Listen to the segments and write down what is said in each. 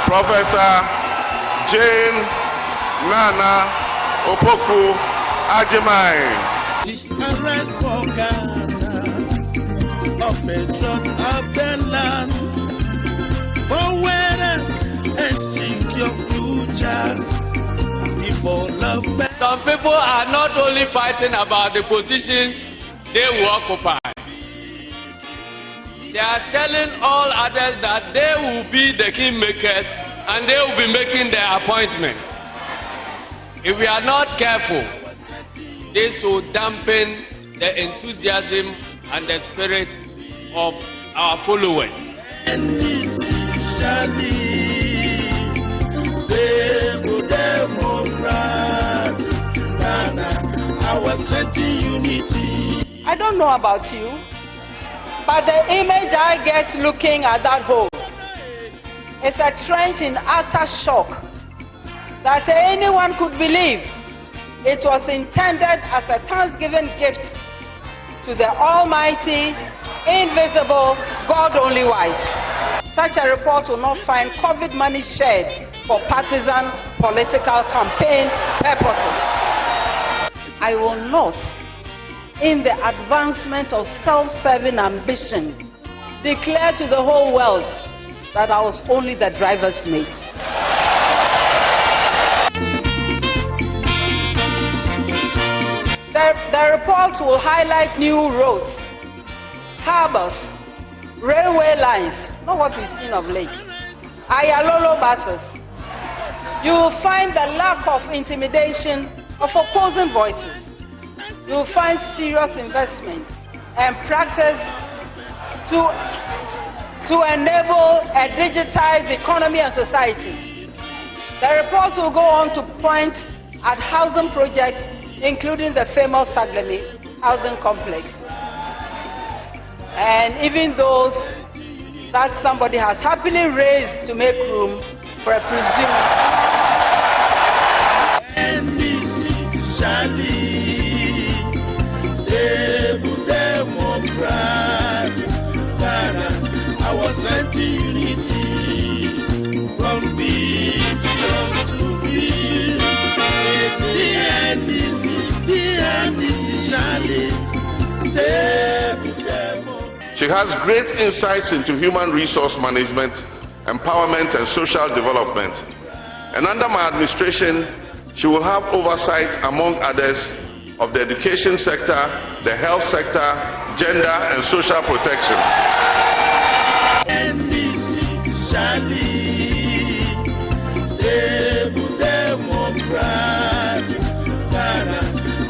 Professor Jane Nana Opoku Ajimai. This red for Ghana, operation of the land, for and seek your future. People love me. Some people are not only fighting about the positions they will occupy. They are telling all others that they will be the kingmakers and they will be making their appointments. If we are not careful, this will dampen the enthusiasm and the spirit of our followers. I don't know about you, but the image I get looking at that hole is a trench in utter shock that anyone could believe it was intended as a Thanksgiving gift to the Almighty, invisible, God only wise. Such a report will not find COVID money shared for partisan political campaign purposes. I will not, in the advancement of self-serving ambition, declare to the whole world that I was only the driver's mate. The report will highlight new roads, harbors, railway lines, not what we've seen of late, Ayalolo buses. You will find the lack of intimidation of opposing voices. You will find serious investment and practice to enable a digitized economy and society. The report will go on to point at housing projects, including the famous Saglemi housing complex, and even those that somebody has happily raised to make room for a presumed. I was sent to unity from vision to vision. The end is shining. She has great insights into human resource management, empowerment, and social development. And under my administration, she will have oversight, among others, of the education sector, the health sector, gender, and social protection.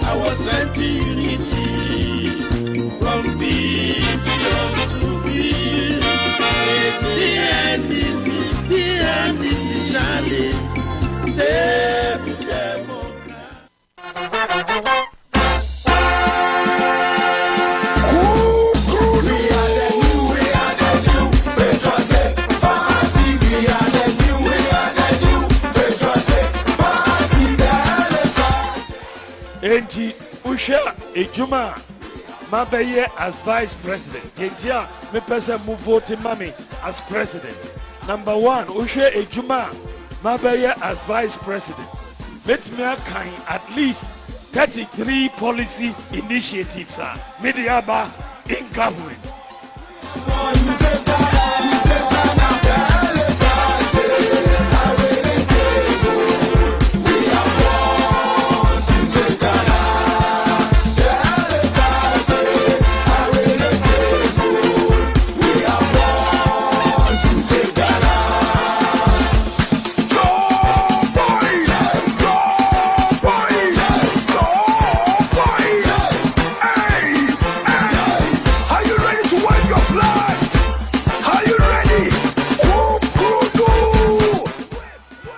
I was sent to unity from vision to vision. The end is shining. Stable Democrat. Enti Usha Ejuma Mabeye as vice president. Gentia me person move vote mommy as president. Number 1, Usha Ejuma Mabeye as vice president. Let me kind at least 33 policy initiatives are Mediaba in government.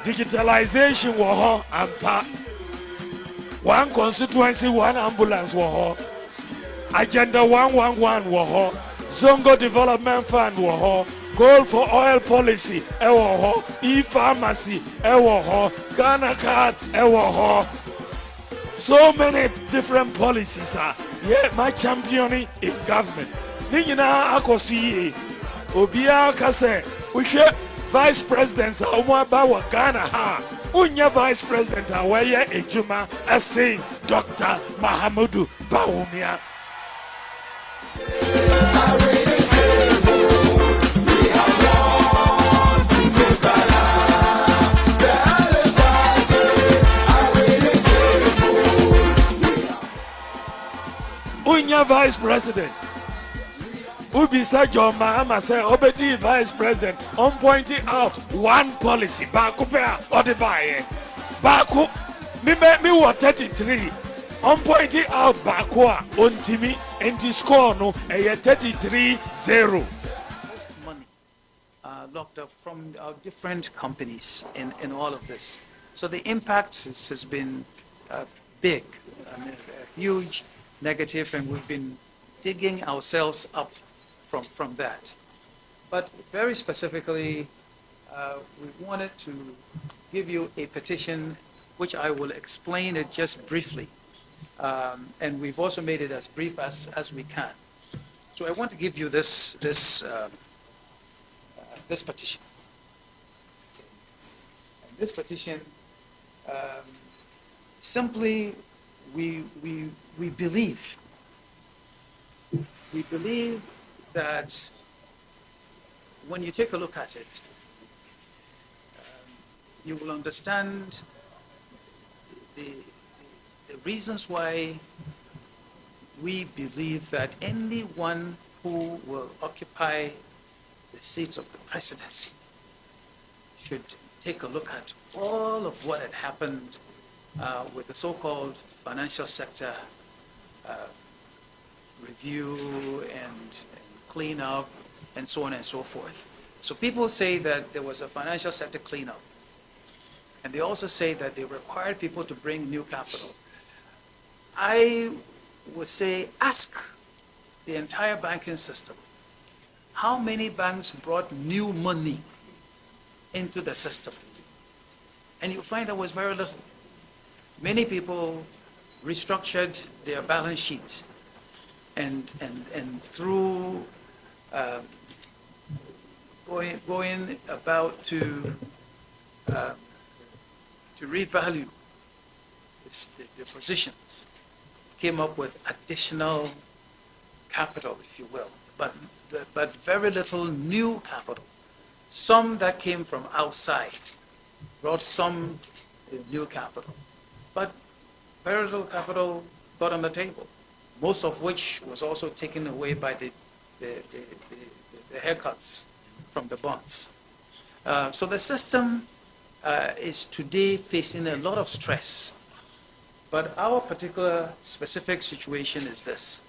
Digitalization war and pa. One constituency, one ambulance war. Agenda 111 war. Zongo Development Fund war. Goal for oil policy war. E-pharmacy war. Ghana card war. So many different policies are. yeah, my champion in government. Nina Akosi, Obia Kase, Ushe, Vice President Sauma Bawa Ghana Ha, Unya Vice President Awaya Ejuma, Ase, Dr. Mahamudu Baumia. Unya Vice President. Ubisa John Mahama said, Obedi Vice President, on pointing out one policy. Baku pair or the buyer. Baku, me was 33. On pointing out Bakua, on Timmy, and the score no, a 33-0. Most money locked up from our different companies in all of this. So the impact has been big, huge, negative, and we've been digging ourselves up from that. But very specifically, we wanted to give you a petition, which I will explain it just briefly. And we've also made it as brief as we can. So I want to give you this petition. And this petition, simply, we believe that when you take a look at it, you will understand the reasons why we believe that anyone who will occupy the seat of the presidency should take a look at all of what had happened with the so-called financial sector review and cleanup and so on and so forth. So people say that there was a financial sector cleanup, and they also say that they required people to bring new capital. I would say ask the entire banking system, how many banks brought new money into the system? And you'll find there was very little. Many people restructured their balance sheet and through going about to revalue the positions, came up with additional capital, if you will, but very little new capital. Some that came from outside brought some new capital, but very little capital got on the table, most of which was also taken away by the haircuts from the bonds. So the system is today facing a lot of stress. But our particular specific situation is this.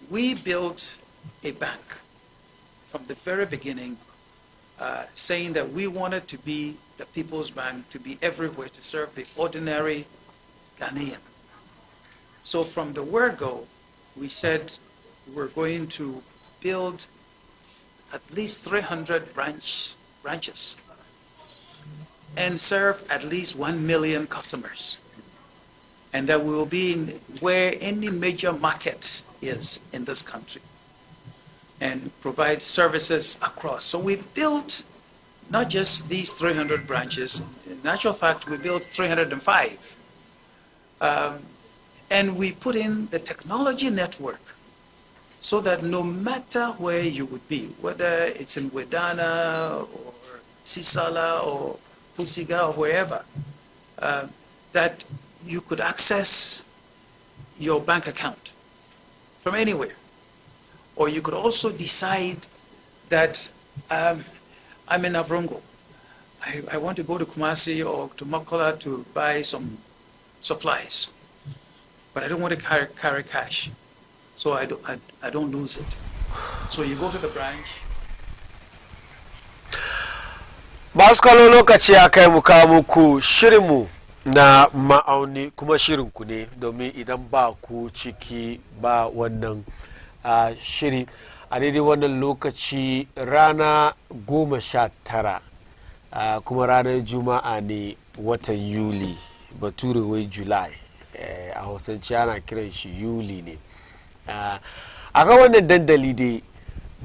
We built a bank from the very beginning, saying that we wanted to be the people's bank, to be everywhere, to serve the ordinary Ghanaian. So from the word go, we said we're going to build at least 300 branches and serve at least 1 million customers. And that we will be in where any major market is in this country and provide services across. So we built not just these 300 branches. In actual fact, we built 305. And we put in the technology network so that no matter where you would be, whether it's in Wedana or Sisala or Pusiga or wherever, that you could access your bank account from anywhere. Or you could also decide that I'm in Avrongo. I want to go to Kumasi or to Makola to buy some supplies, but I don't want to carry cash, so I don't lose it. So you go to the branch. Masu kallo lokaci ya kai mu kawo muku shirinmu na ma'auni kuma shirinku ne domin idan ba ku ciki ba wannan shiri a daidai wannan lokaci rana 19 kuma ranar juma'a ne watan Yuli bature wai July a hausance ana kiran shi yuli ne. A ga wannan dandali dai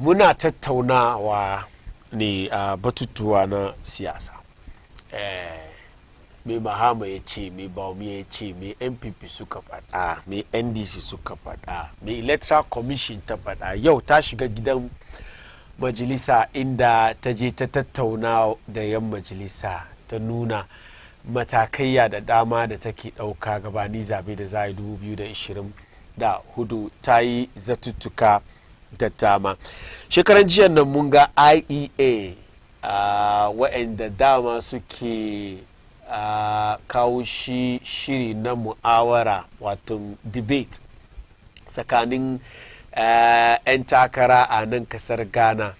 muna tattaunawa ne a batutuwa na siyasa. Me Mahama ya ce, me Baumi ya ce, me NPP suka faɗa, me NDC suka faɗa, me Electoral Commission ta faɗa. Yau ta shiga gidan majalisa inda ta je ta tattauna da 'yan majalisa ta nuna matakaiya da dama da take ɗauka gabani zabe da za a yi 2024. Ta yi zatuttuka da dama. Shekaran jiya nan mun ga IEA waɗanda dama suke kawo shiri na mu'awara wato debate tsakanin 'yan takara a nan kasar Ghana.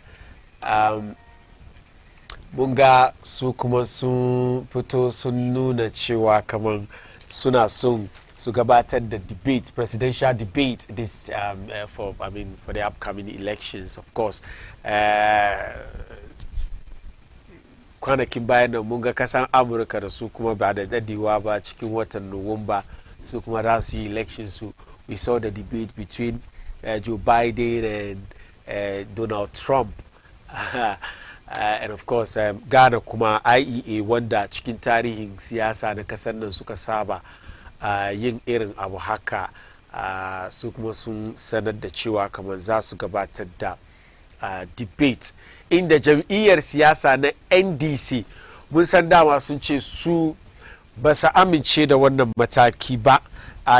Mun ga su kuma sun fito sun nuna cewa kamar suna son su gabatar da debate, presidential debate this for the upcoming elections, of course. Kwanakin bayan nan mun ga kasan Amurka da su kuma ba da dadewa ba cikin watan Nuwamba su kuma za su yi election su. We saw the debate between Joe Biden and Donald Trump. And of course Ghana kuma IEA wanda cikin tarihin siyasa na kasar nan suka saba yin irin abu haka, su kuma sun sanar da cewa kamar za su gabatar da debate inda jam'iyyar siyasa na NDC mun san dama sun ce su ba su amince da wannan mataki ba.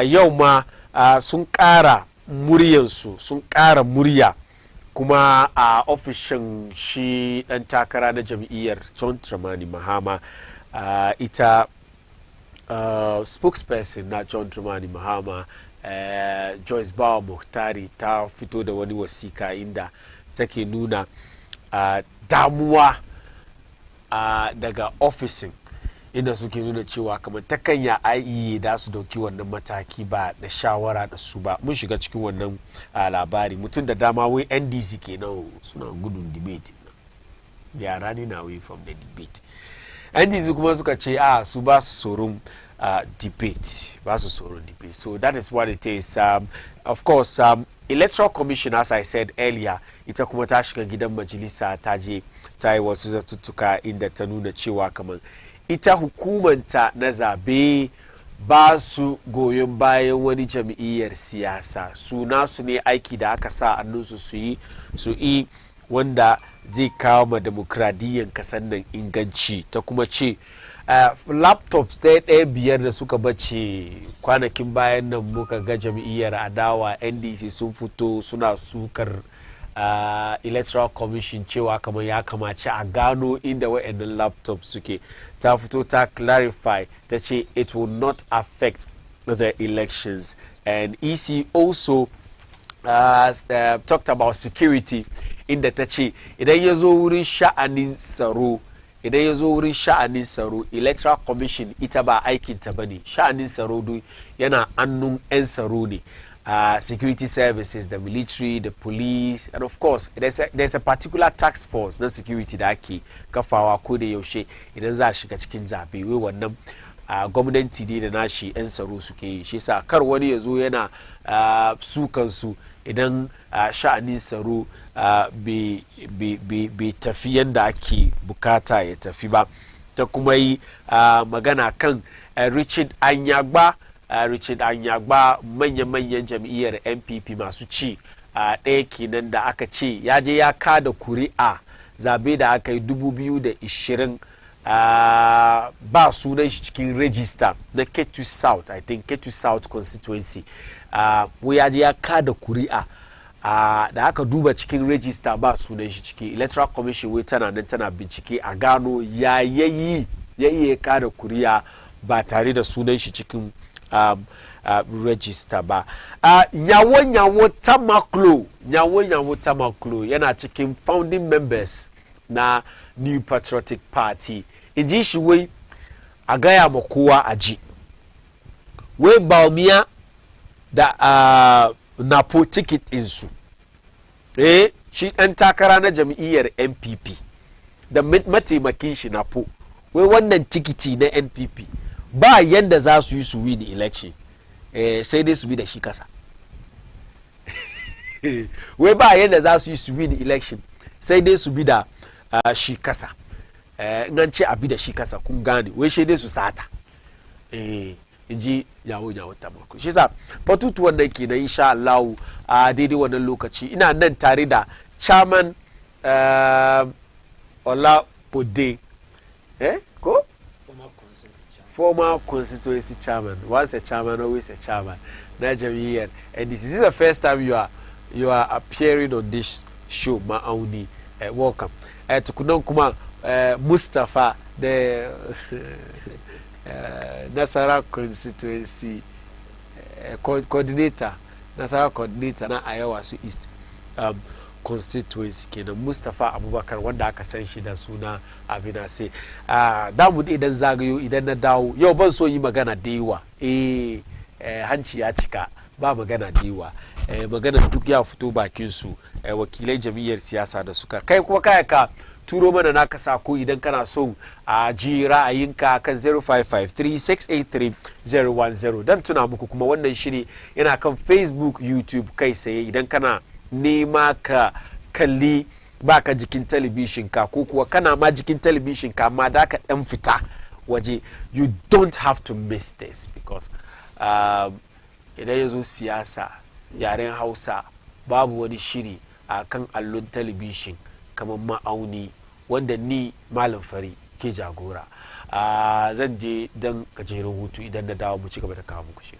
Yau ma sun ƙara muryansu, sun ƙara murya kuma a ofishin shi ɗan takara na jam'iyyar John Dramani Mahama. Ita spokesperson na John Dramani Mahama, Joyce Bawa Muhtari, ta fito da wani wasika inda take nuna damuwa daga ofisin, inda suke nuna cewa kamar ta kanya IEA da su dauki wannan mataki ba da shawara da su ba. Mun shiga cikin wannan labari. Mutum da dama wai NDC kenan suna gudun debate, yara ne na away from the debate. NDC kuma suka ce su ba su tsoron debate, ba su tsoron debate. So that is what it is. Of course Electoral Commission, as I said earlier, ita kuma ta shiga gidan majalisa ta je ta yi wasu zatuttuka inda ta nuna cewa kamar ita hukumanta na zabe ba su goyon bayan wani jam'iyyar siyasa. Su nasu ne aiki da aka sa annunsu su yi wanda zai kawo ma demokradiyyar kasar nan inganci. Ta kuma ce laptops ɗaya biyar da suka bace kwanakin bayan nan muka ga jam'iyyar adawa NDC sun fito suna sukar Electoral Commission cewa kamar ya kamace a gano inda waɗannan laptops suke. Ta fito ta clarify ta ce it will not affect the elections. And EC also talked about security inda ta ce idan ya zo wurin sha'anin tsaro Electoral Commission ita ba aikinta ba ne. Sha'anin tsaro yana annun 'yan tsaro ne. Security services, the military, the police, and of course there's a particular task force na security da ake kafawa ko da yaushe idan za a shiga cikin zabe. Wai wannan gwamnati ne da nashi 'yan tsaro suke yi. Shi sa kar wani ya zo yana sukansu idan sha'anin tsaro bai tafi yadda ake bukata ya tafi ba. Ta kuma yi magana kan Richard Anyagba manya-manyan jam'iyyar NPP masu ci ɗaya kenan da aka ce ya je ya kada kuri'a zabe da aka yi 2020 ba sunan shi cikin register na Ketu South, I think Ketu South constituency. Ya je ya kada kuri'a da aka duba cikin register ba sunan shi ciki. Electoral Commission wai tana nan tana bincike a gano ya yi kada kuri'a ba tare da sunan shi cikin register ba. Nyawo Tamaklo yana cikin founding members na New Patriotic Party. Inji shi wai a gaya ma kowa a ji wai Baumiya da napo ticket insu shi ɗan takara na jam'iyyar NPP da mataimakin shi napo wai wannan tikiti na NPP ba yanda za su yi su win election. sai dai su bi da shi kasa wai ba yadda za su yi su win election sai dai su bi da shi kasa in an ce a bi da shi kasa kun gane wai sai dai su sata in ji yawo taimako shi sa batutu wannan kenan insha Allah a daidai wannan lokaci ina nan tare da chairman Olabode ko former constituency chairman. Once a chairman, always a chairman. Nigerian, and this is the first time you are appearing on this show, Auni. Welcome. To Kunonkuma Mustafa, the Nasara constituency coordinator, Nasara coordinator na Iowa East constituency kenan Mustafa Abubakar wanda aka san shi da suna Abina sai da mu idan zagayo idan na dawo yau ban so yi magana da yawa hanci ya cika ba magana da yawa magana duk ya fito bakin su wakilai jami'ar siyasa da suka kai kuma kai ka turo mana naka sako idan kana so a ji ra'ayinka kan 0553683010 dan tuna muku kuma wannan shiri yana kan Facebook YouTube kai sai idan kana nema ka kalli baka jikin talabishin ka ko kuwa kana ma jikin talabishin ka amma da ka dan fita waje you don't have to miss this because idan yazo siyasa yaren Hausa babu wani shiri a kan allon talabishin kamar Ma'auni wanda ni Malam Fari ke jagora zan je dan gajeren hutu idan na dawo mu ci gaba da kawo muku shi.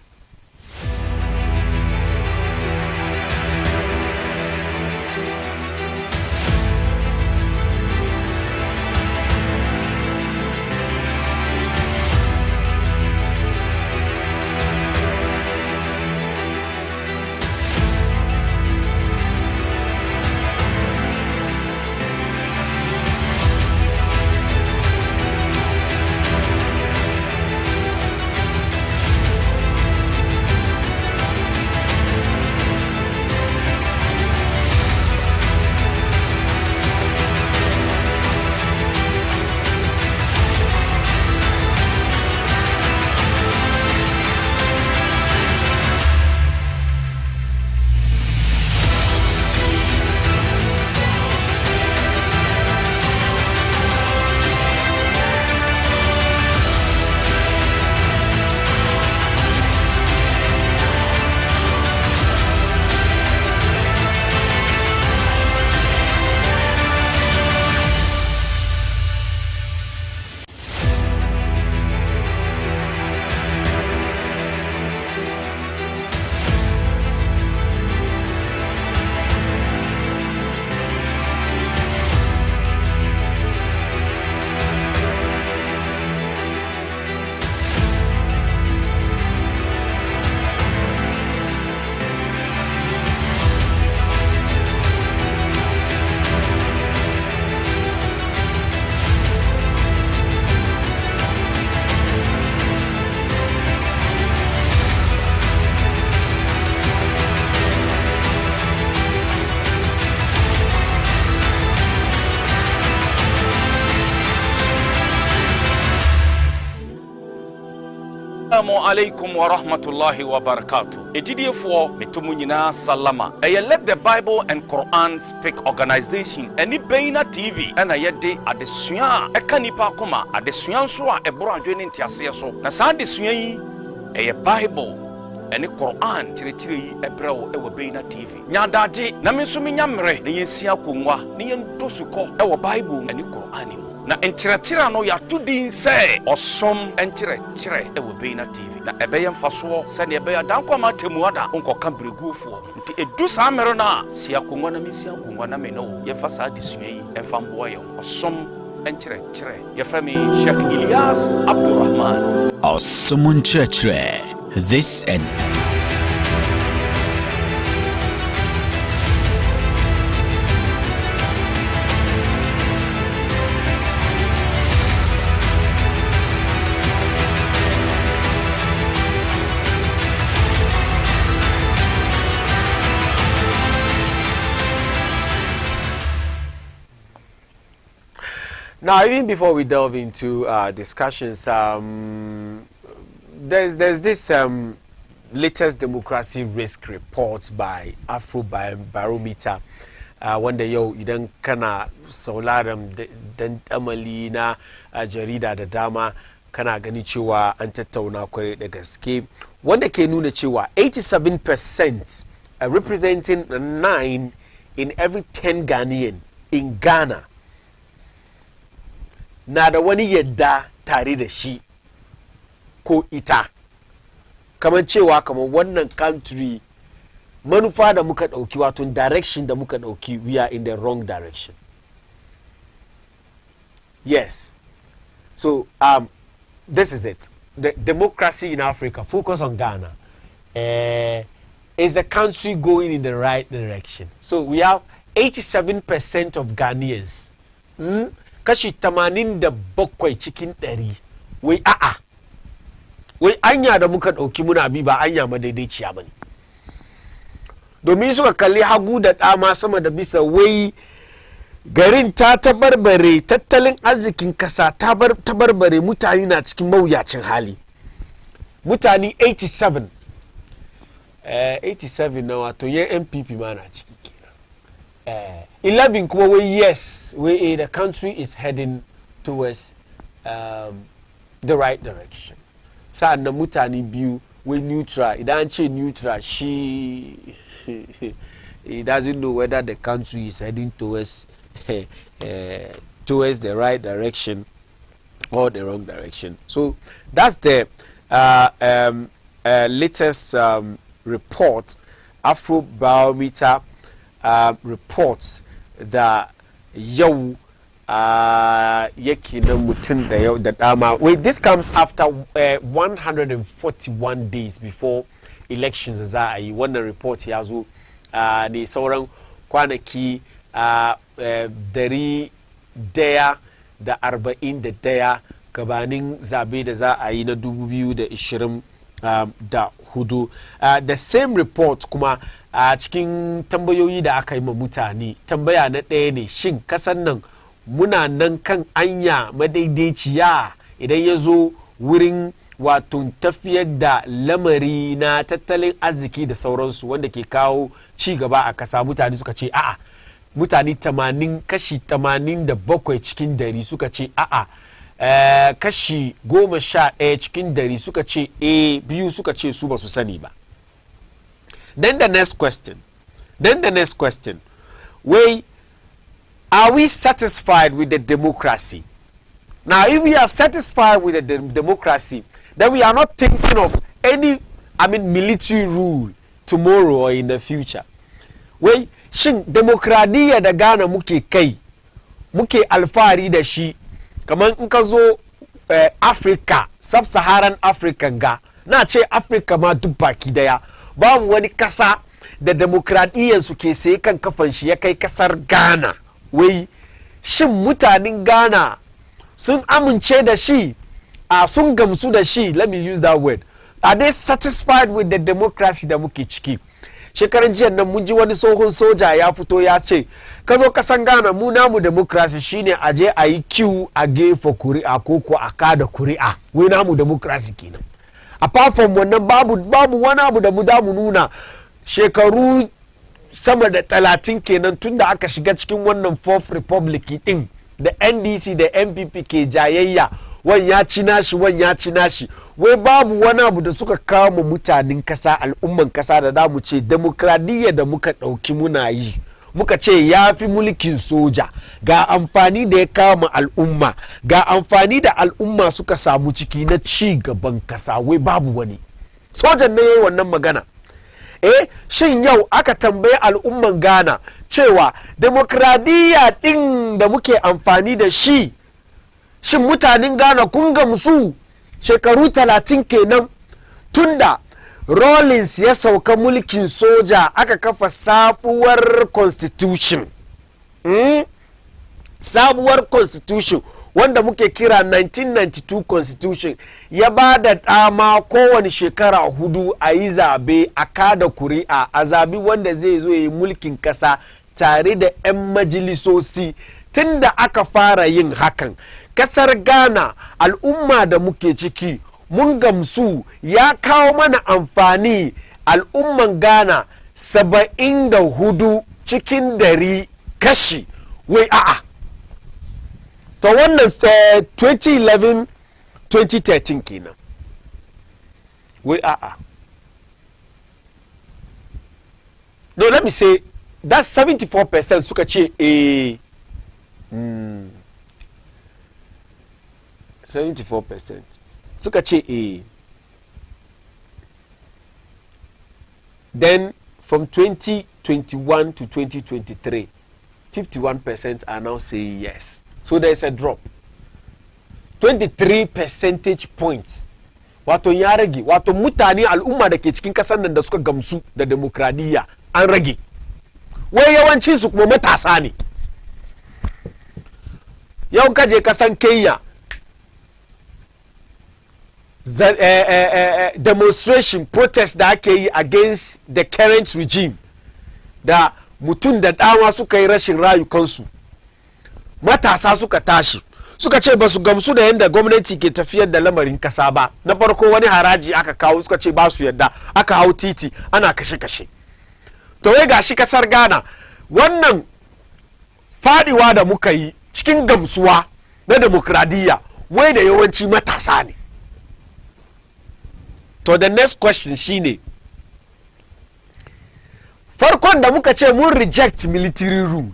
Assalamu alaikum wa rahmatullahi wa barakatuh. Ejidiyefo metumu nyina salama. Let the Bible and Quran Speak Organization eni Beina TV ena yede adesua eka nipa akoma adesua nso a ebro adwene ntiase so. Na saa adesua yi Bible eni Quran kyerɛkyerɛ yi ebrewo ewo Beina TV. Nyadade na me nso menya mre na yensia konwa na yendosukɔ ewo Bible eni Quran mu. Na enkyerɛkyerɛ no yato din sɛ ɔsom enkyerɛkyerɛ ewo Beina TV na ɛbɛyɛ mfasoɔ sɛ ne ɛbɛyɛ dankɔma temuada nkɔka breguofoɔ nti edu saa mmere na siakonwa na mesiakonwa na me no yɛfa saa desua yi ɛfa mboa yɛ ɔsom enkyerɛkyerɛ yɛfrɛ me Sheikh Ilyas Abdurrahman ɔsom nkyerɛkyerɛ this and Now, even before we delve into discussions, there's this latest democracy risk reports by Afrobarometer wanda yau idan kana sauraron dan amali na jarida da dama kana gani cewa an tattauna kwarai da gaske wanda ke nuna cewa 87% representing 9 in every 10 Ghanaian in Ghana na da wani yadda tare da shi ko ita kamar cewa kamar wannan country manufa da muka dauki wato direction da muka dauki we are in the wrong direction. Yes, so this is it. The democracy in Africa, focus on Ghana, is the country going in the right direction? So we have 87% of Ghanaians kashi 87 cikin 100 wai a'a wai anya da muka dauki muna bi ba anya madaidaiciya bane domin suka kalli hagu da dama sama da bisa wai garin ta tabarbare tattalin arzikin kasa ta tabarbare mutane na cikin mawuyacin hali mutane 87 na wato yan MPP ma na ciki kenan 11 kuma wai yes wai the country is heading towards the right direction sa'an nan mutane biyu wai neutral idan an ce neutral shi he doesn't know whether the country is heading towards towards the right direction or the wrong direction. So that's the latest report, Afrobarometer reports that yau yake na mutum da yau da dama. Wait, this comes after 141 days before elections za a yi. Wannan report ya zo ne sauran kwanaki 141 gabanin zabe da za a yi na 2024. The same report kuma cikin tambayoyi da aka yi ma mutane tambaya na ɗaya ne shin kasan nan muna nan kan anya madaidaiciya idan ya zo wurin wato tafiyar da lamari na tattalin arziki da sauransu wanda ke kawo ci gaba a kasa. Mutane suka ce a'a, mutane 80 kashi 87 cikin 100 suka ce a'a, kashi 11 cikin 100 suka ce biyu suka ce su ba su sani ba. Then the next question, wait, are we satisfied with the democracy? Now, if we are satisfied with the democracy, then we are not thinking of any, military rule tomorrow or in the future. Wai, shin demokradiyya da Ghana muke kai, muke alfahari da shi, kamar in ka zo Africa, sub-Saharan Africa ga, na ce Africa ma duk baki daya, babu wani kasa da demokradiyyar su ke sai kan kafan shi ya kai kasar Ghana. Wai, shin mutanen Ghana sun amince da shi, sun gamsu da shi, let me use that word. Are they satisfied with the democracy da muke ciki? Shekaran jiya nan mun ji wani tsohon soja ya fito ya ce ka zo kasan Ghana mu namu democracy shine a je a yi queue a gefa kuri'a ko a kada kuri'a. Wai namu democracy kenan. Apart from wannan babu wani abu da mu da mu nuna shekaru sama da 30 kenan tunda aka shiga cikin wannan Fourth Republic din da NDC da MPP ke jayayya wan ya ci nashi wai babu wani abu da suka kawo mu mutanen kasa al'umman kasa da damu ce demokradiyya da muka dauki muna yi muka ce ya fi mulkin soja ga amfani da ya kawo mu al'umma ga amfani da al'umma suka samu ciki na ci gaban kasa wai babu wani sojan ne yayi wannan magana. Shin yau aka tambaye al'umman Ghana cewa demokradiyya din da muke amfani da shi, shin mutanen Ghana kun gamsu? Shekaru 30 kenan tunda Rawlings ya sauka mulkin soja aka kafa sabuwar constitution. Sabuwar constitution wanda muke kira 1992 constitution ya ba da dama kowane shekara 4 a yi zabe a kada kuri'a a zabi wanda zai zo yi mulkin kasa tare da 'yan majalisosi. Tunda aka fara yin hakan kasar Ghana al'umma da muke ciki mun gamsu ya kawo mana amfani al'umman Ghana 74 cikin 100 kashi wai a'a. To wannan 2011 2013 kenan wai a'a. No, let me say that 74% suka ce 74% suka ce then from 2021 to 2023 51% are now saying yes. So there is a drop 23 percentage points. Wato ya rage, wato mutane al'umma da ke cikin kasar nan da suka gamsu da demokradiyya an rage. Wai yawanci su kuma matasa ne. Yau kaje kasan Kenya demonstration protest da ake yi against the current regime da mutum da dama suka yi rashin rayukansu, matasa suka tashi suka ce ba su gamsu da yadda gwamnati ke tafiyar da lamarin kasa ba. Na farko wani haraji aka kawo, suka ce ba su yadda, aka hau titi ana kashe-kashe. To wai gashi kasar Ghana wannan fadiwa da muka yi cikin gamsuwa na demokradiyya wai da yawanci matasa ne. To the next question shine, farkon da muka ce mun reject military rule,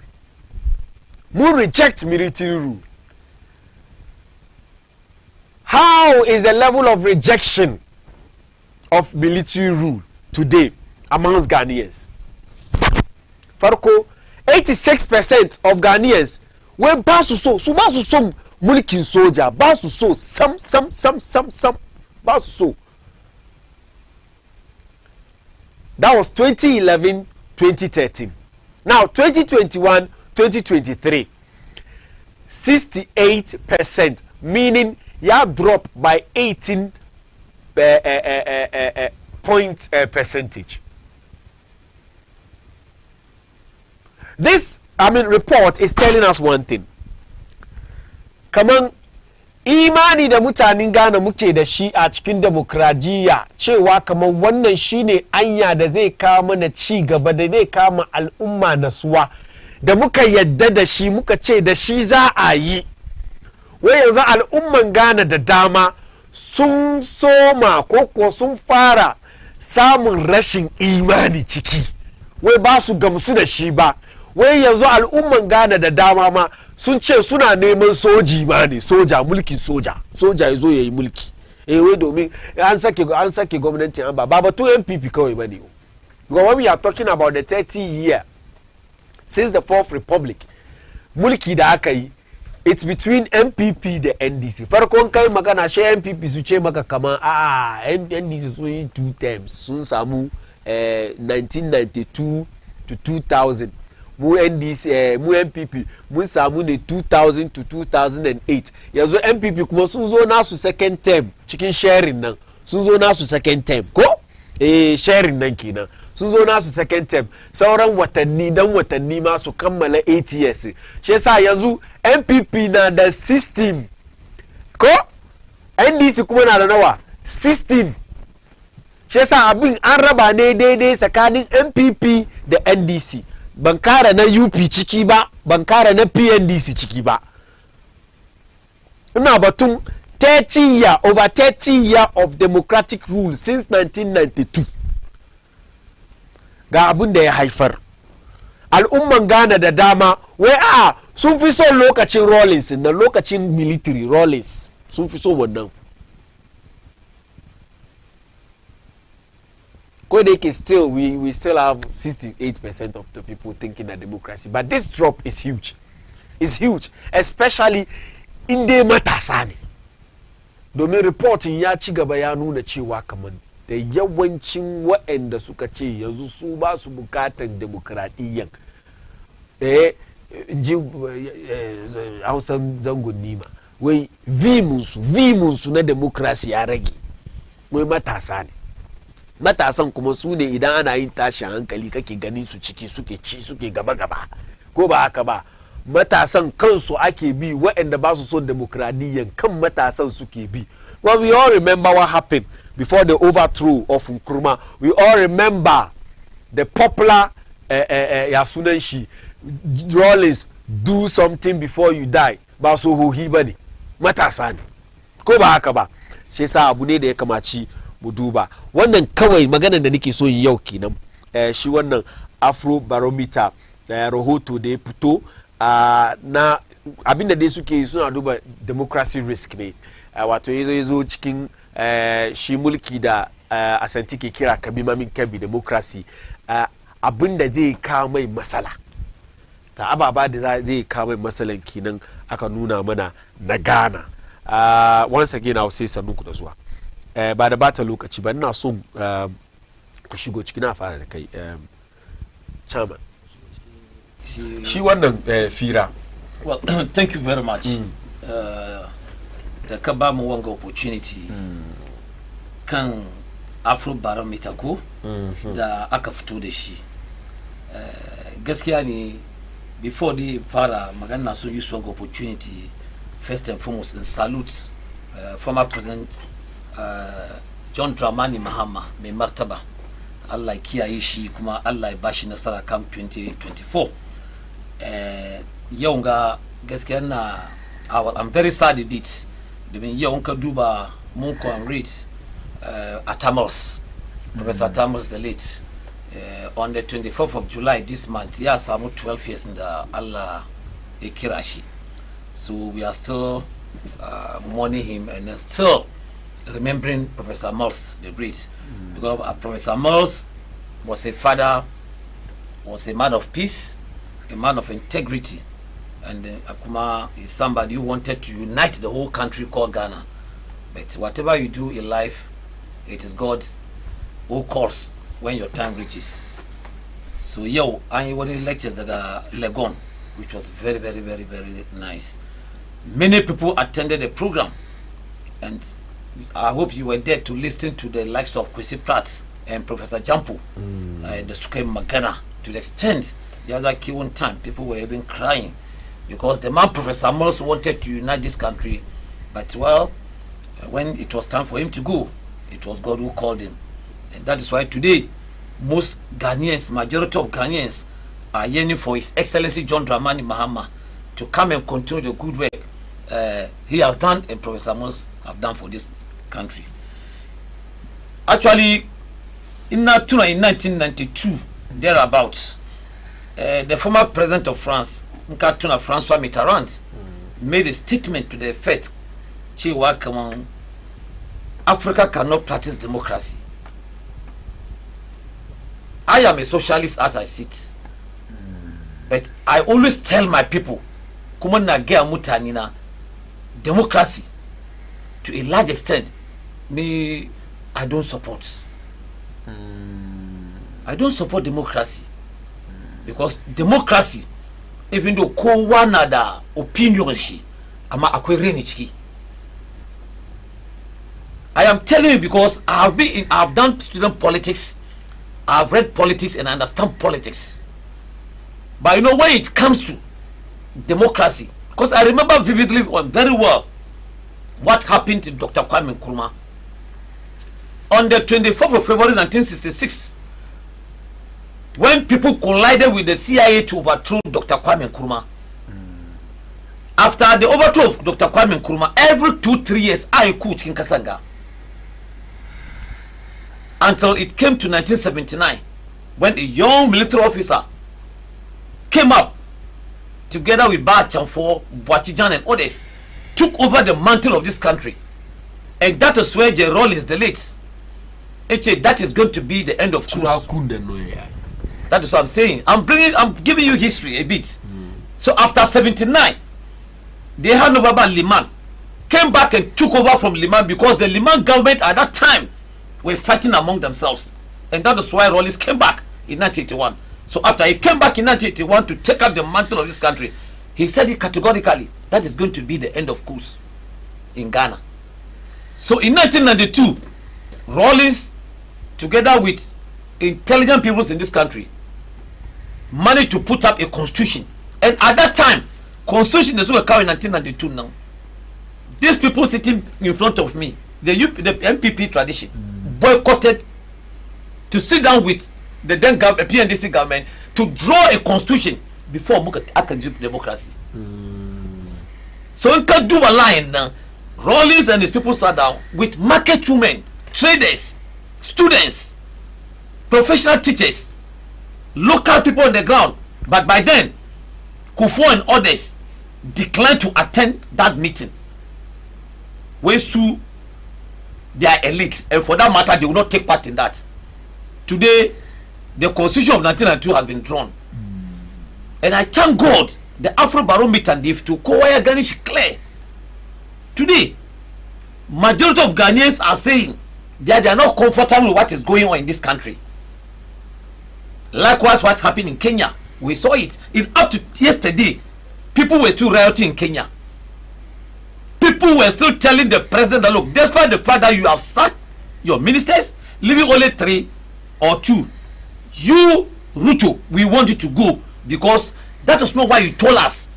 how is the level of rejection of military rule today amongst Ghanaians? Farko 86% of Ghanaians wey ba su so mulkin soja, ba su so sam ba su so. That was 2011-2013. Now 2021-2023 68%, meaning ya drop by 18 point percentage. This report is telling us one thing. Kaman imani da mutanen Ghana muke da shi a cikin demokradiyya cewa kaman wannan shine anya da zai kawo mana ci gaba, da zai kama al'umma nasuwa, da muka yadda da shi, muka ce da shi za a yi. Wai yanzu al'umman Ghana da dama sun soma ko sun fara samun rashin imani ciki, wai ba su gamsu da shi ba. Wai yanzu al'umman Ghana da dama ma sun ce suna neman soji ma ne, soja, mulkin soja ya zo ya yi mulki. Wai domin an sake gwamnati an ba batu NPP kawai ba ne. When we are talking about the 30 year since the Fourth Republic, mulki da aka yi, it's between MPP da NDC. Farkon kai magana shi MPP su ce maka kama NDC sun yi 2 terms, sun samu 1992 to 2000. Mu NDC mu MPP mun samu ne 2000 to 2008. Yanzu MPP kuma sun zo nasu second term cikin sharing nan, sun zo nasu second term ko sharing nan kenan, sun zo nasu second term, sauran watanni ma su kammala 8 years. Shi yasa yanzu MPP na da 16 ko NDC kuma na da nawa 16. Shi yasa abin an raba ne daidai tsakanin MPP da NDC. Ban kara na UP ciki ba, ban kara na PNDC ciki ba. Ina batun over 30 year of democratic rule since 1992. Ga abin da ya haifar. Al'umman Ghana da dama wai sun fi so lokacin Rawlings na lokacin military Rawlings sun fi so wannan. Still we still have 68% of the people thinking that democracy, but this drop is huge. It's huge, especially in the matasa ne. Domin reporting ya ci gaba ya nuna cewa kaman da yawancin waɗanda suka ce yanzu su ba su bukatan demokradiyyan ji Hausan zangon nima, wai vimunsu na demokrasi ya rage, wai matasa ne. Matasan kuma su ne idan ana yin tashin hankali kake ganin su ciki suke gaba ko ba haka ba. matasan kansu ake bi waɗanda ba su son demokradiyyan kan matasan suke bi. Well, we all remember what happened before the overthrow of Nkrumah. We all remember the popular Yasunenshi Rollins, do something before you die. Ba so ho hibani matasa ne ko ba haka ba. Shi yasa abu ne da ya kamaci mu duba. Wannan kawai maganar da nake so yi yau kenan. Shi wannan Afro Barometer rahoto da ya fito na abinda dai suke suna duba democracy risk ne. Wato yazo cikin shi mulki da asanti ke kira kabimamin kabi democracy, abinda zai kawo mai masala ta ababa da zai kawo mai masalan kenan aka nuna mana na Ghana. Once again I'll say sanuku da zuwa. Ba da bata lokaci ba ina so ku shigo ciki na fara da kai chairman shi wannan fira. Well, thank you very much. Da ka ba mu wanga opportunity kan Afro Barometer ko da aka fito da shi. Gaskiya ne before the fara magana so use wanga opportunity first and foremost in salute former president John Dramani Mahama mai martaba. Allah kiyaye shi kuma Allah ya bashi nasara kan 2024. Yau ga gaskiya na I'm very sad a bit domin yau ka duba mun comrade Atamos, Professor Atamos the late on the 24th of July this month ya samu 12 years da Allah ya kira shi. So we are still mourning him and still remembering Professor Mills the great, because Professor Mills was a father, was a man of peace, a man of integrity, and Akuma is somebody who wanted to unite the whole country called Ghana. But whatever you do in life, it is God who calls when your time reaches. So yo, I won lectures that are Legon, which was very, very, very, very nice. Many people attended the program, and I hope you were there to listen to the likes of Kwesi Pratt and Professor Jampu, the Sukai Magana, to the extent the other key one time people were even crying because the man Professor Mills wanted to unite this country, but well, when it was time for him to go, it was God who called him. And that is why today most Ghanaians, majority of Ghanaians, are yearning for His Excellency John Dramani Mahama to come and continue the good work he has done and Professor Mills have done for this country. Actually, in 1992, thereabouts, the former president of France, François Mitterrand, made a statement to the effect, Africa cannot practice democracy. I am a socialist as I sit, but I always tell my people, democracy, to a large extent, me, I don't support. I don't support democracy because democracy, even though one other opinion she, I am telling you because I've done student politics, I've read politics and I understand politics. But you know when it comes to democracy, because I remember vividly very well what happened to Dr. Kwame Nkrumah on the 24th of February 1966 when people collided with the CIA to overthrow Dr. Kwame Nkrumah. After the overthrow of Dr. Kwame Nkrumah, every 2-3 years I could in Kasanga until it came to 1979 when a young military officer came up together with Ba Chamfor, Boachijan and others, took over the mantle of this country, and that is where the role is the late. That is going to be the end of truth. That is what I'm saying. I'm giving you history a bit. So after 79, they had over Liman, came back and took over from Liman because the Liman government at that time were fighting among themselves, and that is why Rawlings came back in 1981. So after he came back in 1981 to take up the mantle of this country, he said it categorically that is going to be the end of course in Ghana. So in 1992, Rawlings, together with intelligent people in this country, managed to put up a constitution. And at that time, constitution is what in 1992 now. These people sitting in front of me, the MPP tradition, boycotted to sit down with the then PNDC government to draw a constitution before academic democracy. So we can do a line now. Rawlings and his people sat down with market women, traders, students, professional teachers, local people on the ground. But by then, Kufuor and others declined to attend that meeting. We sue their elite, and for that matter, they will not take part in that. Today, the constitution of 1992 has been drawn. And I thank God the Afro Barometer and if to Kowaya Ganish clear. Today, majority of Ghanaians are saying that they are not comfortable with what is going on in this country. Likewise, what happened in Kenya, we saw it. Up to yesterday, people were still rioting in Kenya. People were still telling the president that, look, despite the fact that you have sacked your ministers, leaving only 3 or 2, you, Ruto, we want you to go, because that was not why you told us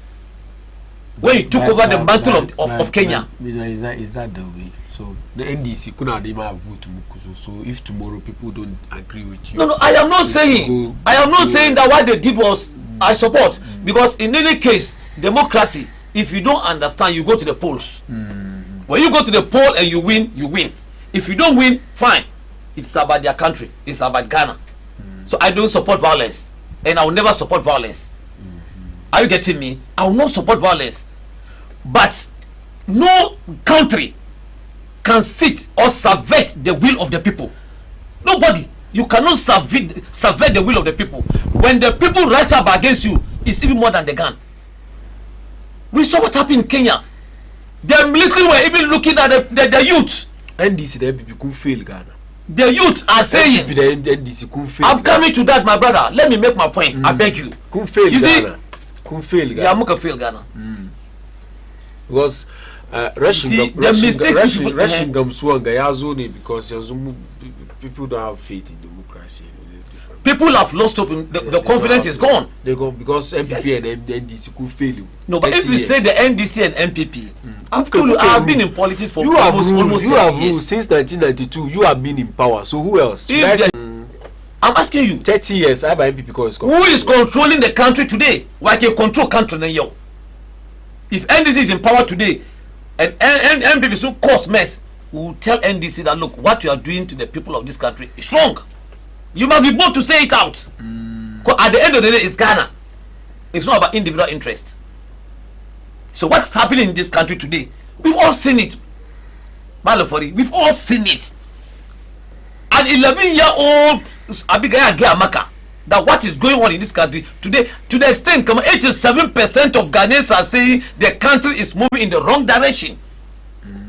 when you took over the mantle of Kenya. Is that the way? So the NDC could not vote to Mukuso. So if tomorrow people don't agree with you, no, I am not saying. I am not saying that what they did was I support, because in any case, democracy. If you don't understand, you go to the polls. When you go to the poll and you win, you win. If you don't win, fine. It's about their country. It's about Ghana. So I don't support violence, and I will never support violence. Are you getting me? I will not support violence. But no country can sit or subvert the will of the people. Nobody. You cannot subvert the will of the people. When the people rise up against you, it's even more than the gun. We saw what happened in Kenya. The military were even looking at the youth. NDC, the MPP could fail Ghana. The youth are saying, the NDC could fail. I'm coming to that, my brother. Let me make my point. I beg you. Could fail Ghana. Could fail Ghana. Yeah, I'm going to fail Ghana. Because Russian because people don't have faith in democracy. People have lost hope. The confidence is gone. They go because MPP and NDC could fail you. No, but if you say the NDC and MPP, I have been in politics for almost 10 years. You have ruled since 1992. You have been in power. So who else? I'm asking you. 30 years. I have MPP because who is controlling the country today? Why can control country now? If NDC is in power today, and MPP so cause mess, we will tell NDC that look, what you are doing to the people of this country is wrong. You must be bold to say it out. At the end of the day, it's Ghana. It's not about individual interest. So what's happening in this country today? We've all seen it. Malafori, we've all seen it. An 11-year-old Abigaya Giamaka, that what is going on in this country today, to the extent 87% of Ghanaians are saying the country is moving in the wrong direction.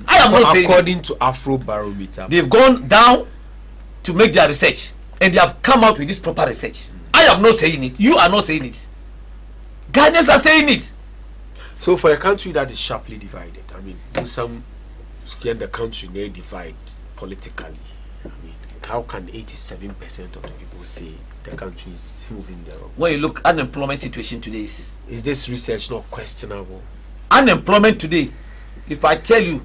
I am not saying according to Afro Barometer. They've gone down to make their research. And they have come out with this proper research. I am not saying it. You are not saying it. Ghanaians are saying it. So for a country that is sharply divided, I mean, some scan the country they divide politically. I mean, how can 87% of the people say the country is moving there? When you look at unemployment situation today, is this research not questionable? Unemployment today, if I tell you,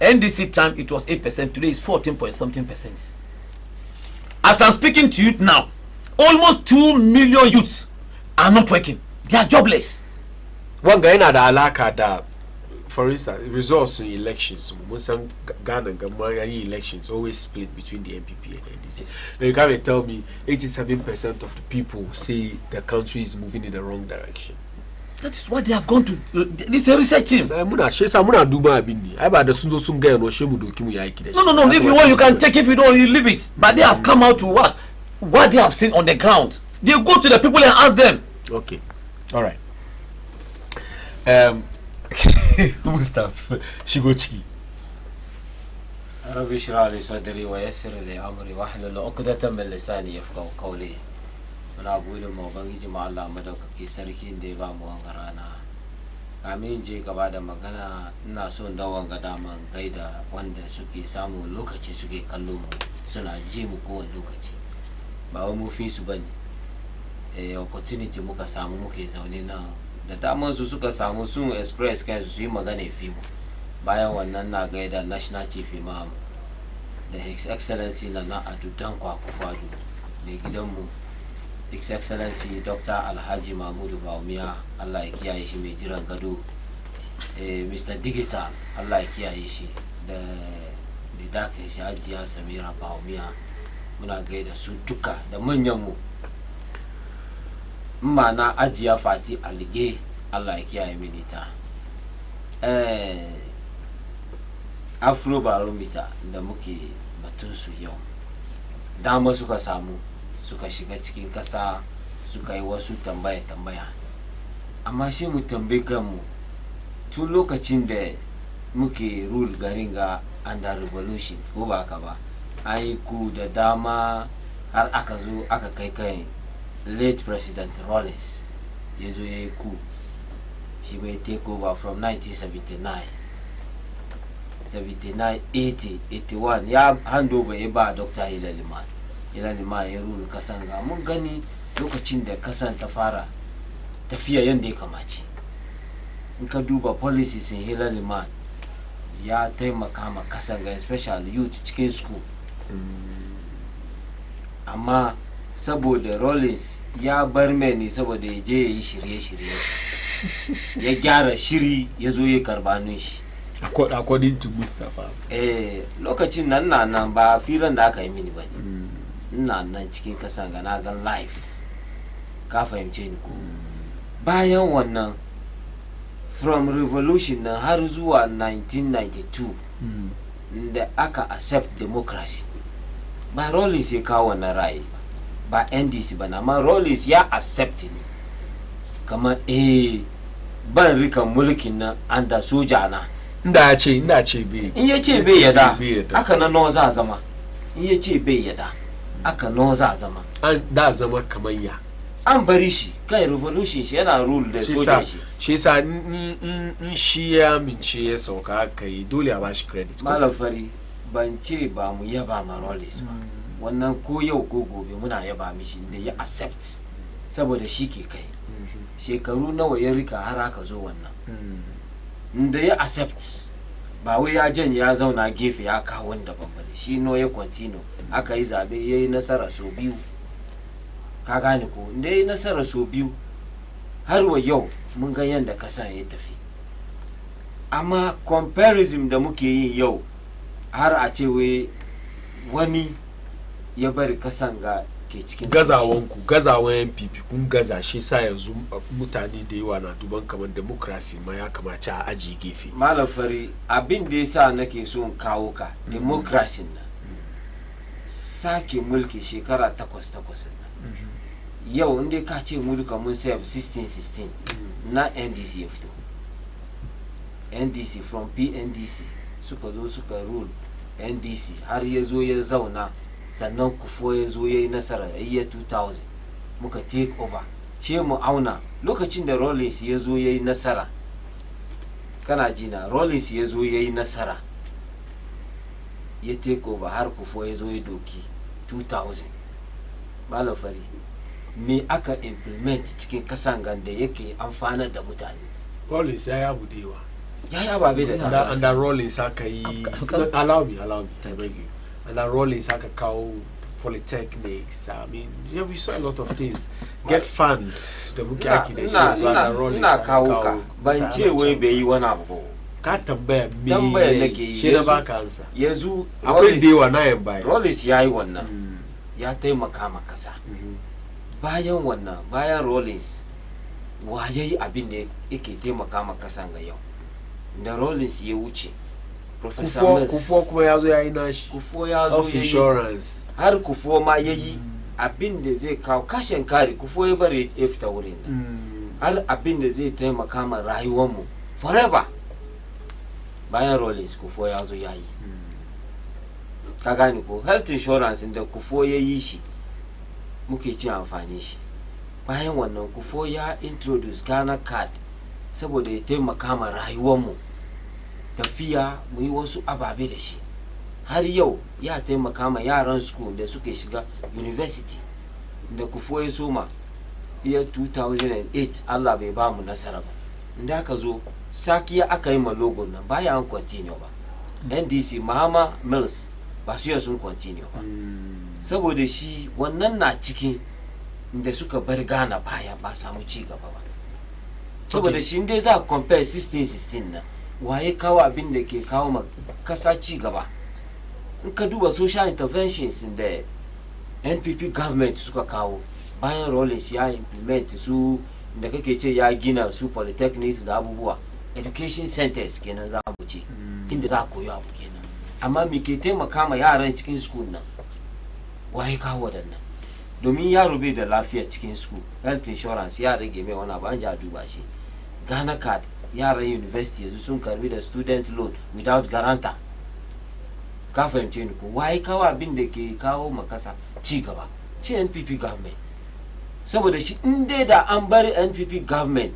NDC time it was 8%, today is 14.something%. As I'm speaking to you now, almost 2 million youths are not working. They are jobless. One guy in that, for instance, results in elections. Most Ghana elections always split between the MPP and NDC. Now you can't tell me 87% of the people say the country is moving in the wrong direction. That is what they have gone to. This is a research team. No. If you want, you can take. If you don't, you leave it. But they have come out to what? What they have seen on the ground. They go to the people and ask them. Okay. All right. Mustafa Shigochi. ربي اشرح لي صدري ويسر لي امري واحلل عقدة من لساني يفقهوا قولي. Muna gode ma Ubangiji ma Allah madaukaki sarkin da ya ba mu wangarana. Kamin je gaba da magana ina so in dawo ga daman gaida wanda suke samu lokaci suke kallo mu suna ji mu kowane lokaci. Ba wai mu fi su bane. Opportunity muka samu muke zaune nan da daman su suka samu sun express kansu su yi magana fi mu. Bayan wannan na gaida national chief imam da his excellency na adu dankwa kufadu mai gidanmu his excellency dr alhaji mahmudu baumiya, Allah ya kiyaye shi mai jiran gado, mr digital Allah ya kiyaye shi, da mai dakin shi hajiya samira baumiya, muna gaida su duka da manyanmu na ajiya fati alge, Allah ya kiyaye mini ta. Afro barometer da muke batun su yau, dama suka samu suka shiga cikin kasa suka yi wasu tambaya amma shi mu tambaye kanmu tun lokacin da muke rule garin ga under revolution ko ba haka ba, an yi ku da dama har aka zo aka kai kai late president Rawlings ya zo ya yi ku, shi bai take over from 1979 80 81 ya hand over ya ba Dr. Hilal Liman ya rule kasan ga mun gani lokacin da kasan ta fara tafiya yadda ya kamaci. In ka duba policies in Hilal Liman ya taimaka ma kasan ga especially youth cikin school, amma saboda Rawlings ya bar meni saboda ya je ya yi shirye-shirye ya gyara shiri ya zo ya karbanin shi according to Mustafa. Lokacin nan ba firan da aka yi mini ba ne, nan cikin kasan ga na gan live, ka fahimce ni ko. Bayan wannan from revolution nan har zuwa 1992 da aka accept democracy, ba Rawlings ya kawo wannan ra'ayi ba NDC ba na, amma Rawlings ya accept ne kamar ban rika mulkin nan an da soja na inda ce bai, in ya ce bai yada aka na nawa za zama, in ya ce bai yada aka nawa za zama, an da zama kamar ya an bari shi kai revolution shi yana rule da soja shi sa in shi ya mince ya sauka aka yi dole a bashi credit. Malam Fari ban ce ba mu yaba ma Rawlings ba, wannan ko yau ko gobe muna yaba mishi da ya accept saboda shi ke kai shekaru nawa ya rika har aka zo wannan da ya accept, ba wai ya janye ya zauna gefe ya kawo wanda bambane, shi no ya continue aka yi zabe ya yi nasara so biyu, ka gane ko, da ya yi nasara so biyu har wa yau mun ga yadda kasan ya tafi. Amma comparison da muke yi yau har a ce wani ya bari kasan ga ke cikin gazawan NPP kun gaza, shi sa yanzu mutane da yawa na duban kamar demokrasi ma ya kamace a aji gefe. Malam Fari abin da yasa nake so in kawo ka demokrasi na sake mulki shekara 8 na yau inda ka ce mulka mun sai 16 na NDC ya fito, NDC from PNDC suka zo suka rule NDC har ya zo ya zauna, sannan Kufo ya zo ya yi nasara a year 2000 muka take over. Ce mu auna lokacin da Rawlings ya zo ya yi nasara, kana jina, Rawlings ya zo ya yi nasara ya take over har Kufo ya zo ya doki 2000. Malam Fari me aka implement cikin kasan ganda yake amfana da mutane? Rawlings ya yabu da yawa, ya yi ababe da dama. Under Rawlings aka yi allow me I beg you. And that Rawlings aka kawo polytechnics, I mean we saw a lot of things get fund da muke aki da shi. Ina kawo ka ban ce wai bai yi wani abu ba, ka tambaya me nake yi shi na baka ansa. Yanzu akwai dewa na yan baya Rawlings yayi wannan ya taimaka ma kasa. Bayan wannan, bayan Rawlings wa yayi abin da yake taimaka ma kasan ga yau, da Rawlings ya wuce Kufo kuma ya zo ya yi nashi, Kufo ya zo of insurance har Kufo ma ya yi abin da zai kawo kashin kare, Kufo ya bari ya fita wurin har abin da zai taimaka ma rayuwarmu forever. Bayan Rawlings Kufo ya zo ya yi, ka gane ko, health insurance da Kufo ya yi shi muke cin amfani shi. Bayan wannan Kufo ya introduce Ghana card saboda ya taimaka ma rayuwarmu tafiya mu yi wasu ababe da shi, har yau ya taimaka ma yaran school da suke shiga university da Kufo ya soma year 2008 Allah bai ba mu nasara ba inda aka zo sakiya aka yi ma logo nan baya an continue ba NDC Mahama Mills ba su sun continue ba saboda shi wannan na cikin inda suka bar Ghana baya ba samu ci gaba ba saboda shi inda za compare 16 na waye kawo abin da ke kawo ma kasa ci gaba in ka duba social interventions da NPP government suka kawo bayan Rawlings ya implement su da kake ce ya gina su polytechnics da abubuwa education centers kenan za mu ce inda za a koyi abu kenan amma me ke taimaka ma yaran cikin school nan waye kawo wadannan domin yaro bai da lafiya cikin school health insurance ya rage mai wani abu an ja duba shi Ghana card yaran university yanzu sun karbi da student loan without guarantor ka fahimce ni ko waye kawo abin da ke kawo makasa ci gaba ce NPP government saboda shi in dai da an bari NPP government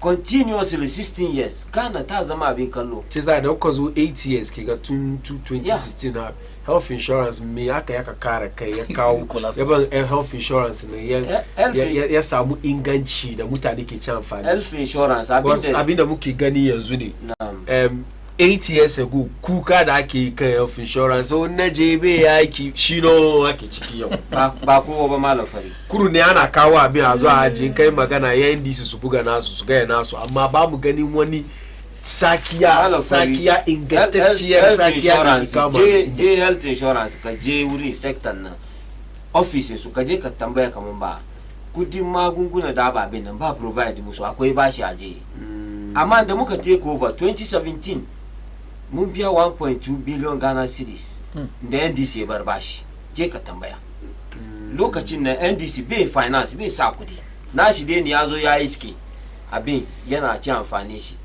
continuously 16 years Ghana ta zama abin kallo sai za da kuka zo 8 years ke ga tun 2016 na health insurance me aka kara kai ya kawo yaban health insurance ne ya samu inganci da mutane ke ci amfani health insurance abinda muke gani yanzu ne 8 years ago kuka da ake kai health insurance so na jebe yaki shino ake ciki yau ba kowa ba malam fari kuru ne ana kawo abin a zuwa ajin kai magana yayin da su buga nasu su ga nasu amma ba mu ganin wani sakiya ingantacciyar sakiya da kama je health insurance ka je wurin sector na office su ka je ka tambaya kaman ba kudin magunguna da ababin nan ba provide musu akwai bashi aje amma da muka take over 2017 mun biya 1.2 billion Ghana cedis da NDC ya bar bashi je ka tambaya lokacin na NDC bai finance bai sa kudi nashi dai ne yazo ya iske abin yana ci amfani shi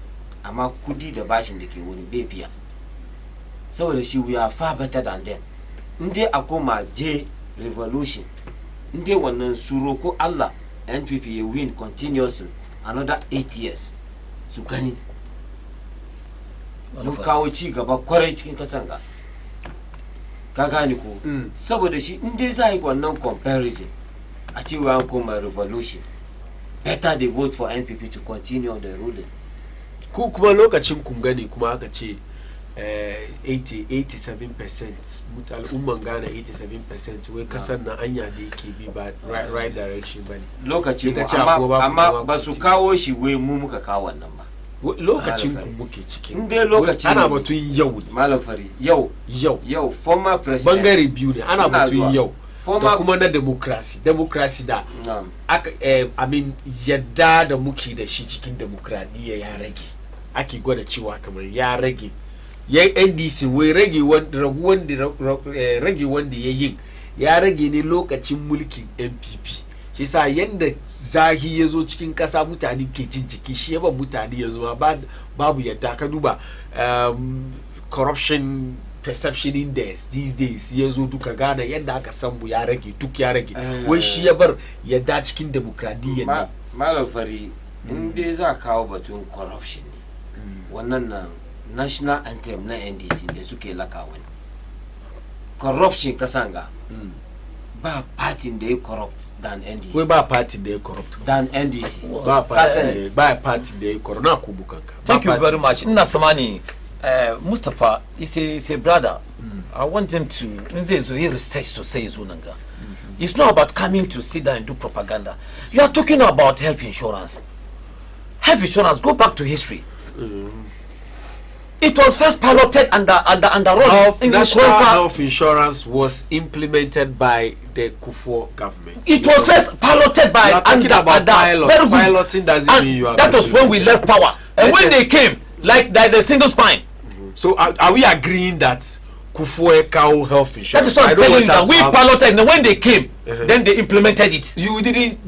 amma kudi da bashin da ke wuri bai biya saboda shi we are far better than them inde akoma je revolution inde wannan suro ko Allah NPP ya win continuously another 8 years su gani mun kawo ci gaba kwarai cikin kasan ga ka gani ko saboda shi inde za yi wannan comparison a ce an koma revolution better they vote for NPP to continue the ruling ku kuma lokacin kun gani kuma aka ce 87% al'umman Ghana 87% wai kasar na anya da yake bi ba right direction bane lokacin amma ba su kawo shi wai mu muka kawo wannan ba lokacin ku muke ciki inde lokacin ana batun yau ne malam fari yau former president bangare biyu ne ana batun yau da kuma na democracy da aka yadda da muke da shi cikin demokradiyya ya rage ake gwada cewa kamar ya rage ya NDC wai rage wanda ya rage ne lokacin mulkin MPP shi sa yanda zahi ya zo cikin kasa mutane ke jin jiki shi yaba mutane yanzu ma babu yadda ka duba corruption perception index these days ya zo duka Ghana yadda aka samu ya rage duk ya rage wai shi ya bar yadda cikin demokradiyya ne malam fari in dai za kawo batun corruption ne wannan na national anthem na NDC da suke laka wani corruption kasanga ba party da ya corrupt than NDC wai ba party da ya corrupt than NDC ba party da ya corrupt na kubukanka thank you very much ina samani Mustapha is a brother. I want him to research to say Zunanga. It's not about coming to sit down and do propaganda. You are talking about health insurance. Health insurance, go back to history. It was first piloted under Rawlings. National health insurance was implemented by the Kufuor government. It was first piloted by piloting doesn't mean you are. That was when we left power. And when they came, like the single spine. So are we agreeing that Kufuor cow health insurance? That is what I'm telling you. That we piloted, and when they came, then they implemented it. You didn't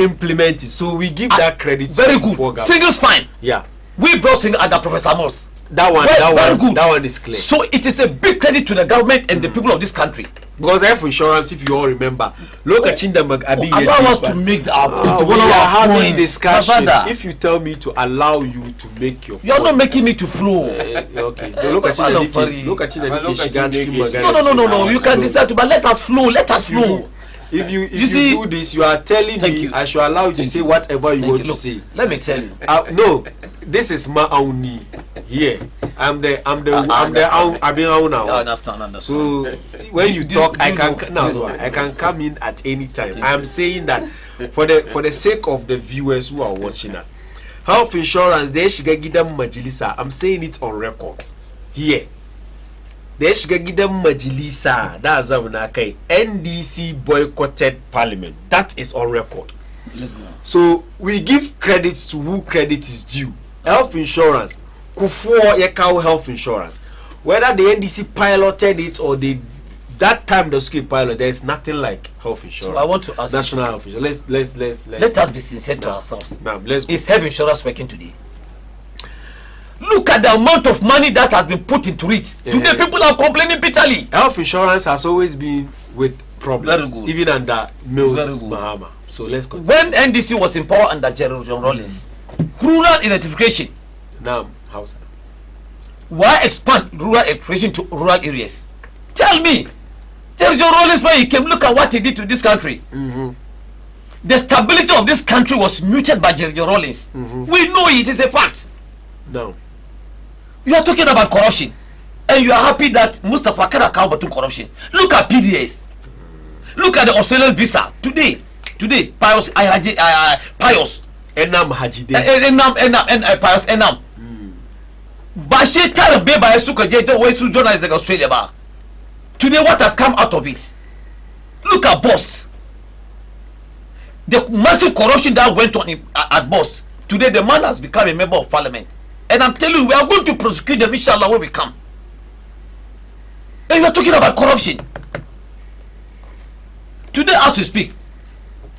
implement it, so we give that credit to very good. Government. Single spine. Yeah. We brought single under Professor Moss. That one is clear. So it is a big credit to the government and the people of this country. Because health insurance, if you all remember, look at Chinda allow us to make we are having discussion. If you tell me to allow you to make your you are not making me to flow. Okay. Look at Chinda. No. You can decide to, but let us flow. if you see, do this, you are telling me I should allow you to say whatever you want to say. Let me tell you. No, this is my Auni here. I'm the Auni. I understand. So when you talk, I can come in at any time. I am saying that for the sake of the viewers who are watching us, health insurance, they should get them majilisa. I'm saying it on record here. They should get them majilisa. That's how NDC boycotted Parliament. That is on record. Let's go. So we give credit to who credit is due. Health insurance, Kufuor Yekau health insurance. Whether the NDC piloted it or that time the school pilot, there is nothing like health insurance. So I want to ask national health insurance. Let us be sincere to ourselves. Now let's go. Is health insurance working today? Look at the amount of money that has been put into it. Today people are complaining bitterly. Health insurance has always been with problems, Very good. even under Mills Mahama. So let's continue. When NDC was in power under General John Rawlings, rural identification. Now, how's that? Why expand rural identification to rural areas? Tell me. Tell John Rawlings when he came, look at what he did to this country. The stability of this country was muted by John Rawlings. We know it is a fact. No. You are talking about corruption, and you are happy that Mustafa can account to corruption. Look at PDS. Look at the Australian visa today. Pius Enam Hajide. Pius Enam. Bashi Tarabe by Suka Jeta Wesu journalists like Australia ba. Today what has come out of it? Look at Bost. The massive corruption that went on at Bost. Today the man has become a member of parliament. And I'm telling you, we are going to prosecute them inshallah when we come. And you are talking about corruption. Today as we speak,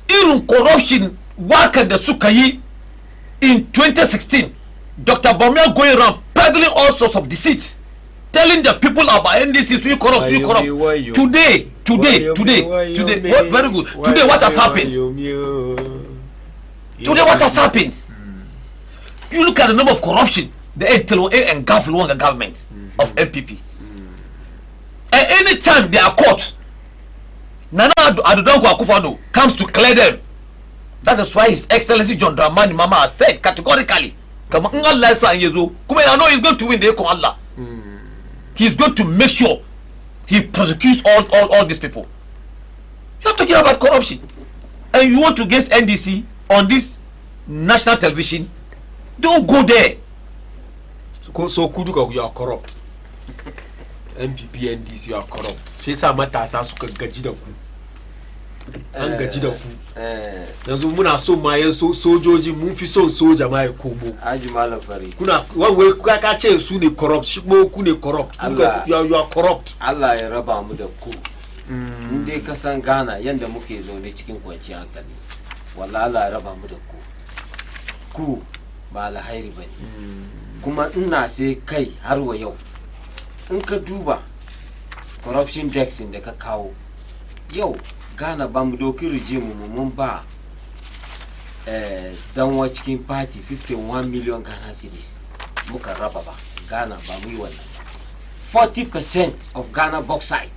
even corruption work at the Sukayi in 2016. Dr. Bamia going around peddling all sorts of deceits, telling the people about NDC, so you corrupt. Today, very good. Today, what has happened? Today, what has happened? You look at the number of corruption, the NTLOA and GAFLO the government of MPP. And anytime they are caught, Nana Adudanko Akufo-Addo comes to clear them. That is why His Excellency John Dramani Mahama has said categorically, I know he's going to win the Ekon Allah. He's going to make sure he prosecutes all these people. You're talking about corruption, and you want to get NDC on this national television. Don't go there. So Kuduka, you are corrupt. MPP NDC, you are corrupt. She's a matter as Asuka Gajidaku. And Gajidaku. Nazo muna so maye so sojoji mun fi so soja mai komo. Ajumala fari. Kuna one way ka ce su ne corrupt, shi mo ku ne corrupt. You are corrupt. Allah ya raba mu da ku. Inde ka san Ghana yanda muke zaune cikin kwanciyar hankali. Wallahi Allah ya raba mu da ku. Ku ba alhairi bane. Kuma ina sai kai har wa yau. In ka duba corruption index da ka kawo yau Ghana ba mu doki regime mun ba danwa cikin party 51 million Ghana cedis muka raba ba Ghana ba mu yi wannan 40% of Ghana bauxite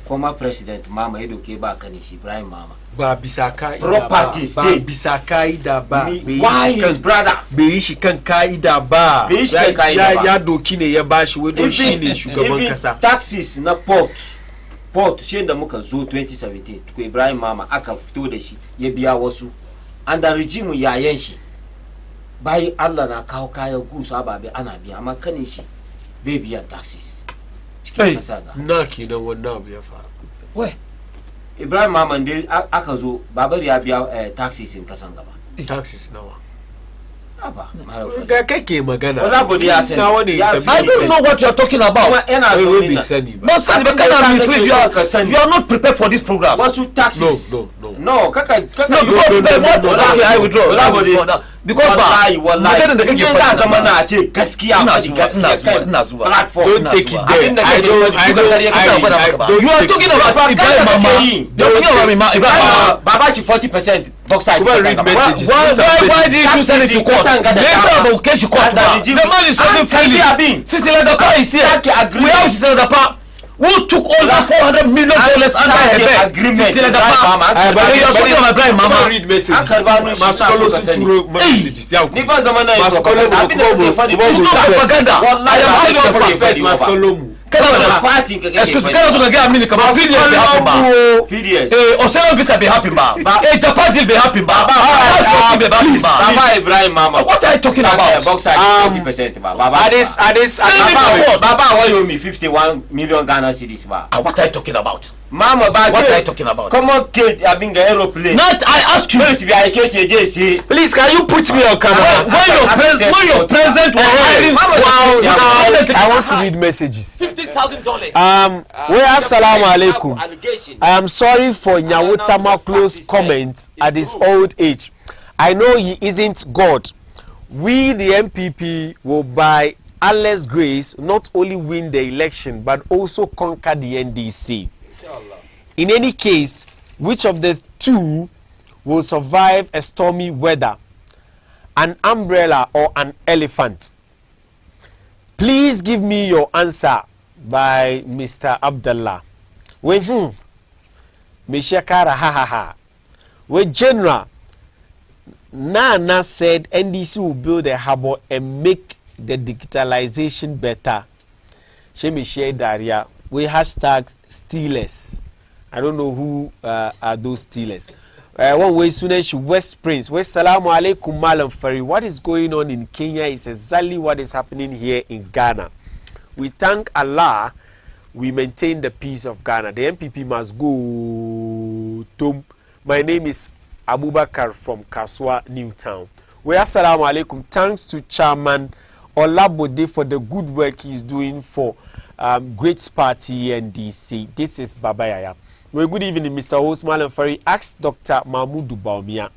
former president Mama ya doke ba kani shi Ibrahim Mama ba bisa ka'ida property state bisa ka'ida ba why his brother bai shi kan ka'ida ba ya doki ne ya bashi wajen shi ne shugaban kasa taxes na port shi da muka zo 2017 ko Ibrahim Mama aka fito da shi ya biya wasu under regime yayan shi bai Allah na kawo kayan gusa babe ana biya amma kanin shi bai biyan taxes cikin kasa ga na kenan wannan abu ya faru wai Ibrahim Mama dai aka zo babar ya biya taxes in kasan gaba taxes nawa aba ga kake magana wala body ya sani I don't know what you are talking about. Yana so ne sani ba No sani, because mislead you are not prepared for this program. wasu taxes no kaka I withdraw. wala body Because wallahi da kake faɗa zama na ce gaskiya ina zuwa platform don't take it there you are talking about Ibrahim Mama baba shi 40% bauxite why did you send it to court later about case court the man is talking freely Sisi Ladapa is here we have Sisi Ladapa Who took all that $400 million under her bed? Agreement. Still at the farm. But you're talking about blind mama. Read messages. Maskolo Suturo messages. Nipa zamana yi Maskolo It's not propaganda. I am highly of respect. Maskolo. Excuse me, can you get me the come be happy ba? PDS. Australian visa be happy ba? Japan deal be happy ba? Please, Baba Ibrahim Mama. What are you talking about? Boxer 50% ba. Baba. Baba why you me 51 million Ghana cedis ba? What are you talking about? Mama ba. What are you talking about? Come on, kid, I been the aeroplane. Not I ask you. please, can you put me on camera? When your president was hiring, I want to read messages. $50,000. Well, assalamu alaikum. I am sorry for Nyawutama close comments at his old age. I know he isn't God. We, the MPP, will by Allah's grace not only win the election but also conquer the NDC. In any case, which of the two will survive a stormy weather? An umbrella or an elephant? Please give me your answer. By Mr. Abdullah. When Mishakara ha. When General Nana said NDC will build a harbor and make the digitalization better. Shemi share Daria. We hashtag stealers. I don't know who are those stealers. One way Sunesh West Prince. West Salamu alaikum Malam Ferry. What is going on in Kenya is exactly what is happening here in Ghana. We thank Allah we maintain the peace of Ghana. The MPP must go. My name is Abubakar from Kaswa, Newtown. Well, assalamu alaikum. Thanks to Chairman Olabode for the good work he's doing for Great Party NDC. This is Baba Yaya. Well, good evening, Mr. Osman and Ferry. Ask Dr. Mahmoud Baumia.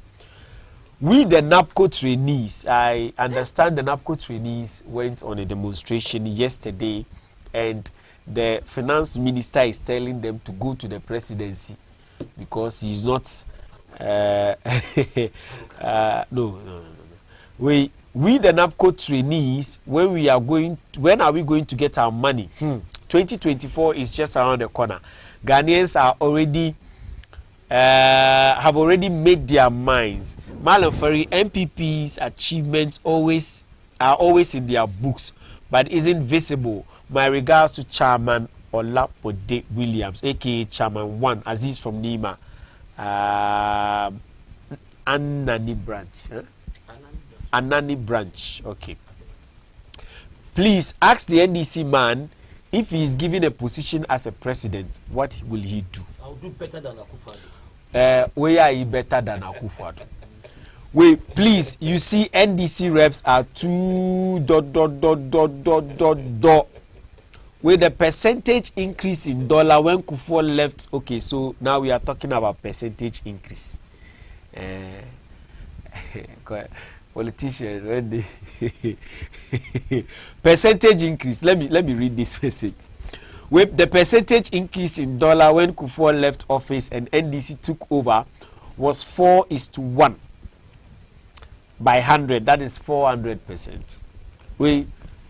We, the NAPCO trainees, I understand the NAPCO trainees went on a demonstration yesterday and the finance minister is telling them to go to the presidency because he's not, no. We, the NAPCO trainees, when are we going to get our money? 2024 is just around the corner. Ghanaians are already, have already made their minds. Malam Ferry, MPP's achievements are always in their books, but isn't visible. My regards to Chairman Olapode Williams, aka Chairman 1, Aziz from Nima, Anani branch. Anani branch, okay. Please ask the NDC man if he is given a position as a president, what will he do? I'll do better than Akufo-Addo. Where are you better than Akufo-Addo? Wait, please, you see NDC reps are 2... With the percentage increase in dollar when Kufuor left, okay, so now we are talking about percentage increase. Politicians, when they percentage increase. Let me read this message. With the percentage increase in dollar when Kufuor left office and NDC took over was 4:1 by 100. That is 400%.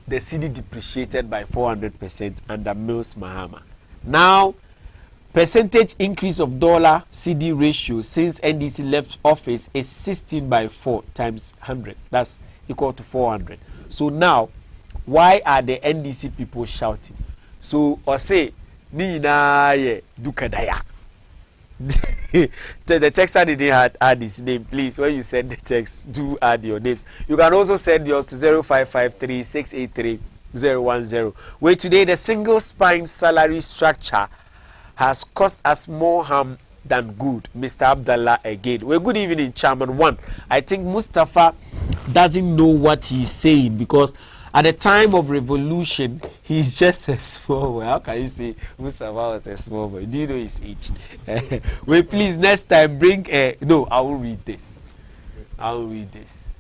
The cedi depreciated by 400% under Mills Mahama. Now, percentage increase of dollar cedi ratio since NDC left office is 16/4 times 100. That's equal to 400. So now, why are the NDC people shouting? So, or say, ni na ye dukadaya. The texter didn't add his name. Please, when you send the text, do add your names. You can also send yours to 0553-683-010. Where today the single spine salary structure has caused us more harm than good. Mr. Abdullah again. Well, good evening, Chairman 1. I think Mustafa doesn't know what he's saying because at the time of revolution, he's just a small boy. How can you say Mustafa was a small boy? Do you know his age? Well, please, next time bring no, I will read this. I will read this.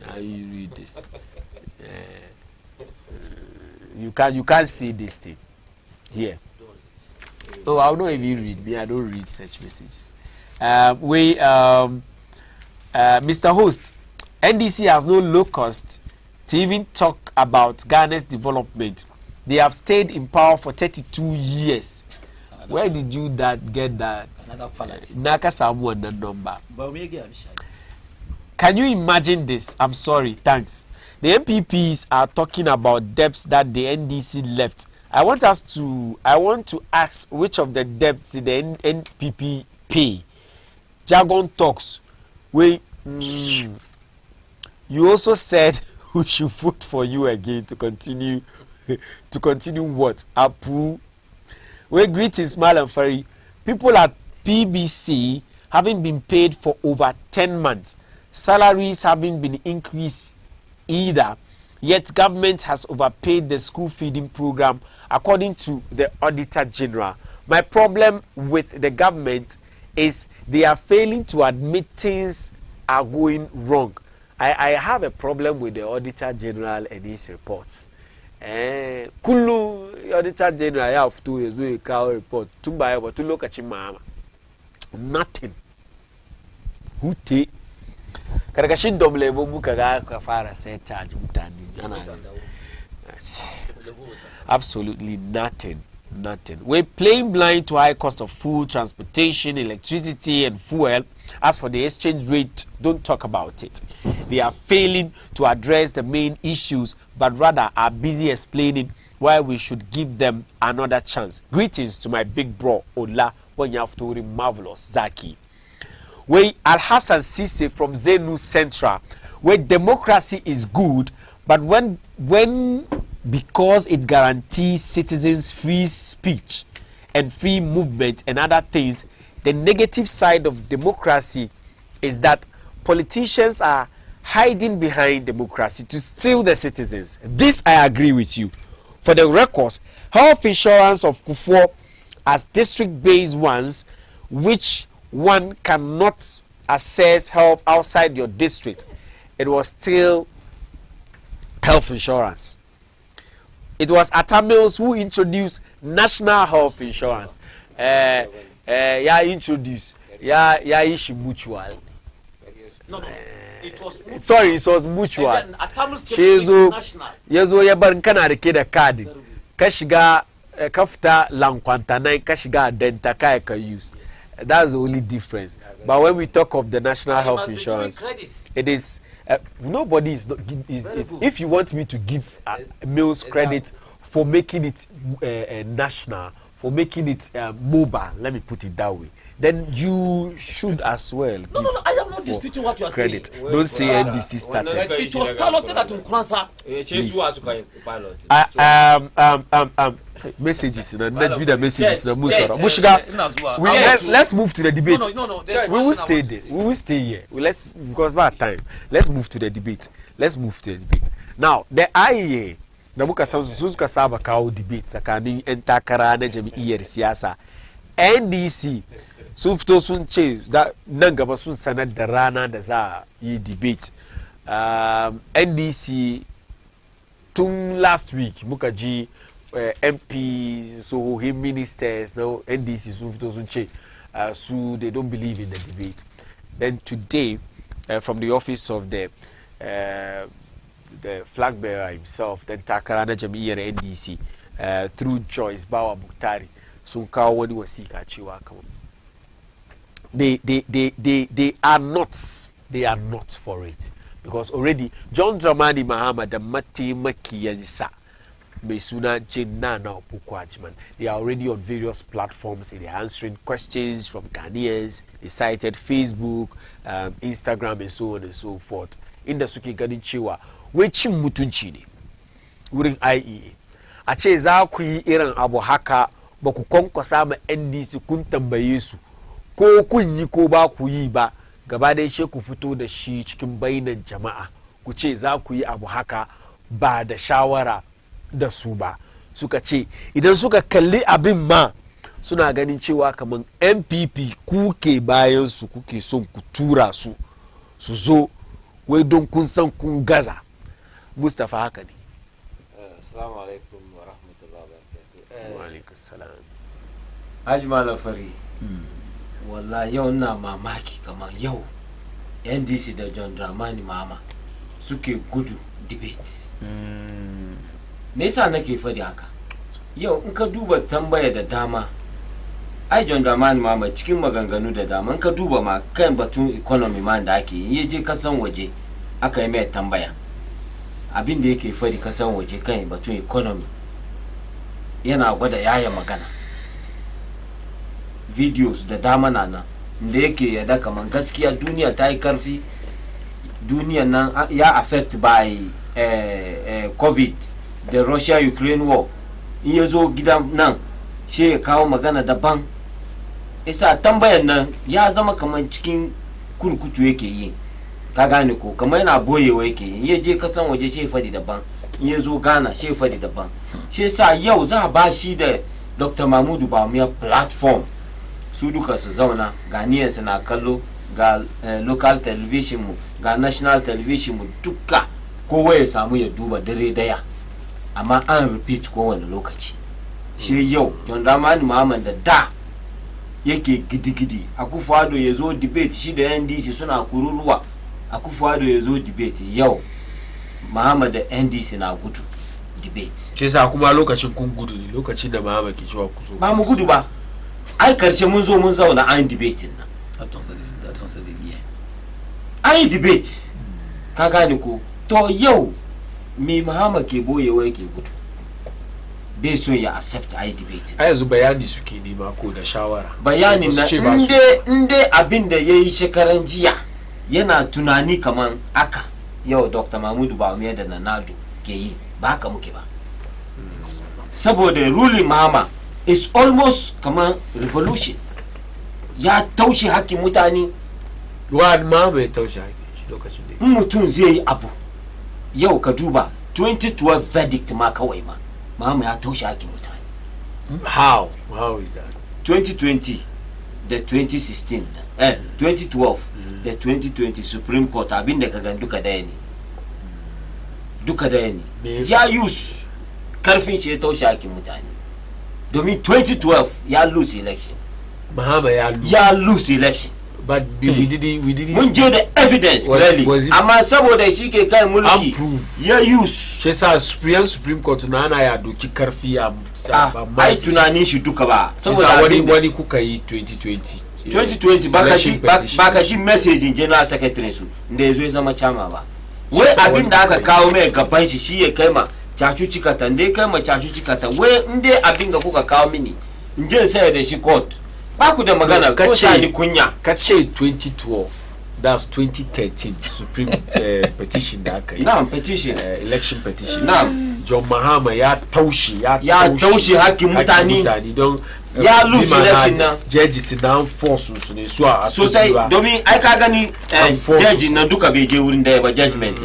I will read this. You can't see this thing here. Oh, I'll not even read me. I don't read such messages. Mr. Host, NDC has no low cost to even talk about Ghana's development. They have stayed in power for 32 years. Where did you get that? Another fallacy. Naka Samu and the number. Can you imagine this? I'm sorry, thanks. The MPPs are talking about debts that the NDC left. I want to ask which of the debts did the NPP pay? Jargon talks. You also said we should vote for you again to continue what? Apu. Greetings, Malam Fari. People at PBC having been paid for over 10 months. Salaries haven't been increased either. Yet government has overpaid the school feeding program according to the Auditor General. My problem with the government is they are failing to admit things are going wrong. I have a problem with the Auditor General and his reports. Kulu Auditor General have to do a report to buy to look at your mama. Nothing. Who take? Karakashin domle buka ga kafara say charge mutani. Absolutely nothing. We're playing blind to high cost of food, transportation, electricity, and fuel. As for the exchange rate, don't talk about it. They are failing to address the main issues, but rather are busy explaining why we should give them another chance. Greetings to my big bro, Ola Wanyaftori Marvelous Zaki. Where Al Hassan Sise from Zenu Central, where democracy is good, but because it guarantees citizens free speech and free movement and other things, the negative side of democracy is that politicians are hiding behind democracy to steal the citizens. This I agree with you. For the records, health insurance of Kufuor as district-based ones, which one cannot access health outside your district, it was still health insurance. It was Atamils who introduced national health insurance. Introduced. Issue mutual. No, it was mutual. Sorry, it was mutual. And then Atamils came national. Yezo yabar kana rike da kadi. Ka shiga kafta lankwantana ka shiga denta ka use. That's the only difference. But when we talk of the national health insurance, it is nobody is if you want me to give Mills credit for making it national, for making it mobile, let me put it that way, then you should as well. No, I am not disputing what you are credit. saying. Don't say NDC started. It was piloted at Nkransa. Messages let's move to the debate. No. We will stay there. We will stay here. Because by time. Let's move to the debate. Now the IEA na muka suka saba kawo debate tsakanin yan takara na jami'iyyar siyasa. NDC sun fito sun ce nan gaba sun sanar da rana da za yi debate. NDC tun last week muka ji MPs, so ministers, now NDC so they don't believe in the debate. Then today, from the office of the flag bearer himself, then Takarana Jamiya NDC, through Joyce Bawa Muktari, Sunka Wani Wasika Chiwa. They are not for it, because already John Dramani Mahama the Mati Makiyansa Mesuna Jinana Pukwajiman. They are already on various platforms and they're answering questions from Ghanaians. They cited Facebook, Instagram, and so on and so forth. In the Suki Ganichiwa, which Mutunchini, during IEA. Ache za kui iran abu haka ba ku konkosa ma NDC kun tambaye su ko kun yi ko ba ku yi ba, gaba dai she ku fito da shi cikin bainan jama'a ku ce za ku yi abu haka ba da shawara da su ba. Suka ce idan suka kalli abin ma suna ganin cewa kaman MPP kuke bayan su, kuke son ku tura su zo wai don kun san kun gaza. Mustapha haka ne. Assalamu alaikum wa rahmatullahi wa barakatuh. Wa alaikum salam. Haji Malam Fari, wallahi yau na mamaki kamar yau NDC da John Dramani Mahama suke gudu debate. Me yasa nake fadi haka? yau in ka duba tambaya da dama ai John Dramani Mahama cikin maganganu da dama in ka duba ma kan batun economy man da ake yi je kasan waje aka yi mai tambaya abin da yake fari kasan waje kan batun economy yana gwada yaya magana videos da dama na nan da yake yada kaman gaskiya duniya ta yi karfi duniya nan ya affect by covid the Russia-Ukraine war in ya zo gidan nan shi ya kawo magana daban isa tambayan nan ya zama kaman cikin kurkutu yake yi ka gane ko kamar yana boyewa yake yi ya je kasan waje shi fadi daban in ya zo Ghana shi fadi daban shi sa yau za a ba shi da Dr. Mahmudu Bawumia platform su duka su zauna ganiyansu na kallo ga local television mu ga national television mu duka kowa ya samu ya duba dare daya amma an repeat kowane lokaci shi yau John Dramani Mahama da yake gidigidi Akufo-Addo ya zo debate shi da NDC suna kururuwa Akufo-Addo ya zo debate yau Mahama da NDC na gudu debate shi sa kuma lokacin kun gudu ne lokacin da Mahama ke cewa ku zo ba mu gudu ba ai karshe mun zo mun zauna an debate nan ai debate ka gane ko to yau me Mahama ke boyewa yake gudu bai so ya accept ai debate a yanzu bayani suke nema ko da shawara bayanin na inde abin da yayi shekaran jiya yana tunani kaman aka yau Dr. Mahmudu Bawumia da Nanado ke yi ba haka muke ba saboda ruling Mahama is almost kaman revolution ya taushe hakkin mutane wa Mahama ya taushe hakkin lokacin da mutum zai yi abu yau ka duba 2012 verdict ma kawai ma Mahama ya taushe hakkin mutane how is that 2020 da 2016 2012 da 2020 Supreme Court abinda ka gan duka daya ne ya use karfin shi ya taushe hakkin mutane domin 2012 ya lose election Mahama ya lose election but we didn't mun je da evidence clearly amma saboda shi ke kai mulki ya use shi sa Supreme Court na ana ya doki karfi a ai tunanin shi duka ba saboda wani kuka yi 2020 baka ji message general secretary su da yazo ya zama chama ba wai abin da aka kawo mai gaban shi ya kai ma cacuci kata nde kai ma cacuci kata wai inde abin ga kuka kawo mini in je sai da shi court ba ku da magana ko sai ni kunya kace 2012 that's 2013 Supreme petition da aka yi petition election petition John Mahama ya taushe hakkin mutane don ya lose election na judges na force su ne su a sosai domin ai ka gani judge na duka bai je wurin da ba judgment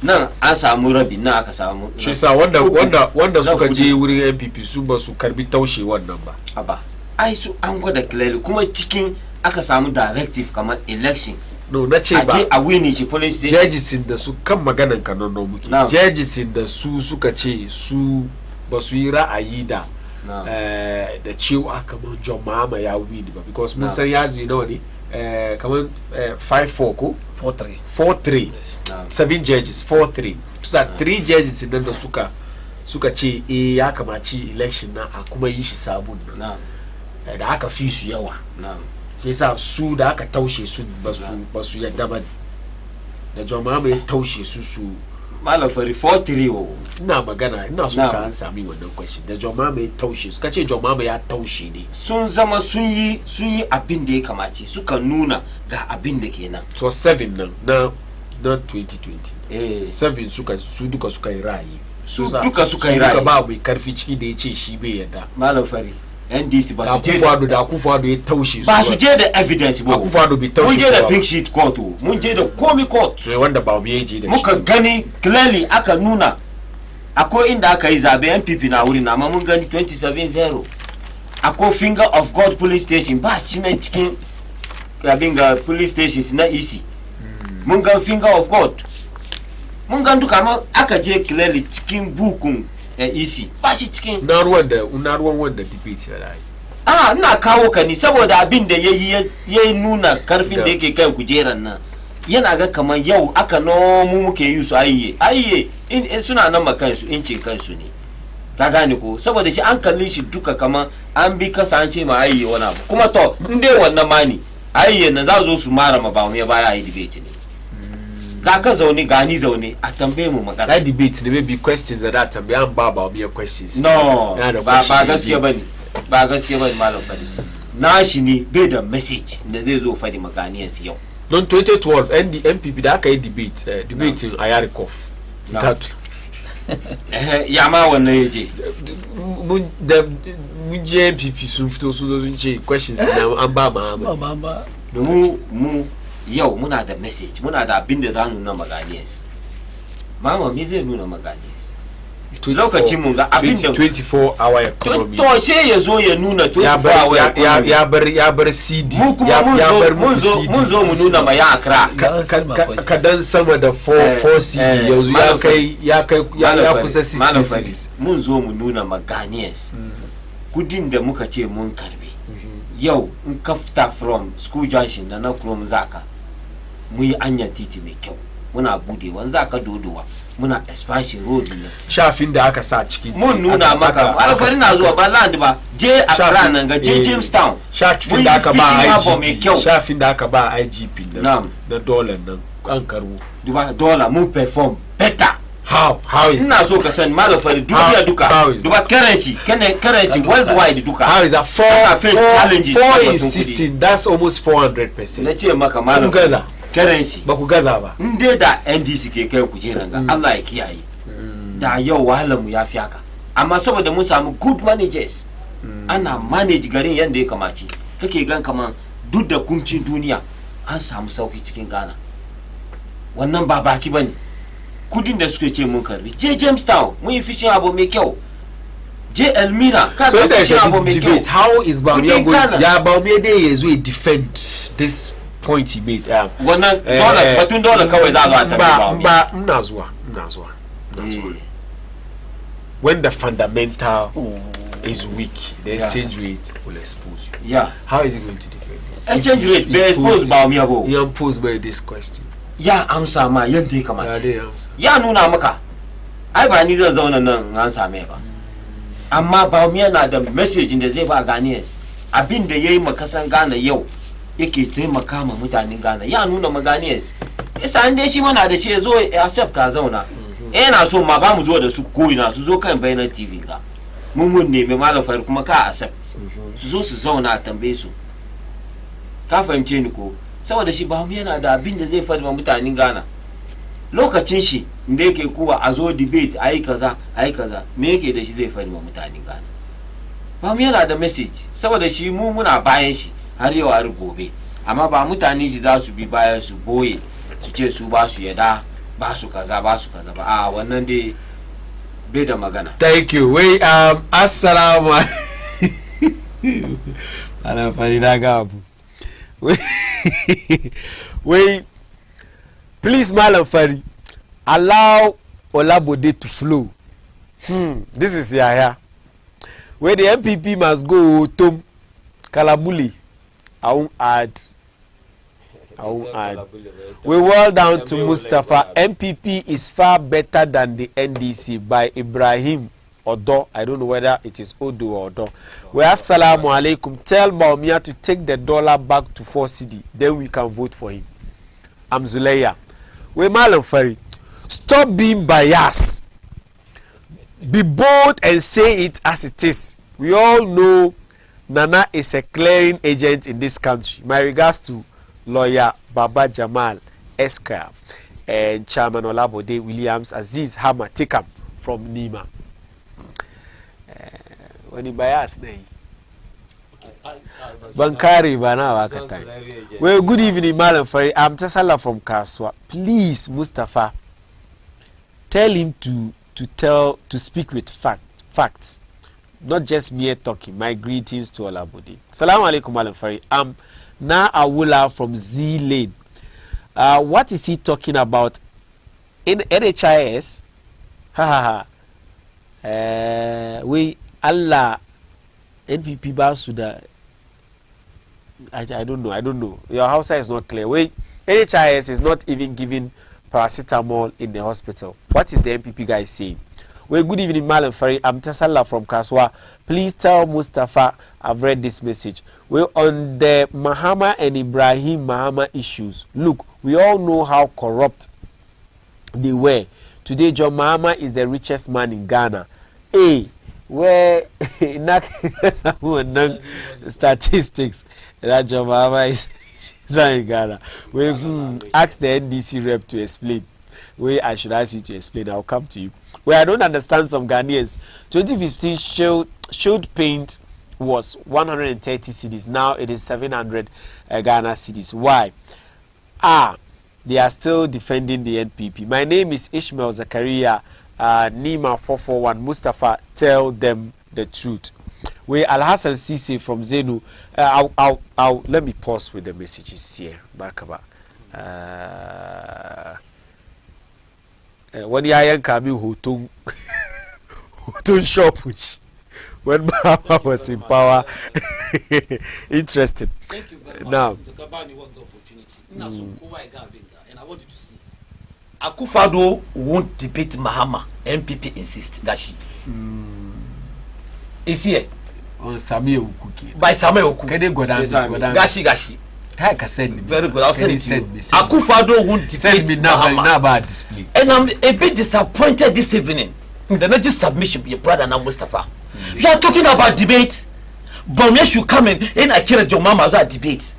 nan an samu rabi nan aka samu shi sa wanda suka je wurin MPP su ba su karbi taushe wannan ba ai su an gwada clearly kuma cikin aka samu directive kamar election no na ce ba aje a wini shi police station judges da su kan maganan kanon muke judges da su suka ce su ba su yi ra'ayi da da cewa kamar John Mahama ya win ba because mun san yaji nawa ne kamar 5-4 ko 4-3 7 judges 4-3 so 3 judges da suka ce ya kamaci election na a kuma yi shi sabon nan da aka fi su yawa sai sa su da aka taushe su ba su yadda ba da John Mahama ya taushe su malafari 4-3 ina magana ina so ka an sami wannan question da John Mahama ya taushe su kace John Mahama ya taushe ne sun zama sun yi abin da ya kamace suka nuna ga abin da kenan to 7 nan na 2020 7 su duka suka yi ra'ayi su duka suka yi ra'ayi ba mai karfi ciki da ya ce shi bai yadda malafari NDC ba su je da Akufo-Addo ya taushe su ba su je da evidence ba Akufo-Addo bai taushe mun je da pink sheet court mun je da komi court sai wanda ba mu je da shi muka gani clearly aka nuna akwai inda aka yi zabe MPP na wuri na amma mun gani 27-0 akwai finger of God police station ba shi nan cikin abin ga police stations na EC mun ga finger of God mun ga duka amma aka je clearly cikin bukun EC ba shi cikin na ruwan wanda debate da rai ina kawo ka ni saboda abin da yayi nuna karfin da yake kan kujeran nan yana ga kamar yau aka mu muke yi su ayye in suna nan makan su incin kansu ne ka gane ko saboda shi an kalli shi duka kaman an bi kasa an ce ma ayi wani abu kuma to in dai wannan mani ayi nan za zo su mara ma ba mu ya baya ayi debate ne ga ka zaune gani zaune a tambaye mu magana that debate ne maybe questions that tambaye an ba mu ya questions no ba gaskiya bane malam fadi na shi ne bai da message da zai zo fadi maganiyar su yau don 2012 NPP da aka yi debating a Yarikov ya ma wannan yaje mun je NPP sun fito su zo sun ce questions na an ba ma mu yau muna da message muna da abin da za nuna maganiyas mama me zai nuna maganiyas lokacin mun ga abin da 24 hour economy to sai ya zo ya nuna 24 hour ya bar CD mun zo mu nuna ma ya akra ka dan sama da 4 CD yanzu ya kusa 60 series mun zo mu nuna maganiyas kudin da muka ce mun karbe yau in ka fita from school junction na Chrome zaka mu yi anyan titi mai kyau muna budewa zaka dodowa muna expansion road ne shafin da aka sa ciki mun nuna maka alfari na zuwa ba land ba je Accra nan ga je Jamestown shafin da aka ba IGP shafin da aka ba IGP nan na dollar nan an karbo duba dollar mun perform better how is ina so ka san malafari duniya duka duba currency worldwide duka how is that 416 that's almost 400%. na ce maka malafari currency ba ku gaza ba inde da NDC ke kai ku jeran ga Allah ya kiyaye da yau wahalar mu yafi haka amma saboda mun samu good managers ana manage garin yanda ya kamace kake gan kaman duk da kumcin duniya an samu sauki cikin Ghana wannan ba baki bane kudin da suke ce mun karbi je Jamestown mun yi fishin abu mai kyau je Elmina ka ga fishin abu mai kyau how is Bawumia going to ya Bawumia dai yazo ya defend this point he made wannan dollar batun dollar kawai za a tafi ba ina zuwa when the fundamental is weak the exchange rate will expose you how is he going to defend this exchange rate be expose Bawumia bo you pose by this question ya amsa ma yadda ya kamata ya nuna maka ai ba ni zan zauna nan an same ba amma Bawumia na da message da zai ba Ghanaians abin da yayi makasan Ghana yau yake taimaka ma mutanen Ghana ya nuna ma Ghanaians yasa an dai shi mana da shi ya zo ya accept ka zauna yana so ma ba mu zo da su koina su zo kan bayanan TV ga mun nemi malafar kuma ka accept su zo su zauna a tambaye su ka fahimce ni ko saboda shi Bawumia yana da abin da zai faɗi ma mutanen Ghana lokacin shi inda yake kuwa a zo debate ayi kaza me yake da shi zai faɗi ma mutanen Ghana Bawumia yana da message saboda shi mu muna bayan shi har yau har gobe amma ba mutane shi za su bi bayan su boye su ce su ba su yada ba su kaza ba a wannan dai bai da magana. Thank you. Wai assalamu ana farida ga abu wai please Malam Fari allow Olabode to flow. This is Yaya. Where the MPP must go Tom Kalabuli. I won't add. We well down to Mustafa. MPP is far better than the NDC by Ibrahim Odo. I don't know whether it is Odo or Odo. Well, assalamu alaikum. Tell Bawumia to take the dollar back to 4 cedi. Then we can vote for him. I'm Zuleya. We Malam Fari. Stop being biased. Be bold and say it as it is. We all know Nana is a clearing agent in this country. My regards to lawyer Baba Jamal Esquire and Chairman Olabode Williams Aziz Hammer Tikam from Nima. When he bias nay. Bankari bana wakatay. Well, good evening, Malam Fari. I'm Tasala from Kaswa. Please, Mustafa, tell him to speak with facts. Not just mere talking. My greetings to Olabode. Assalamu alaikum, Malam Fari. I'm Na Awula from Z Lane. What is he talking about? In NHIS? We Allah NPP Basuda. I don't know. Your house is not clear. Wait, NHIS is not even giving paracetamol in the hospital. What is the MPP guy saying? Well, good evening, Malam Ferry. I'm Tasalla from Kaswa. Please tell Mustafa I've read this message. Well, on the Mahama and Ibrahim Mahama issues, look, we all know how corrupt they were. Today, John Mahama is the richest man in Ghana. Hey, where statistics that John Mahama is in Ghana. We ask the NDC rep to explain. I should ask you to explain. I'll come to you. Well, I don't understand some Ghanaians. 2015 showed paint was 130 cedis. Now it is 700 Ghana cedis. Why? They are still defending the NPP. My name is Ishmael Zakaria Nima 441. Mustafa, tell them the truth. We Al Hassan Sisi from Zenu. I'll let me pause with the messages here. Bakaba. When Yayan Kami Hutun shop which when Mahama was in power. Interesting. Thank you very much. Now, the opportunity. And I want you to see. Akufado won't debate Mahama. MPP insist. Gashi. Is here. On Samuel Okuki. By Samuel Okuki. Kede Godan. Gashi. Very good. I'll send it to you. Akufado won't debate Mahama. Now about display. And I'm a bit disappointed this evening. The next submission, your brother now Mustafa. You are talking about debate. But when you come in I kill your mama as a debate.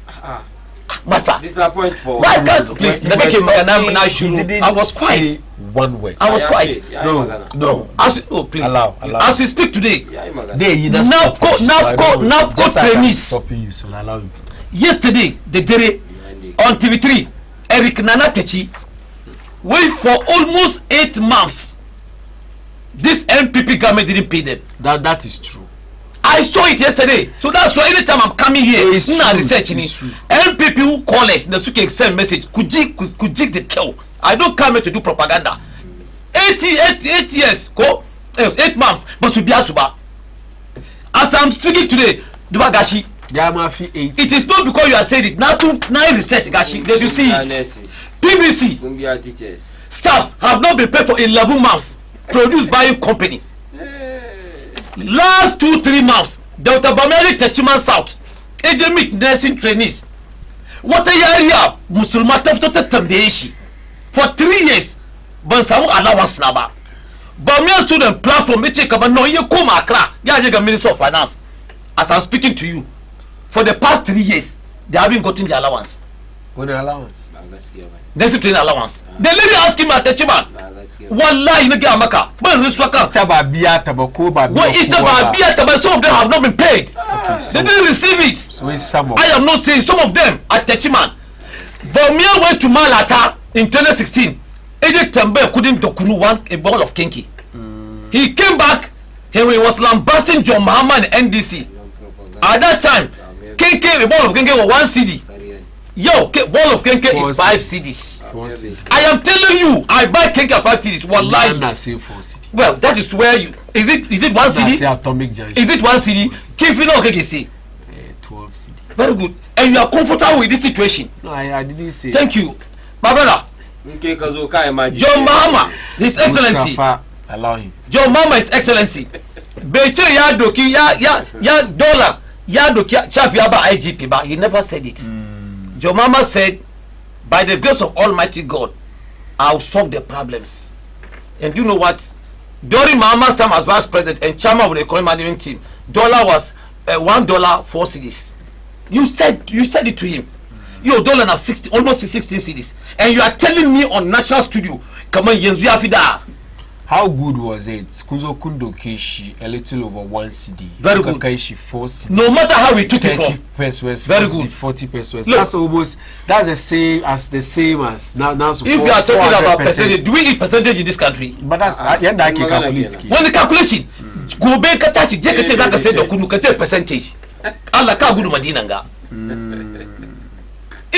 Master, Disappointed for why can't please? I was quiet. One word. I was quiet. No. Please. Allow. As we speak today, NAPCO trainees. Stopping you, so allow it. Yesterday, the day on TV3, Eric Nana Techi wait for almost 8 months. This MPP government didn't pay them. That is true. I saw it yesterday. So that's why anytime I'm coming here, researching MPP who call us, the Suke send message, could jig the kill. I don't come here to do propaganda. 8 years, 8 months, but to be asuba. As I'm speaking today, the Gashi. It is not because you are saying it. Now research, Gashi. Did you see it? BBC staffs have not been paid for 11 months. Produced by a company. Last 2-3 months, Dr. Bameli Techiman South, academic nursing trainees. What a area, Musulman Taftotamdeshi. For 3 years, Bansamu allowance naba. Bamia student platform, no, you come Accra, Yajaga Minister of Finance. As I'm speaking to you, for the past 3 years, they haven't gotten the allowance. What allowance? Nursing training allowance. The lady asked him at Techiman. Wallahi nigga amaka ban riswaka taba biya tabako ba what is about biya taba? Some of them have not been paid. They didn't receive it. So it's some of I am not saying some of them at Techiman. Bamia went to Malata in 2016. Eddie Tembe couldn't dokunu a ball of kinky. He came back. He was lambasting John Mahama and NDC. At that time, kinky a ball of kinky was 1 CD. Yo, ball of kenke is 5 CDs. 4 CDs. I am telling you, I buy kenke at 5 CDs. Wallahi. I'm not saying 4 CDs. Well, that is where you. Is it 1 CD? Say atomic junction. Is it 1 CD? Keep it okay, see. 12 CD. Very good. And you are comfortable with this situation. No, I didn't say. Thank you, my brother. John Mahama, His Excellency. Mustafa, allow him. John Mahama, His Excellency. Beche ya doki ya dollar ya doki chaf ya ba IGP ba. He never said it. John Mahama said, by the grace of Almighty God, I'll solve the problems. And you know what? During Mahama's time as vice president and chairman of the economic management team, dollar was $1 4 cedis. You said it to him. Your dollar now 60, almost 16 cedis, and you are telling me on national studio, come on, Yenzu Afida. How good was it? Kuzo Kundo Keshi a little over 1 CD. Very good. Keshi 4 CD. No matter how we took it 30 from. pesos, Very good. 40 pesos. Look, that's the same as now. If you are talking about percentage, do we need percentage in this country? But that's I can calculate. When the calculation go back katashi je kete zaka say dokunu kete percentage. Allah ka gudu Madina nga.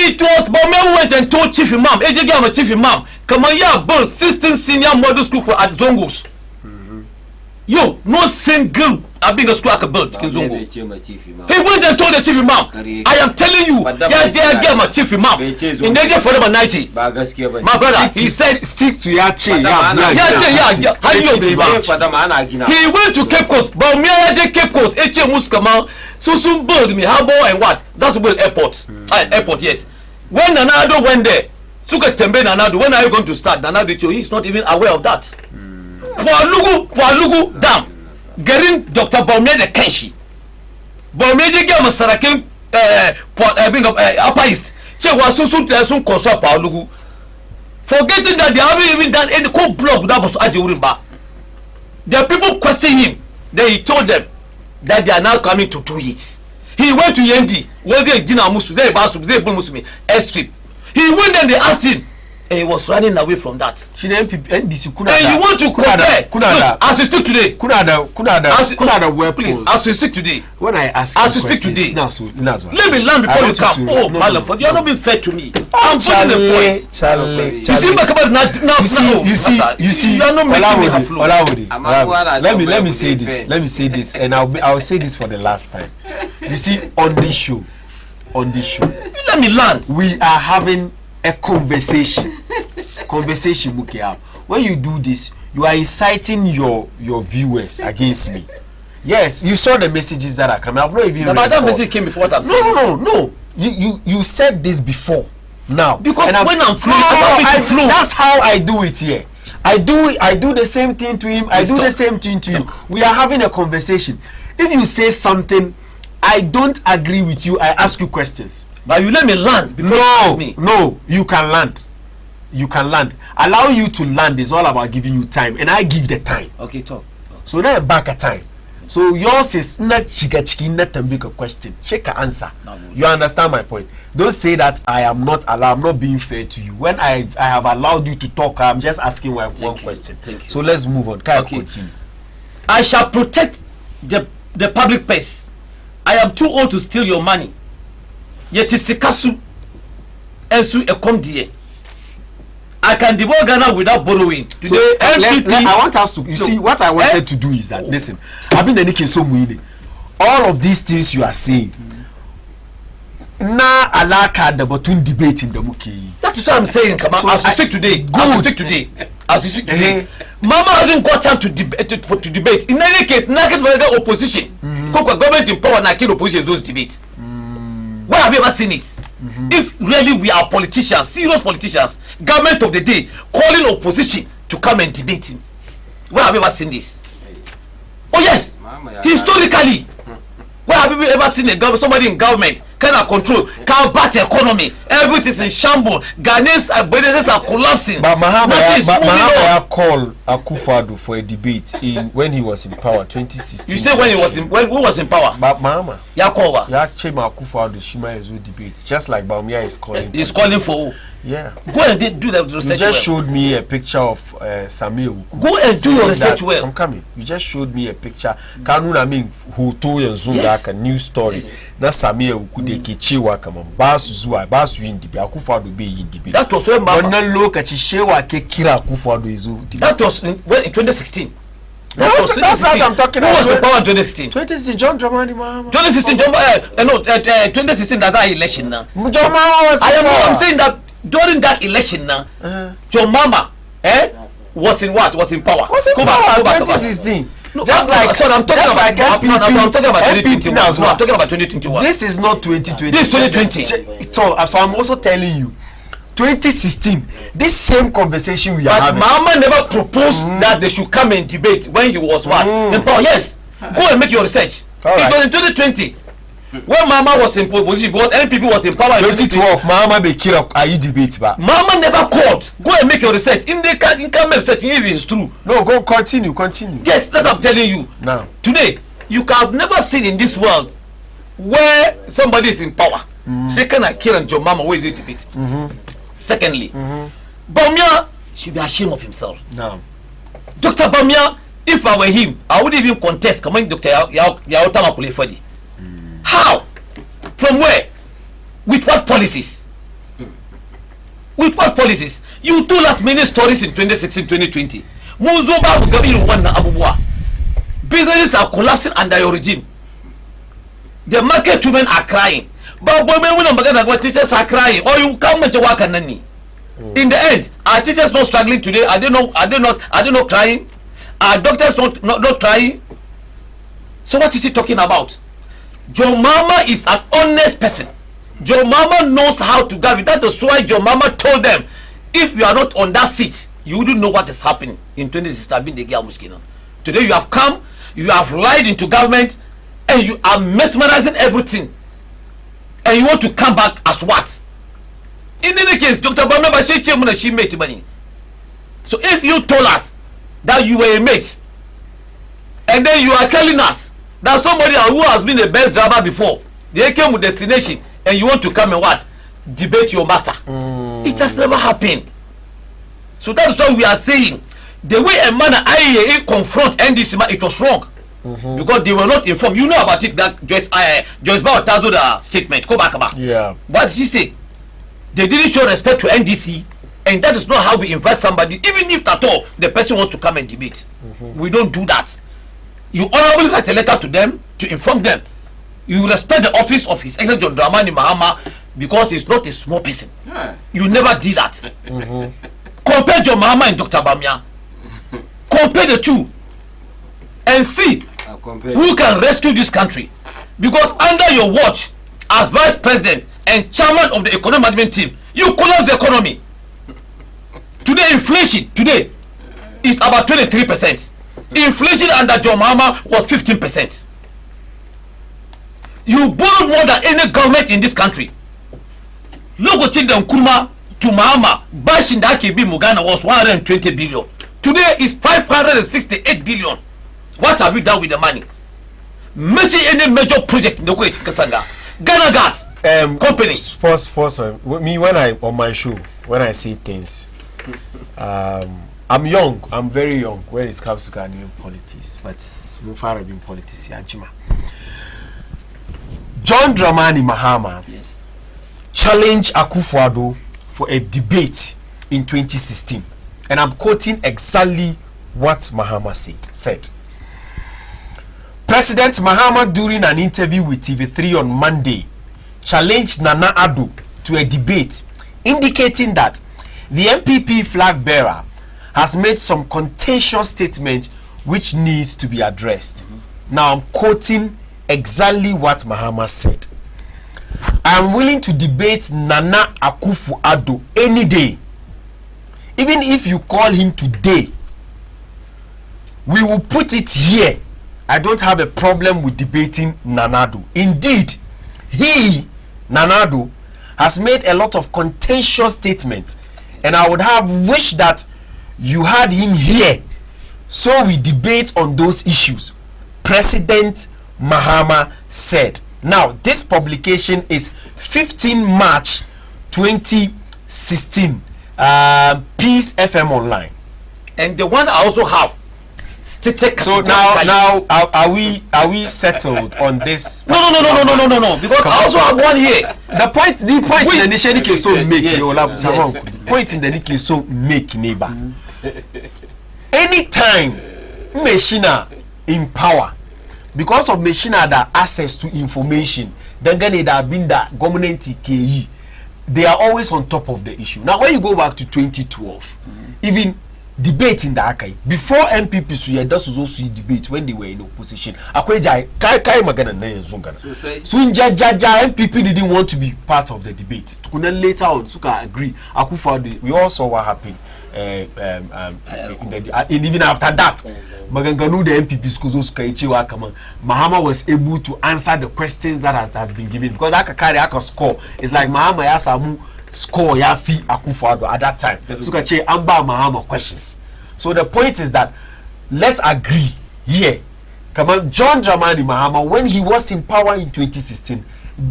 It was Bamel went and told Chief Imam, Ejegama Chief Imam, come on, yeah, build 16 senior model school for at Zongos. Yo, no single I've been a school I could build Kizungu. He He went and told the chief imam. I am telling you, yeah, my chief imam. In the for them 90. My brother, he said, stick to your chain. He went to Cape Coast, but me at Cape Coast, Eche Muskama, so soon build me harbor and what? That's build airport. Airport, yes. When Nanado went there, Suka Tembe Nanado, when are you going to start? Nanado, he's not even aware of that. Pualugu Dam. Getting Dr. Baumia the Kenshi. Baumia the game Sarakin Upper East. Che was so soon to soon construct Pualugu. Forgetting that they haven't even done any cold block that was Ajurimba. The people questioned him. Then he told them that they are now coming to do it. He went to Yendi. Was there Dina Musu? There Basu, there Musumi, airstrip. He went and they asked him. And he was running away from that. And you want to compare? As we speak today. Please, as we speak today. When I ask as we speak today. Let me learn before you come. Oh, Malaford, you are not being fair to me. I'm putting the point. You see, you are not making me a flow. Let me say this, and I'll say this for the last time. You see, on this show, let me learn. We are having a conversation Mukia. When you do this, you are inciting your viewers against me. Yes, you saw the messages that are coming. I've not even read that message came before what I'm saying. No. You said this before. Now because when I'm flowing, that's how I do it here. I do the same thing to him. I do the same thing to you. We are having a conversation. If you say something I don't agree with you, I ask you questions. But you let me land. No, you can land. Allowing you to land is all about giving you time, and I give the time. Okay, talk. So then back at time. So yours is not chiki, not to make a question. Check an answer. You understand my point? Don't say that I am not allowed. I'm not being fair to you. When I have allowed you to talk, I'm just asking one question. So let's move on. Can I continue? I shall protect the public purse. I am too old to steal your money. Yet is Sikasu Ensu Ekomdie. I can devour Ghana without borrowing. Today, so, I want us to see what I wanted to do is that listen, I've been the so all of these things you are saying. Na alaka the botun debate in the muki. That is what I'm saying. Come on, so as we speak today. Mama hasn't got time to debate. In any case, naked opposition. Government in power, naked opposition those debates. Where have you ever seen it? If really we are politicians, serious politicians, government of the day calling opposition to come and debate him, where have you ever seen this? Oh yes, historically, where have you ever seen somebody in government cannot control, can't bat economy, everything is in shambles, Ghanaians businesses are collapsing. But Mahama called Akufo-Addo for a debate when he was in power, 2016. You say when who was in power? But Mahama. Yakowa. Chema Akufo-Addo Shima is debate, just like Baumia is calling. He's calling for who? Yeah. Go and do the research. You just showed me a picture of Samir. Go and do your research well. I'm coming. You just showed me a picture. Kanuna mean who told you Zoom like a news story. Na Samir Ukude Kichiwa kama basu in debate. Akufo-Addo be in debate. That was when Mama. When look at Chishewa ke kira Akufo-Addo is debate. That was in 2016. That's what I'm talking about. Who was in power in 2016? 2016 John Dramani Mahama. 2016 2016 that election now. John Mahama was. I'm saying that during that election now, John Mahama was in what? Was in power. Was in power 2016. No, just like so I'm talking about I'm talking about 2021. No, I'm talking about 2021. This is not 2020. This is 2020. So I'm also telling you 2016, this same conversation we are having. But Mahama never proposed that they should come and debate when he was what? In power. Yes. Go and make your research. It was in 2020. When Mahama was in position, because NPP was in power in 2012, Mahama be killed. Are you debate ba? Mahama never called. Go and make your research. In the can make research if it is true. No, go continue. Yes, that's what I'm telling you. Now, today, you have never seen in this world where somebody is in power. She cannot kill and John Mahama. Where is it debate? Secondly, Baumia should be ashamed of himself. No. Dr. Baumia, if I were him, I wouldn't even contest coming Dr. Yaotama Kulefadi. How? From where? With what policies? With what policies? You told us many stories in 2016, 2020. Muzoba Gabiru Wana Abuwa. Businesses are collapsing under your regime. The market women are crying. But when teachers are crying, or you come and work and nani. In the end, are teachers not struggling today? Are they not crying? Are doctors not crying? So what is he talking about? Your mama is an honest person. Your mama knows how to govern. That is why your mama told them, if you are not on that seat, you wouldn't know what is happening in 2016. Today you have come, you have lied into government, and you are mesmerizing everything. And you want to come back as what? In any case, Dr. Bameba, she made money. So if you told us that you were a mate, and then you are telling us that somebody who has been a best driver before, they came with destination, and you want to come and what? Debate your master. It has never happened. So that is what we are saying. The way a man IAA confront NDC, it was wrong. Because they were not informed. You know about it, that Joyce Bao Tazo's statement. Go back about. Yeah. What did she say? They didn't show respect to NDC, and that is not how we invite somebody, even if at all the person wants to come and debate. We don't do that. You honorably write a letter to them to inform them. You respect the office of His Excellency John Dramani Mahama because he's not a small person. You never did that. Compare John Mahama and Dr. Bamia. Compare the two and see who can rescue this country. Because under your watch as vice president and chairman of the economic management team, you collapse the economy. Today inflation is about 23%. Inflation under John Mahama was 15%. You borrowed more than any government in this country. Logo Chidam Kurma to Mahama, bashing that KB Mugana was 120 billion. Today is 568 billion. What have you done with the money? Missing any major project in the way Kasanga. Ghana Gas company. First, me when I on my show, when I say things, I'm young. I'm very young when it comes to Ghanaian politics, but so far I've been politics. John Dramani Mahama challenged Akufo-Addo for a debate in 2016, and I'm quoting exactly what Mahama said. President Mahama, during an interview with TV3 on Monday, challenged Nana Addo to a debate, indicating that the MPP flag bearer has made some contentious statements which needs to be addressed. Now I'm quoting exactly what Mahama said. I am willing to debate Nana Akufo-Addo any day. Even if you call him today, we will put it here. I don't have a problem with debating Nanado. Indeed, Nanado, has made a lot of contentious statements, and I would have wished that you had him here so we debate on those issues. President Mahama said. Now, this publication is 15 March 2016, Peace FM Online. And the one I also have. So now are we settled on this? No. Because I also have one here. The point in the nation is so make point in the nation is so make neighbor. Anytime Machina in power, because of Machina that access to information, then it have been that government KE, they are always on top of the issue. Now when you go back to 2012, even debate in the archive before MPP so that was also debate when they were in opposition. Akweja kai magana na yenzungana. So MPP didn't want to be part of the debate. Later on Suka agree. Akufo-Addo, we all saw what happened in even after that. Maganganu the MPP schools Mahama was able to answer the questions that have been given, because that carry a score. It's like Mahama yasamu score ya fi Akufo-Addo at that time. So can say amba Mahama questions. So the point is that let's agree here. Come on, John Dramani Mahama, when he was in power in 2016,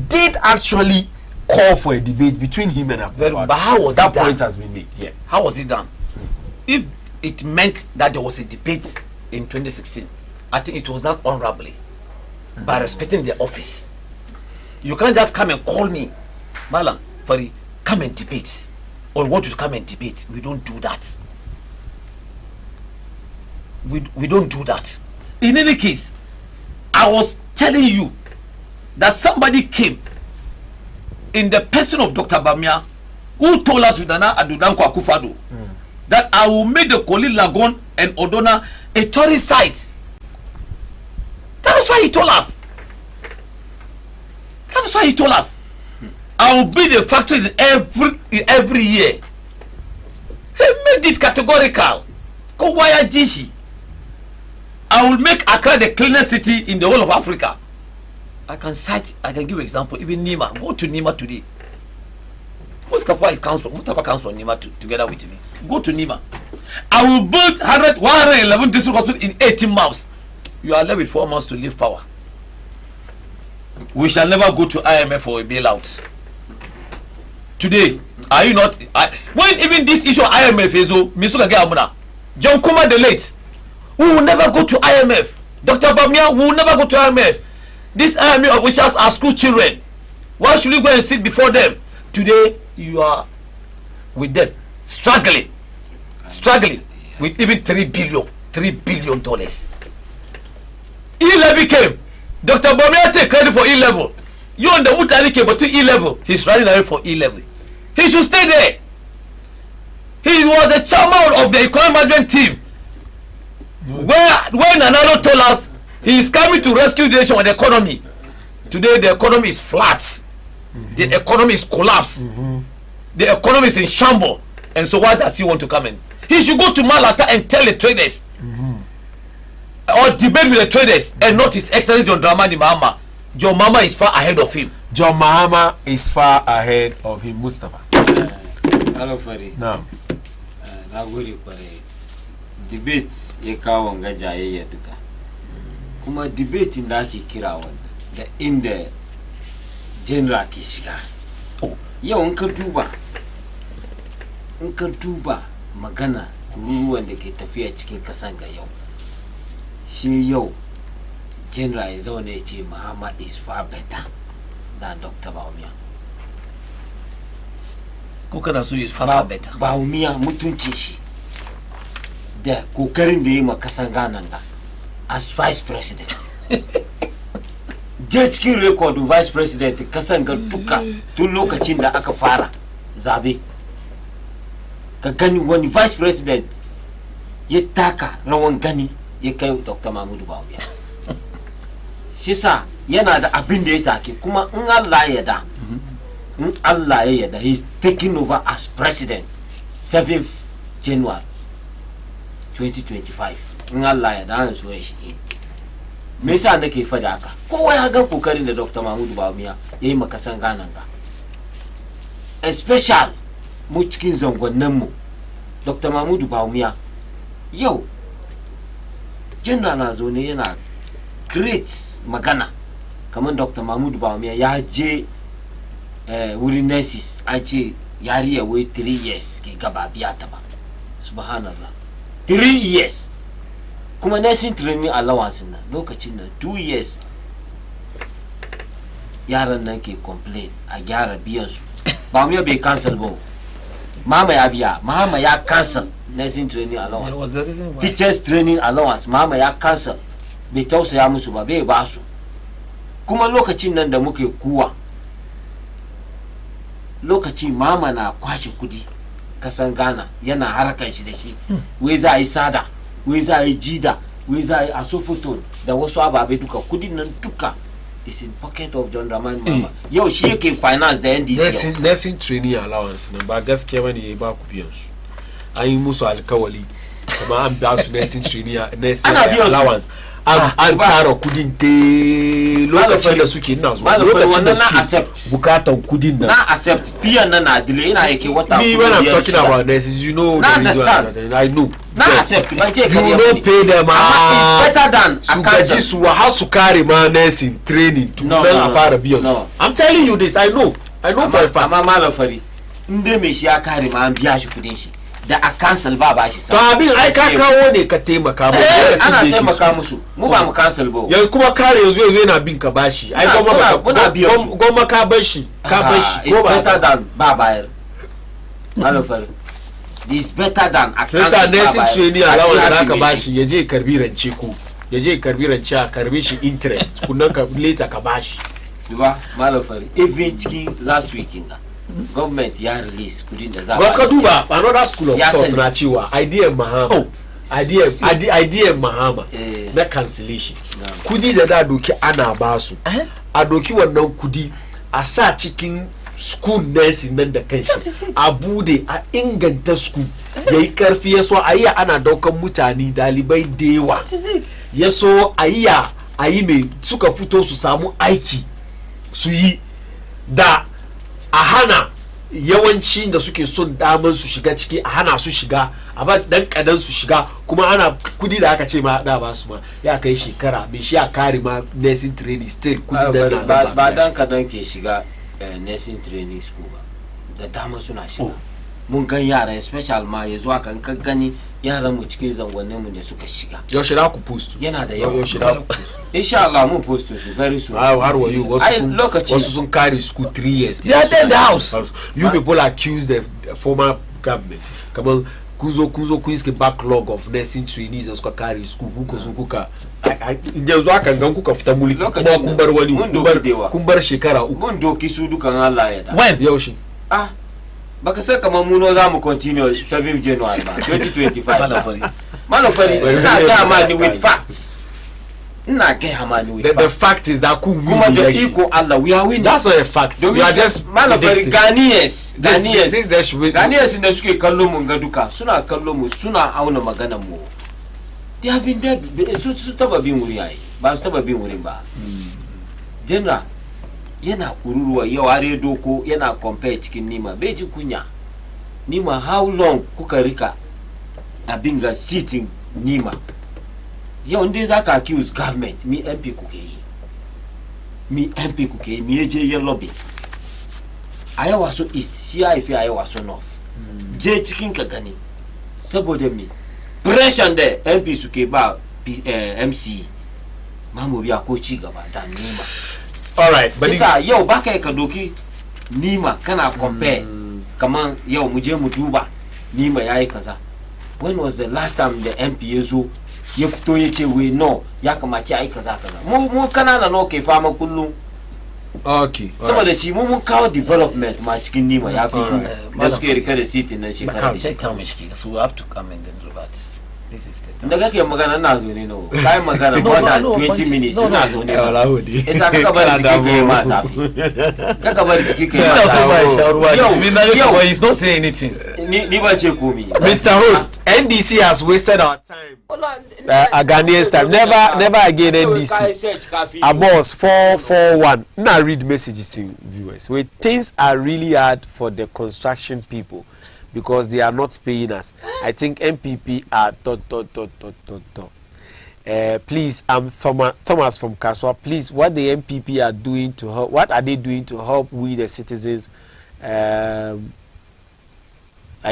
did actually call for a debate between him and Akufo-Addo. But how was that it point done? has been made? Yeah. How was it done? If it meant that there was a debate in 2016, I think it was done honorably by respecting the office. You can't just come and call me, Malam, Fari, come and debate, or want to come and debate. We don't do that. We don't do that. in any case, I was telling you that somebody came in the person of Dr. Bamia, who told us with Nana Adudanko Akufado that I will make the Koli Lagoon and Odona a tourist site. That is why he told us. That is why he told us. I will build a factory in every year. He made it categorical. Kowaya Jishi. I will make Accra the cleanest city in the whole of Africa. I can give an example. Even Nima. Go to Nima today. Mustafa comes from Nima together with me. Go to Nima. I will build 111 district hospitals in 18 months. You are left with 4 months to leave power. We shall never go to IMF for a bailout. Today, are you not? When even this issue of IMF is John Kuma the late, we will never go to IMF. Dr. Bamia, we will never go to IMF. These IMF officials are school children. Why should we go and sit before them? Today, you are with them, struggling with even $3 billion. E-level came. Dr. Bamia take credit for E-level. You on the Mutali came, but to E-level, he's running away for E-level. He should stay there. He was the chairman of the economic management team. When Nanalo told us he is coming to rescue the nation with the economy. Today the economy is flat. The economy is collapsed. The economy is in shambles. And so why does he want to come in? He should go to Malata and tell the traders. Or debate with the traders and not His Excellency John Dramani Mahama. John Mahama is far ahead of him. John Mahama is far ahead of him, Mustafa. Hello, Fari. Now. Na gode kwarai. Debate ya kawo ga jayayya duka. Kuma debate da ake kira wannan da inda general ke shiga. Yau in ka duba magana kururuwan da ke tafiya cikin kasan ga yau. Shi yau general ya zaune ya ce Muhammad is far better than Dr. Bawumia. Ko kana so is far better. Bawumia mutuncin shi da kokarin da ya yi ma kasan Ghana ga as vice president. Je cikin record vice president kasan ga duka tun lokacin da aka fara zabe. Ka gani wani vice president ya taka rawan gani ya kai Dr. Mahmudu Bawumia. Shi sa yana da abin da ya take kuma in Allah ya da he's taking over as president 7th January 2025 in Allah ya da an so ya shi. Me yasa nake fada haka? Kowa ya ga kokarin da Dr. Mahmudu Bawumia yayi makasan Ghana ga. Especially mu cikin zangonnin mu Dr. Mahmudu Bawumia yau general na zo ne yana great magana kamar Dr. Mahmudu Bawumia ya je wurin nurses an ce yariya wai 3 years ke gaba biya ta ba. Subhanallah, 3 years kuma nursing training allowance na lokacin nan 2 years yaran nan ke complain a gyara biyan su. Bawumia bai cancel ba. Mama ya biya, Mama ya cancel nursing training allowance, teachers training allowance, Mama ya cancel. Bai tausaya musu ba, bai ba su. Kuma lokacin nan da muke kuwa lokaci Mama na kwashe kudi kasan Ghana yana harkan shi da shi. Wai za a yi sada, wai za a yi jida, wai za a yi asofoton da wasu ababe duka. Kudin nan duka is in pocket of John Dramani Mahama. Yau shi yake finance da NDC. Nursing training allowance nan ba gaskiya bane yayi ba ku biyan su. An yi musu alkawali kuma an biya su nursing training allowance. An kara kudin te lokacin da suke ina zuwa lokacin da suke bukatan kudin nan na accept biyan nan na delay ina yake wata me when I'm talking about nurses, you know the reason I know na accept ban ce you don't pay them it's better than su gaji su har su kare ma nursing training to dan a fara biyan su. I'm telling you this, I know for a fact. Amma malam Fari inde me shi ya kare ma an biya shi kudin shi da a cancel ba shi sa. To abin ai ka kawo ne ka taimaka musu. Ana taimaka musu. Mu ba mu cancel ba. Yanzu kuma kare yanzu yana bin ka bashi. Ai goma ka bashi. It's better than ba bayar. Malam Fari. It's better than a cancel. Sai sa nursing training allowance da ka bashi ya je karbi rance ko. ya je karbi rance a karbi shi interest kunnan ka later ka bashi duba malafari even cikin last week inga government ya release kudin da za ba ka duba another school of thought na cewa idea mahama idea mahama na cancellation kudi da doki ana basu a doki wannan kudi a sa cikin school nursing nan da kanshi a bude a inganta school yayi karfi yaso ayi ana daukan mutane dalibai da yawa yaso ayi mai suka fito su samu aiki su yi da a hana yawanci da suke son daman su shiga ciki a hana su shiga a ba dan kadan su shiga kuma ana kudi da aka ce ma da ba su ma ya kai shekara me shi ya kare ma nursing training still kudi da na ba dan kadan ke shiga nursing training school ba da dama suna shiga mun gan yara special ma yanzu aka kan gani yaran mu cikin zangonnin mu da suka shiga yau shi da ku post yana da yawa insha Allah mun post su very soon how are you wasu sun carry school 3 years they are in the house you people accuse the former government kaman kunzo kun iske backlog of nursing trainees da suka carry school kuka yanzu aka gan kuka fita mulki kuma kun bar wani kun bar shekara uku mun doki su dukan Allah ya da when yau shi baka sai kamar mu no za mu continue 7 January ba 2025 malofari ina ga mani with facts ina ga mani with the fact is that kuma da iko Allah we are winning that's not a fact you are just malofari Ghanaians Ghanaians da suke kallo mun ga duka suna kallo mu suna auna maganar mu they have been dead su taba bin wuri ai ba su taba bin wurin ba general yana kururuwa yau are doko yana compare cikin nima bai ji kunya nima how long kuka rika abin ga sitting nima yau inda zaka accuse government mi MP kuke yi mi je yin lobby ayawa so east shi ya fi ayawa so north je cikin ka gani saboda mi pressure da MP suke ba MC mamu biya ko ci gaba da nima. All right, but yau baka ka doki nima kana compare kaman yau mu je mu duba nima yayi kaza. When was the last time the MP yazo ya fito yace we no ya kamace ai kaza mu kanana no ke fama kullum. Okay. Saboda shi mun kawo development ma cikin nima ya fi su da suke rika da city nan shekara. So we have to come in the Robert. This is the time. Daga ke magana na zo ne no. Kai magana more than 20 minutes na zo ne. Isa kaka bari jiki kai ma zafi. Kaka bari jiki kai ma zafi. Yo, he's not saying anything. Ni ba ce komi. Mr. Host, NDC has wasted our time. A Ghanaian's time. Never again NDC. A boss 441. Now read messages in viewers. Where things are really hard for the construction people because they are not paying us. I think MPP are please, I'm Thomas from Kaswa. Please, what the MPP are doing to help? What are they doing to help we the citizens? I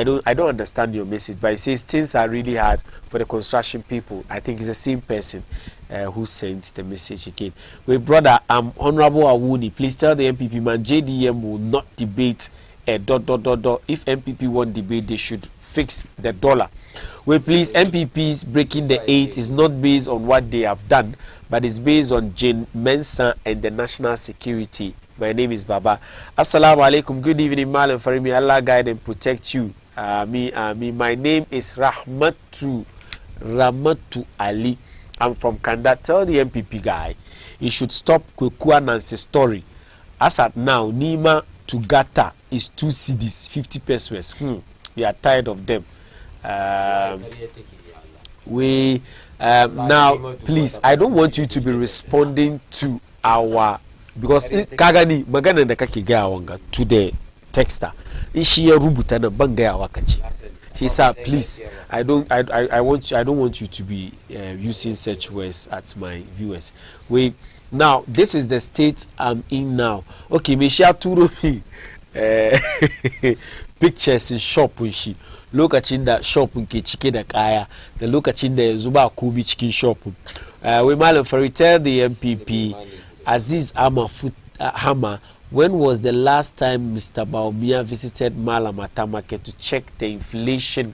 don't understand your message, but it says things are really hard for the construction people. I think it's the same person who sent the message again. Wait, brother, I'm Honorable Auni. Please tell the MPP man JDM will not debate If MPP won't debate, they should fix the dollar. Well, please, MPP's breaking the 8 is not based on what they have done, but it's based on Jane Mensah and the national security. My name is Baba. Assalamu alaikum. Good evening, Malam Farimi. Allah guide and protect you. My name is Ramatu Ali. I'm from Kanda. Tell the MPP guy he should stop Kwekua Nancy story. As at now, Nima to Gata is 2 CDs, 50 pesos. We are tired of them. Now, please, I don't want you to be responding to our, because Kagani magana da kake ga wanga to the texter. Ishi ya rubuta na banga ya wakachi. She said, please, I don't want you to be using such words at my viewers. Now, this is the state I'm in now. Okay, me share turo pictures in shop when she lokacin da shop ke cike da kaya da lokacin da yanzu ba komai cikin shop. We Malam Fari tell the MPP Aziz Hama, when was the last time Mr. Baumia visited Malamata market to check the inflation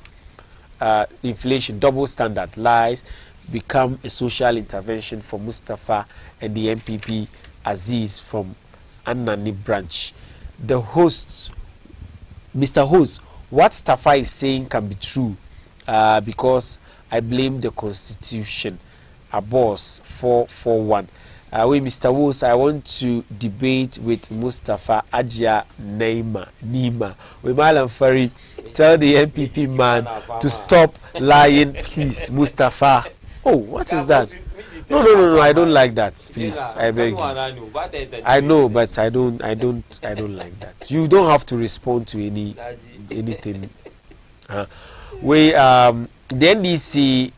double standard lies become a social intervention for Mustafa and the MPP Aziz from Anani branch. The host, Mr. Host, what Stafa is saying can be true because I blame the constitution. A boss 441. Wait, Mr. Host, I want to debate with Mustafa Ajia Nima. We Malam Fari, tell the MPP man to stop lying, please, Mustafa. Oh, what is that? No, I don't like that. Please, I beg you. I know, but I don't like that. You don't have to respond to anything. The NDC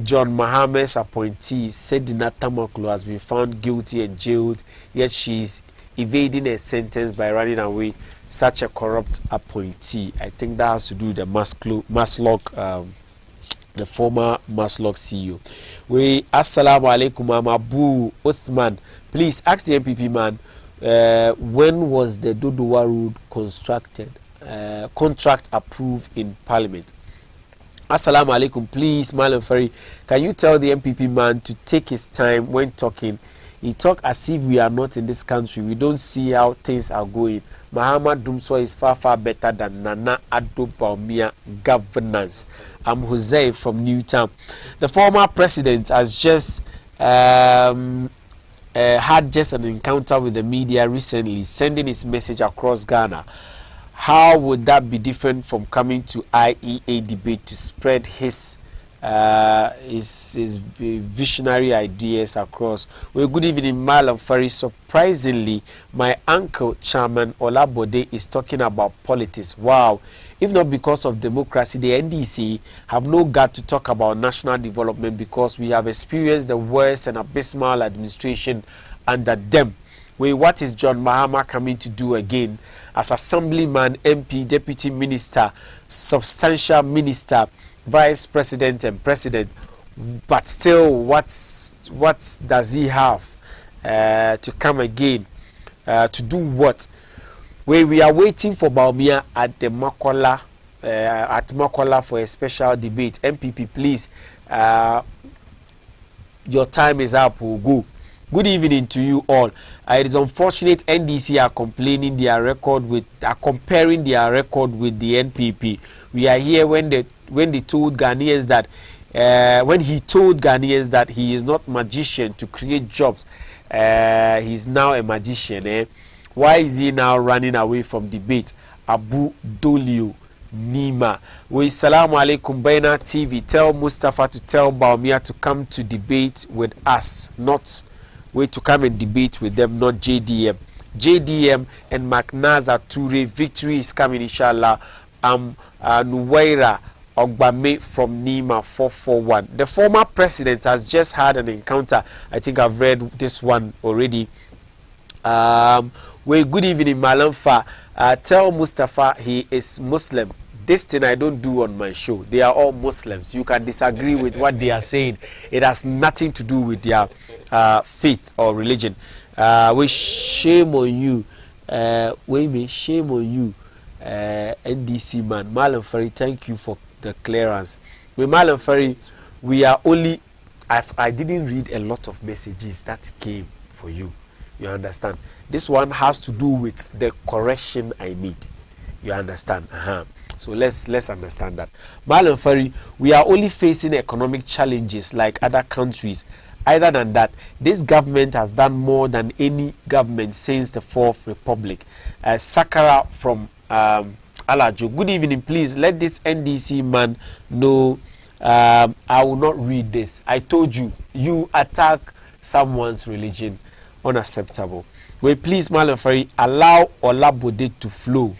John Mohammed's appointee said Dina Tamaklo has been found guilty and jailed, yet she is evading a sentence by running away. Such a corrupt appointee. I think that has to do with the Maslog, the former Maslog CEO. We assalamu alaikum, Abu Uthman. Please ask the MPP man, when was the Dodowa Road contract approved in Parliament? Assalamu alaikum. Please, Malam Ferry, can you tell the MPP man to take his time when talking? He talk as if we are not in this country. We don't see how things are going. Muhammad Dumso is far better than Nana Addo Baumia governance. I'm Jose from Newtown. The former president has just had just an encounter with the media recently, sending his message across Ghana. How would that be different from coming to IEA debate to spread his visionary ideas across? Well, good evening, Malam Fari. Surprisingly, my uncle Chairman Olabode is talking about politics. Wow. If not because of democracy, the NDC have no gut to talk about national development because we have experienced the worst and abysmal administration under them. Well, what is John Mahama coming to do again? As assemblyman, MP, deputy minister, substantial minister, vice president and president, but still what does he have to come again to do what? We are waiting for Baumia at the Makola for a special debate. MPP, please, your time is up. We'll go. Good evening to you all. It is unfortunate NDC are comparing their record with the NPP. We are here when he told Ghanaians that he is not magician to create jobs. He's now a magician. Why is he now running away from debate? Abu Dolio Nima. We salamu alaikum Baina TV. Tell Mustafa to tell Baumia to come to debate with us, not to come and debate with them, not JDM. JDM and Macnaza Toure, victory is coming, inshallah. Nuwaira Ogbame from Nima 441. The former president has just had an encounter. I think I've read this one already. Good evening, Malamfa. Tell Mustafa he is Muslim. This thing I don't do on my show. They are all Muslims. You can disagree with what they are saying. It has nothing to do with their faith or religion. Shame on you. Shame on you, NDC man. Malam Ferry, thank you for the clearance. With Malam Ferry, we are only. I didn't read a lot of messages that came for you. You understand? This one has to do with the correction I made. You understand? So let's understand that. Malam Ferry, we are only facing economic challenges like other countries. Other than that, this government has done more than any government since the Fourth Republic. Sakara from Alajo. Good evening, please. Let this NDC man know. I will not read this. I told you, you attack someone's religion. Unacceptable. Well, please, Malam Ferry, allow Olabode to flow.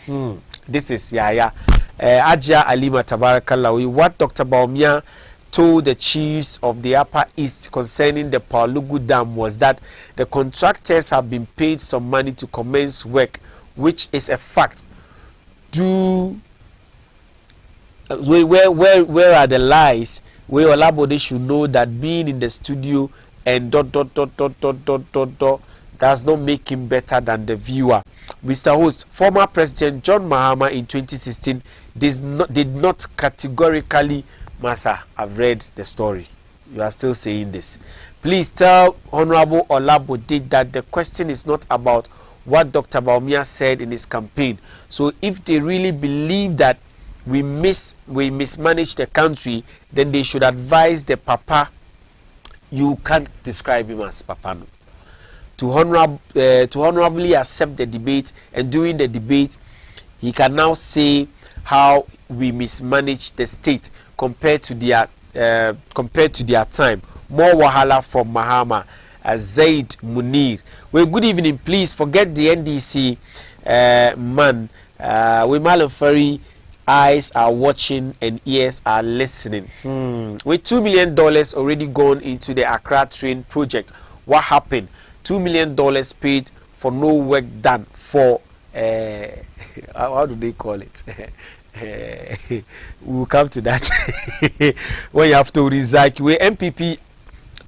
This is Yaya. Ajia Alima Tabarakallah. What Dr. Baumia told the chiefs of the Upper East concerning the Palugu Dam was that the contractors have been paid some money to commence work, which is a fact. Where are the lies? Where Olabode should know that being in the studio and ... does not make him better than the viewer. Mr. Host, former President John Mahama in 2016 did not categorically, Massa, I've read the story. You are still saying this. Please tell Honorable Olabode that the question is not about what Dr. Baumia said in his campaign. So if they really believe that we mismanage the country, then they should advise the Papa. You can't describe him as Papa. No. To honorably accept the debate, and during the debate, he can now say how we mismanage the state compared to their time. More wahala from Mahama, Zaid Munir. Well, good evening. Please forget the NDC man. We Malafari eyes are watching and ears are listening. With $2 million already gone into the Accra train project, what happened? $2 million paid for no work done for how do they call it? We'll come to that when you have to recycle. Where MPP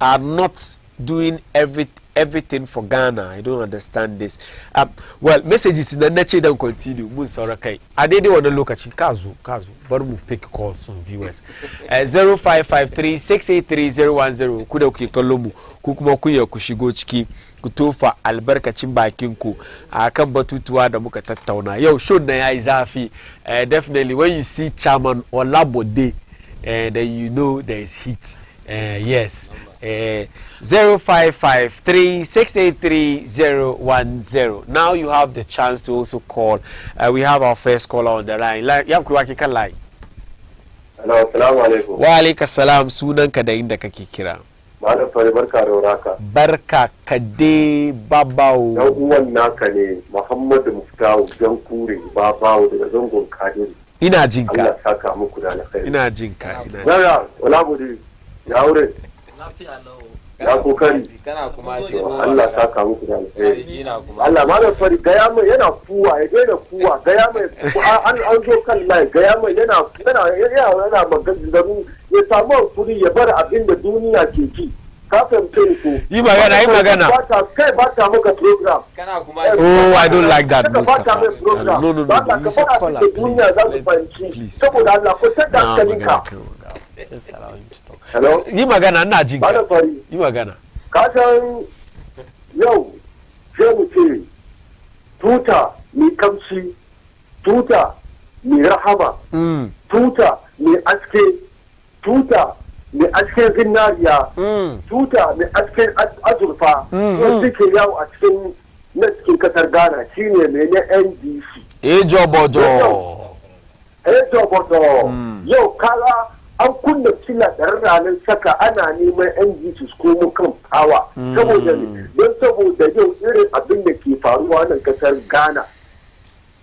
are not doing everything for Ghana. I don't understand this. Well, messages in the nature don't continue. I didn't want to look at Kazu, but we'll pick calls from viewers. 0553-683-010. Kuda ukikolomu kukumokuya kushigochiki kutofa albarkacin bakin ku akan batutuwa da muka tattauna. Yau show na yayi zafi. Definitely when you see Chairman Olabode, then you know there is heat. Yes. 0553-683-010. Now you have the chance to also call. We have our first caller on the line. Yam Kuwaki kan line. Hello, assalamu alaikum. Wa alaikum salam. Sunanka da inda kake kira. Malam Fari, barka da waraka. Barka kade babawo. Dan uwan naka ne Muhammadu Muftahu Jankure babawo daga zangon Kadiri. Ina jinka. Allah saka muku da alkhairi. Ina jinka. Yaya, Olabode, ya wure. Ya kokari. Kana kuma shi. Allah saka muku da alkhairi. Allah Malam Fari gaya mai yana kuwa, ya daina kuwa, gaya mai an zo kan line, gaya mai yana maganganu ya samu kuri ya bar abin da duniya ke ci. Ka fahimce ni ko? Yi magana. Kai ba ta maka program. Kana kuma Oh, I don't like that, Mustafa. No. You said caller, please. Saboda Allah ko tada hankalinka. Just allow him to talk. Hello? Yi magana ina jinka. Malam Fari. Yi magana. Ka san yau sai mu ce tuta mai kamshi, tuta mai rahama, tuta mai aske, tuta mai asken zinariya, tuta mai asken azurfa, wanda ke yawo a cikin na cikin kasar Ghana shine mai na NDC. Ejobodo. Yau kala an kunna kila da ranar saka ana neman NDC su komo kan fawa. Saboda yau irin abin da ke faruwa nan kasar Ghana.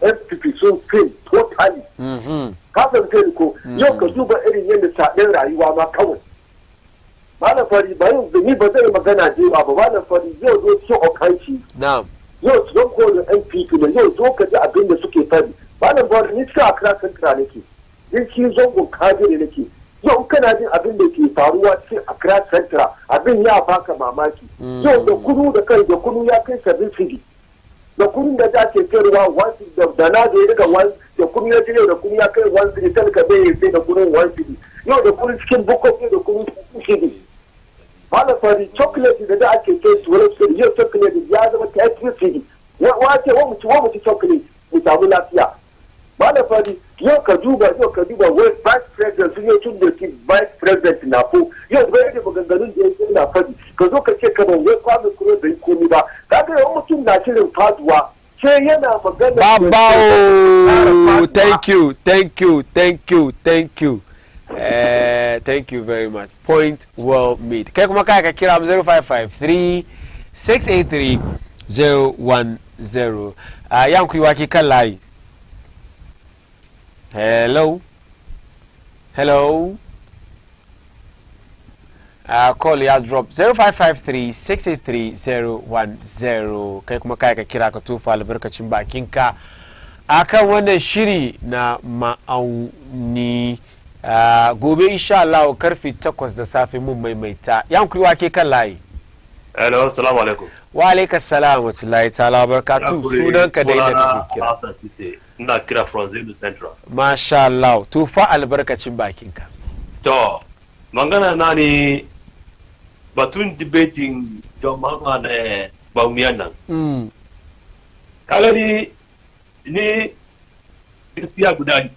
FPP sun fin totally. Kasan kai ko yau ka duba irin yadda saɗin rayuwa ma kawai. Malam Fari bayan ni ba zai magana jewa ba. Malam Fari yau zo ci okanci. Na'am. Yau su don kowane NPP ne yau zo ka ji abin da suke fari. Malam Fari ni cikin Accra Central nake. Ni cikin zangon Kadiri nake. Yau kana jin abin da ke faruwa cikin Accra Central abin ya baka mamaki. Yau da kunu da kunu ya kai 750. Da kunun da za ke kaiwa da na da ya daga da kunu ya ce da kunu ya kai 150 talaka bai ya sai da kunun 150. Yau da kunun cikin bukoki da kunun 250. Malam Fari chocolate da ake kai su wani su yau chocolate ya zama 350. Wace wa mu ci chocolate mu samu lafiya. Malam Fari yau ka duba wai vice president sun yi tun da ki vice president na ko yau da yake maganganun da yake na fadi ka zo ka ce ka ban wai kwame kuro da komi ba kaga yau mutum na shirin faduwa sai yana magana Babawo. Thank you. Thank you very much. Point well made. Kai kuma kai ka kira 0553-683-010. Yankuri waki kan layi. Hello. Call ya drop 0553-683-010. Kai kuma kai ka kira ka tufa albarkacin bakinka akan wannan shiri na ma'auni. Gobe insha Allah karfe 8 da safe mun maimaita. Yankuri wake kan layi. Hello, assalamu alaikum. Wa alaikum salam wa rahmatullahi ta'ala barakatuh. Sunanka da inda kake kira. Ina kira from Zulu Central. Masha Allah, tufa albarkacin bakinka. To, magana na ne batun debating John Mahama na Baumiana. Kagari ni gaskiya guda ne.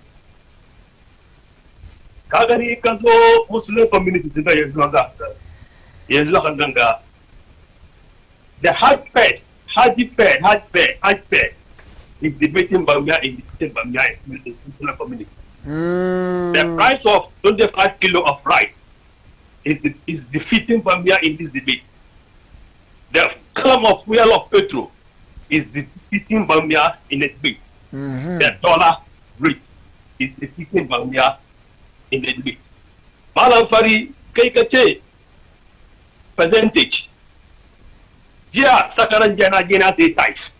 Kagari ka zo Muslim community da yanzu haka ganga. The Hajj Fed is debating Bamia in the Bamia in the Muslim community. The price of 25 kilo of rice is defeating Bamia in this debate. The column of fuel of petrol is defeating Bamia in the debate. The dollar rate is defeating Bamia in the debate. Malam Fari kai ka ce percentage. Jiya sakaran jiya na gina sai tight.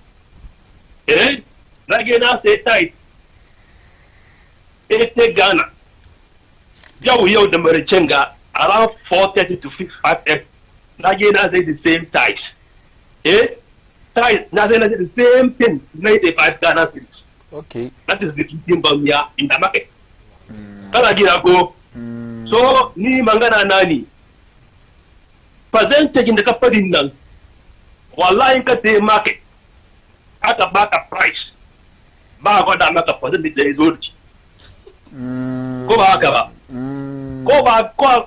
Na gina sai tight. Ete Ghana. Yau da maricin ga around 430 to 5 na gina sai the same tight. Tight na sai the same thing 95 Ghana cedis. Okay. That is the keeping Bamia in the market. Kana gina ko. So ni mangana nani. Percentage da ka fadin nan wallahi ka te market aka baka price ba gwada maka percentage da yazo ci ko ba haka ba ko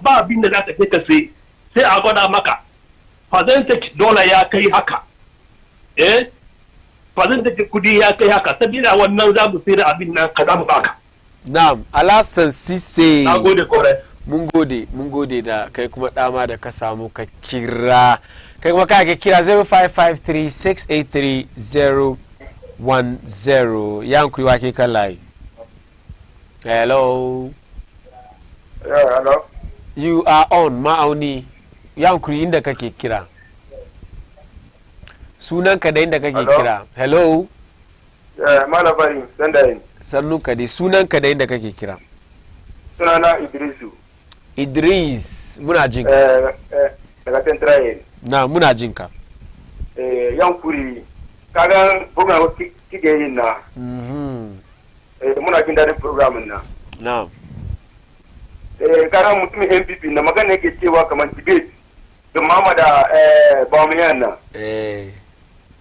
ba abin da zaka je ka sai a gwada maka percentage dollar ya kai haka percentage kudi ya kai haka sabida wannan za mu sai da abin nan ka za mu baka. Na'am, Alasan Sise. Na gode kore. Mun gode da kai kuma dama da ka samu ka kira. Kai kuma ka kira 0553683010. Yankuri wake kan layi. Hello. Yeah, hello. You are on Auni. Yankuri inda kake kira. Sunan ka da inda kake kira. Hello. Yeah, Malabari, Sandayin. Sannu ka dai sunan ka da inda kake kira. Sunana Idrisu. Idris, muna jin ka. Daga Tentraye. Na, muna jin ka. Yankuri, kagan program kike yin na. Muna jin daɗin programin na. Na. Kagan mutumin MPP na magana yake cewa kamar debate da mama da Baumiyan na.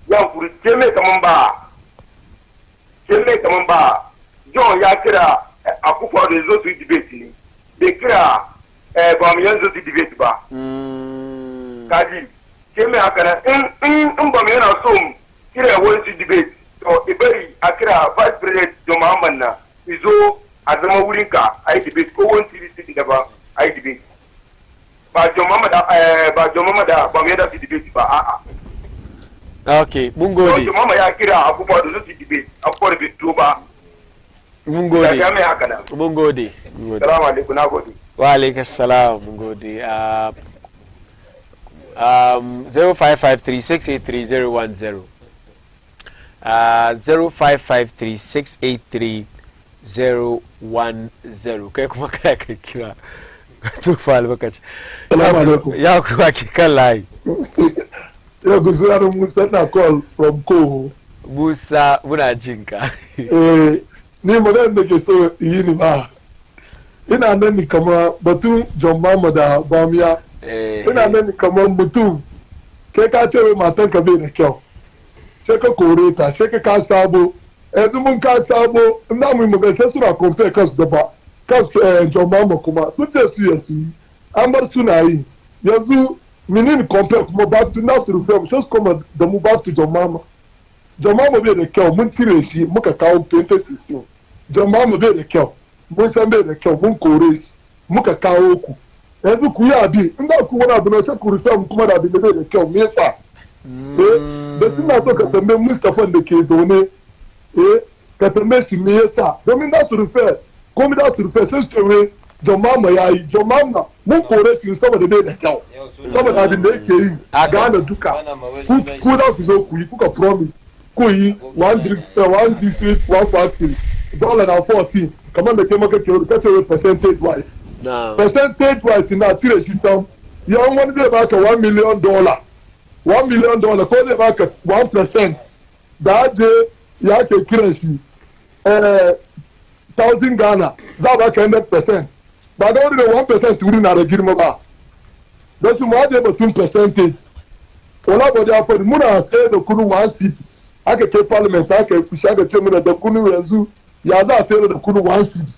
Yankuri, ce mai kaman ba. John ya kira Akufo da zo su yi debate ne. Bai kira Baumiyan zo su yi debate ba. Kaji, ce mai haka na in Baumiyan na so kira wani su debate, to ibari a kira Vice President John Muhammad na izo a zama wurinka a yi debate ko wani TV da ba a yi debate. Ba John Muhammad da Baumiyan da su debate ba, a'a. Okay, mun gode. John Muhammad ya kira Akufo da zo su debate, Akufo da bai ba. Mun gode. Mun gode. Salamu alaikum, na gode. Wa alaikum salam, mun gode. 0553683010. 0553683010. Kai kuma kai ka kira. Tufa albarkaci. Salamu alaikum. Ya kuma ki kan layi. Yau ku suna da Musa na call from Koho. Musa muna jinka. Ni magana da ke so yi ni ba. Ina nan ni kama batun John Mama da Bamiya. Ina nan ni kama mutum. Kai ka ce matan ka bai da kyau. Sai ka kore ta, sai ka sabo. Yanzu mun ka sabo, ina mu magana sai suna compare kansu da ba. Kansu John Mama kuma sun ce su ya su yi. An bar suna yi. Yanzu menene compare kuma back to Nasiru Fem, sai su koma da mu back to John Mama. John Mama bai da kyau, mun cire shi muka kawo 2016. John Mama bai da kyau, mun san bai da kyau, mun kore shi muka kawo ku. Yanzu ku yi abi, in da ku wani abu na sai ku risa mu kuma da abin da bai da kyau, me yasa? Da suna so ka tambaye Mustapha da ke zaune, ka tambaye shi me yasa? Domin da su rufe, komai da su rufe sai su ce wai John Mama ya yi, John Mama mun kore shi saboda bai da kyau. Saboda abin da yake yi, gane duka. Ku da su zo ku yi, kuka promise. Ku yi, one district, one factory. $14 kamar da ke maka kace percentage wise percentage wise na tire shi sam yawan wani zai baka $1 million $1 million ko zai baka 1% da aje ya ke kiran shi 1000 Ghana za baka 100% ba da wani da 1% wuri na da girma ba don su ma da batun percentage wala ba da fadi muna sai da kunu 1 city aka kai parliament aka fushi aka ce muna da kunu yanzu ya za a sayar da kunu 1 city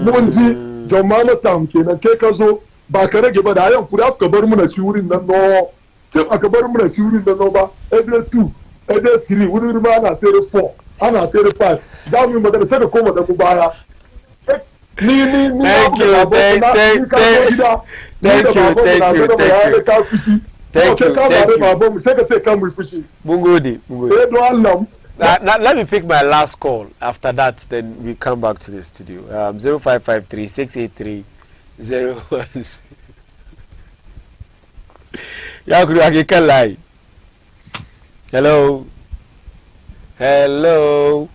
mun ji John Mama Town kenan kai ka zo ba ka rage ba da yan kudi aka bar muna shi wurin nan no sai aka bar muna shi wurin nan no ba eje 2 eje 3 wurin ma ana sayar 4 ana sayar 5 za mu yi magana sai da koma da mu baya Thank you. Let me pick my last call. After that, then we come back to the studio. 0553 683 01. Hello. Hello.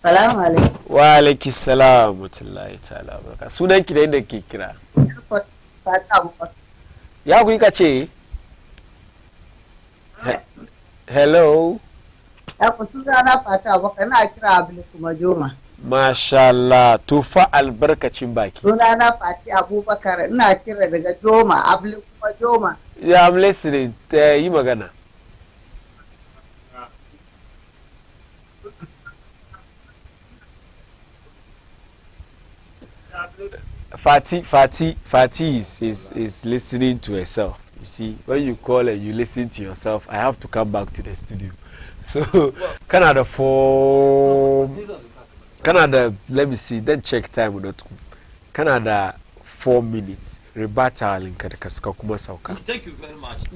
Salamu alaikum. Wa alaiki salam mutullahi ta'ala baraka. Sunan ki da inda ke kira? Ya kuri ka ce? Hello. Ya ku sunana Fata Abubakar na kira Abdul kuma Joma. Masha Allah, tufa albarkacin baki. Sunana Fati Abubakar ina kira daga Joma, Abdul kuma Joma. Yeah, I'm listening. Yi magana. Fati is listening to herself. You see, when you call and you listen to yourself, I have to come back to the studio. So, Canada, let me see, then check time. Canada 4 minutes. Rebuttal in Kadakaska Kuma Sauka. Thank you very much.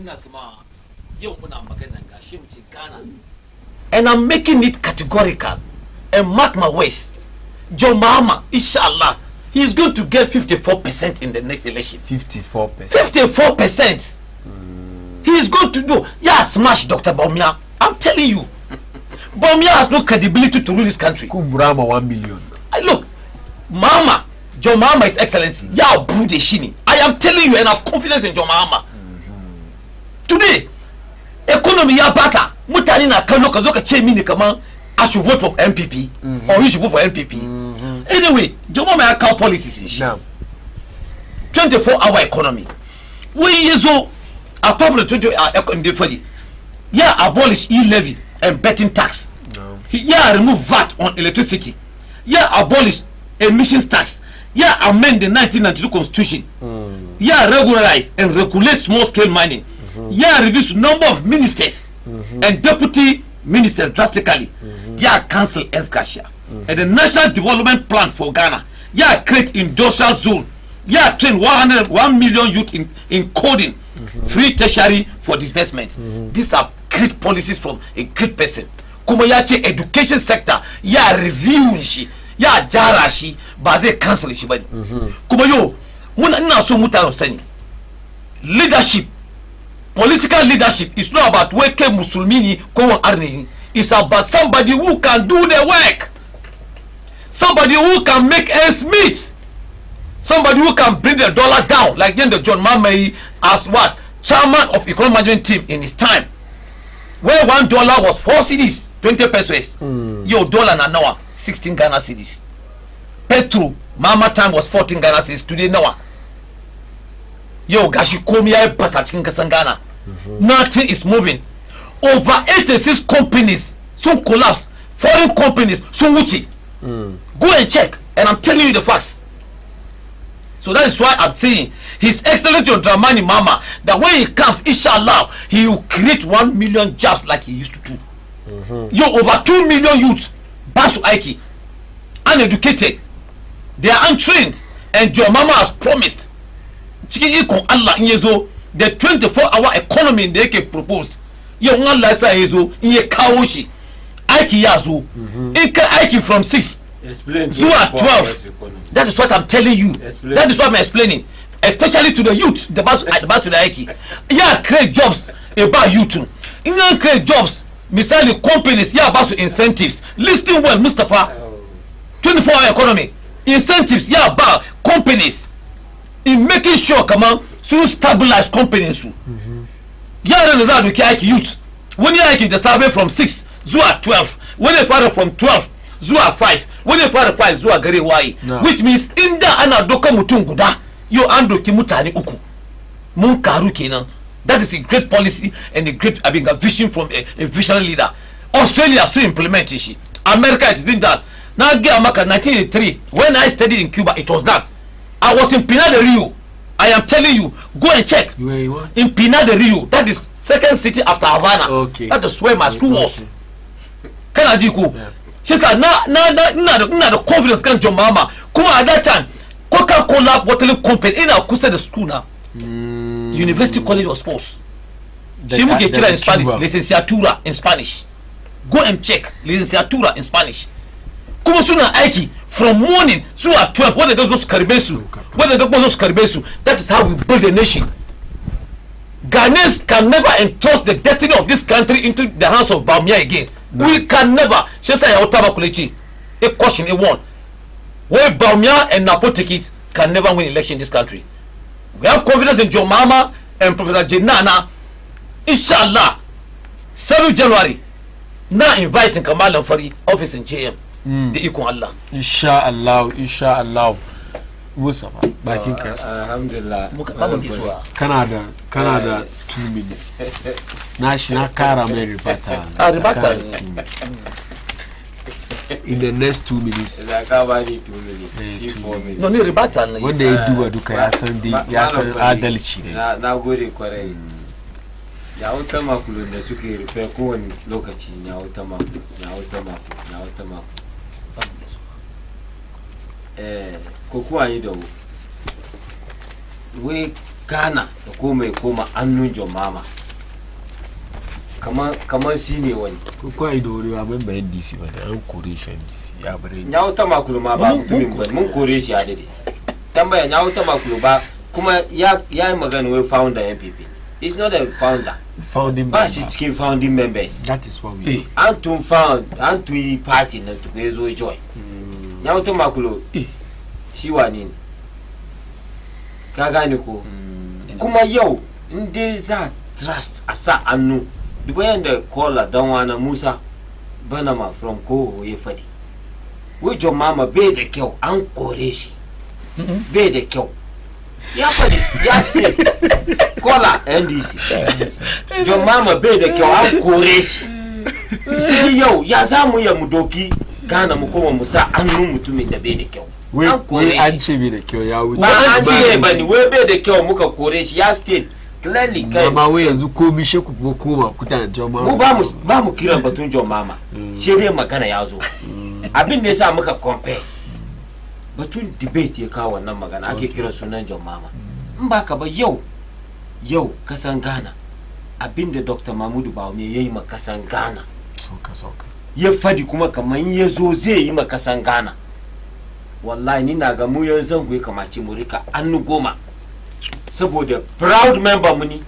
And I'm making it categorical and mark my ways. Joe Mahama, inshallah, he is going to get 54% in the next election. 54%. 54%. He is going to do. Yeah, smash Dr. Baumia. I'm telling you. Baumia has no credibility to rule this country. Kumburama 1 million. Look, Mama, John Mahama is excellency. Yeah, Bude Shini. I am telling you, and I have confidence in John Mahama. Today, economy ya bata. Mutani na kano kazoka chemini kama I should vote for MPP or you should vote for MPP. Anyway, John Mahama account policies in shit. 24-hour economy. We years old, apart from the 24-hour economy, yeah, abolish e-levy and betting tax. Yeah, remove VAT on electricity. Yeah, abolish emissions tax. Yeah, amend the 1992 constitution. Yeah, regularize and regulate small-scale mining. Yeah, reduce number of ministers and deputy ministers drastically. Yeah, cancel ex-gratia. And the national development plan for Ghana. Yeah, create industrial zone. Yeah, train 1 million youth in coding. Free tertiary for disbursement. These are great policies from a great person. Kuma ya ce education sector ya review shi ya jara shi ba zai cancel shi bane. Kuma yo ina so mutane sani leadership, political leadership is not about wake musulmini ko arni. It's about somebody who can do the work, somebody who can make ends meet, somebody who can bring the dollar down, like the John Mahama as what chairman of economic management team in his time, where $1 was 4 cedis, 20 pesos. Yo, dollar now 16 Ghana cedis. Petro Mama time was 14 Ghana cedis. Today now, yo, gashi komi ya basa cikin kasan Ghana. Nothing is moving. Over 86 companies soon collapse. Foreign companies soon wuchi. Go and check, and I'm telling you the facts. So that is why I'm saying His Excellency John Dramani Mama, that when he comes, inshallah, he will create 1 million jobs like he used to do. Yo, over 2 million youths, Basu Aiki, uneducated, they are untrained, and John Mama has promised. Allah the 24-hour economy they can proposed. Yo, Allah sa yezo inye kawoshi, Aiki yazo, Ika Aiki from 6. Explain to 12. That is what I'm telling you. Explain. That is what I'm explaining, especially to the youth. The bus to the Aiki. Yeah, create jobs about youth. You create jobs. Misali companies. Yeah, about incentives. Listen well, Mustafa. 24-hour economy. Incentives. Yeah, about companies. In making sure, come on, so stabilize companies. Yeah, then that we can youth. When you Aiki the survey from 6 to 12. When they fire from 12 zuwa 5, when they fara 5 zuwa gare waye, which means inda ana doka mutum guda yo an doki mutane uku. mun karu kenan. That is a great policy and a great a vision from a visionary leader. Australia so implement it. America it's been done. Now get America 1983 when I studied in Cuba it was done. I was in Pinar del Rio. I am telling you, go and check. In Pinar del Rio, that is second city after Havana. Okay. That is where my school was. Can I go? She said, na the confidence can your mama. Come at that time, Coca-Cola bottling company in our the school now. University College of Sports. She will get in Spanish, licenciatura in Spanish. Go and check licenciatura in Spanish. Kuma suna aiki from morning to at 12 when they don't Karibesu. When they don't Karibesu, that is how we build a nation. Ghanaians can never entrust the destiny of this country into the hands of Bamia again. No. We can never. She said, a question, a one. Where Bamia and Napo take it can never win election in this country. We have confidence in Joe Mama and Professor Jenana. Inshallah, 7th January, now inviting Kamal Fari office in JM. The Ikon Allah. Inshallah. Musa bakin ka. Alhamdulillah. Canada 2 minutes. National Kara mai ribata. Ribata. In the next 2 minutes. Zaka bani 2 minutes. 4 minutes. No ni ribata ne. Wanda ya duba duka ya san adalci ne. Na gode kwarai. Ya wuta makulun da suke rufe kowane lokaci ya wuta makulu. Ko kuwa yi da we Ghana da koma annun John Mama kamar si ne wani ko kuwa yi da wuri ba member NDC ba da an kore shi NDC ya bare ya wuta makulu ma ba mutumin ba mun kore shi a dade tambaya ya wuta makulu ba kuma ya yi magana wai founder NPP is not a founding member ba shi cikin founding members. That is what we antun yi party na tuku ya zo join ya wuta makulu shi wani ne ka gane ko kuma yau inda za trust a sa annu duba yadda kola dan wana Musa Banama from Koho ya fadi wajen mama bai da kyau an kore shi bai da kyau ya fadi ya state kola NDC John Mama bai da kyau an kore shi sai yau ya zamu ya mu doki Ghana mu koma mu sa annu mutumin da bai da kyau wai an ce bai da kyau ya wuce ba an ce bane wai bai da kyau muka kore shi ya state clearly kai amma wai yanzu komi she ku koma kuta John Mama mu ba mu kiran batun John Mama she dai magana ya zo abin da yasa muka compare batun debate ya kawo wannan magana ake kiran sunan John Mama in ba ka ba yau kasan Ghana abin da Dr. Mahmudu Bawumia yayi ma kasan Ghana sauka ya fadi kuma kaman ya zo zai yi ma kasan Ghana wallahi ni na ga mu yanzu ku kamace mu rika annu goma saboda proud member mu ni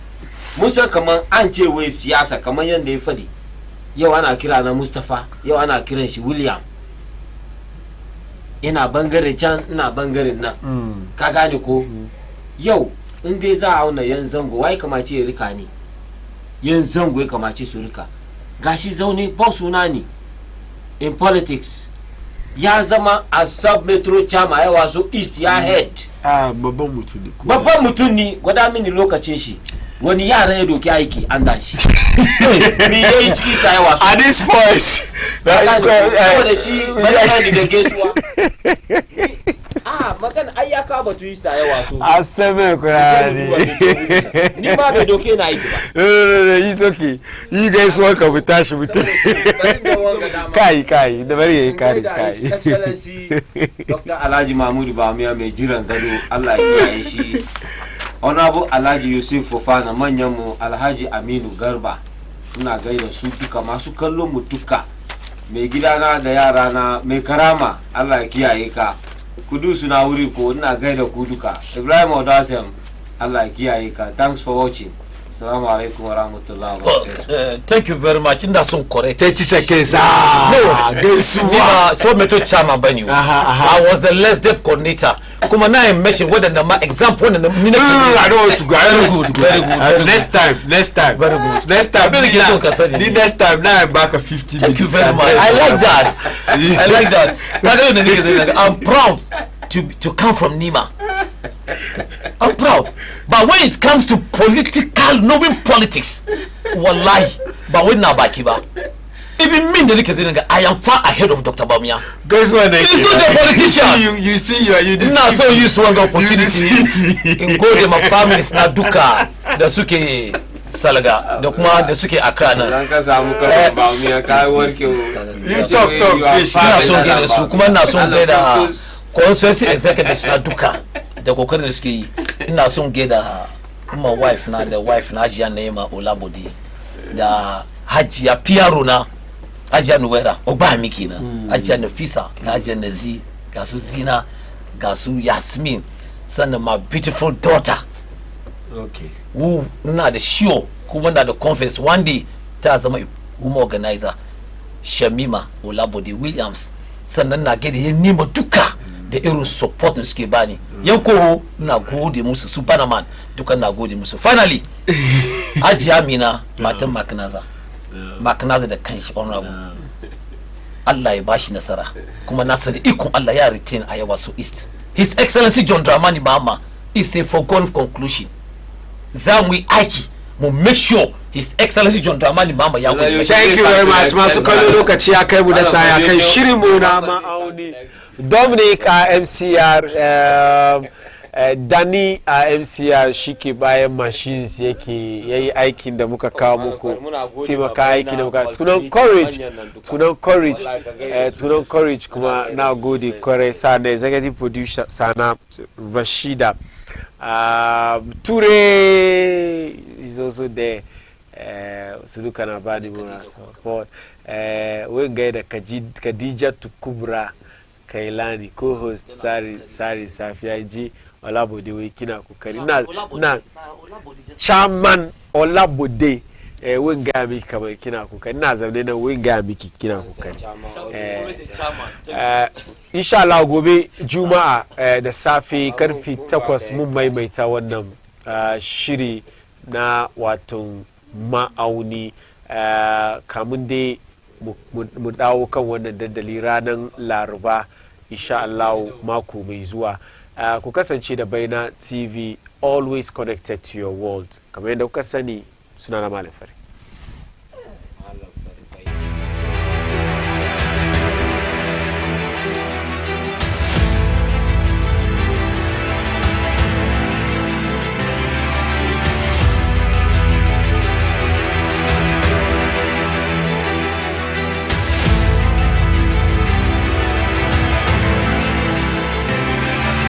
musa kaman an ce wai siyasa kaman yanda ya fadi yau ana kira na Mustafa yau ana kiran shi William ina bangare can ina bangaren nan ka gane ko yau in dai za a auna yan zango wai kamace ya rika ni yan zango ya kamace su rika gashi zaune ba suna ni in politics ya zama a sub metro chama ya waso east ya head babban mutum ne gwada mini lokacin shi wani yara ya doki aiki an da shi me yayi ciki sa ya waso at this point da shi magana da gaisuwa magana ai ya ka batu east ya waso aseme ko yani ni ma bai doke na aiki ba no it's okay yi gaisuwa ka buta shi mutum kai da bari yayi kai excellency Dr. Alhaji Mahmudu Bawumia mai jiran gado Allah ya kiyaye shi honorable Alhaji Yusuf Fofana manyan mu Alhaji Aminu Garba ina gaida su duka masu kallon mu duka mai gidana da yara na mai karama Allah ya kiyaye ka kudu suna wuri ko ina gaida ku duka Ibrahim Odasem Allah ya kiyaye ka thanks for watching. Assalamu alaikum wa rahmatullahi wa barakatuh. Thank you very much. In that song correct. 30 seconds. No, this one. So me to chama bani. I was the less depth coordinator. Kuma na I mention whether the example and the minute. I don't want to go. Very good. Next time. Very good. Next time. The next time now I'm back at 50 minutes. Thank you very much. I like that. I'm proud to come from Nima. I'm proud. But when it comes to knowing politics, wallahi, but when na baki ba. Even me, I am far ahead of Dr. Bamia. Guess what? He's not a politician. You see, you not so used to one opportunity. In go to my families na duka da suke Salaga, da kuma da suke Accra na. You talk. Ina son gaida su kuma ina son gaida constituency executives na duka da kokarin da suke yi. Ina son gaida kuma wife na da wife na Hajiya Naima Olabode da Hajiya Piaro na Hajiya Nuwera Oba Miki na Hajiya Nafisa ga Hajiya Nazi ga su Zina ga su Yasmin sannan my beautiful daughter. Okay. Who na da show kuma na da conference one day ta zama woman organizer Shamima Olabode Williams sannan na gida yin nima duka da irin support da suke bani yanko na gode musu su banaman duka na gode musu. Finally Hajiya Amina matan Maknaza da kanshi honorable Allah ya bashi nasara kuma na sani ikon Allah ya retain a Yawa so East. His Excellency John Dramani Mahama is a foregone conclusion. Za mu yi aiki mu make sure His Excellency John Dramani Mahama ya gudu. Thank you very much. Masu kallo lokaci ya kai mu da saya kan shirin mu na ma'auni. Dominic a MCR Dani a MCR shike bayan machines yake yayi aikin da muka kawo muku taimaka aikin da muka tunan courage kuma na gode kwarai sana executive producer sana Rashida Ture is also there Suluka na bani muna support wenga da Khadija Kubra Kailani co-host Sari Safiya ji Olabode we kina kokari na chairman Olabode wenga miki kama kina kokari na zamne na wenga miki kina kokari insha Allah gobe juma'a da safe karfi 8 mun maimaita wannan shiri na wato ma'auni kamun dai mu dawo kan wannan dandali ranar Laraba insha Allah mako mai zuwa ku kasance da Baina TV always connected to your world kamar yadda kuka sani suna na Malam Fari.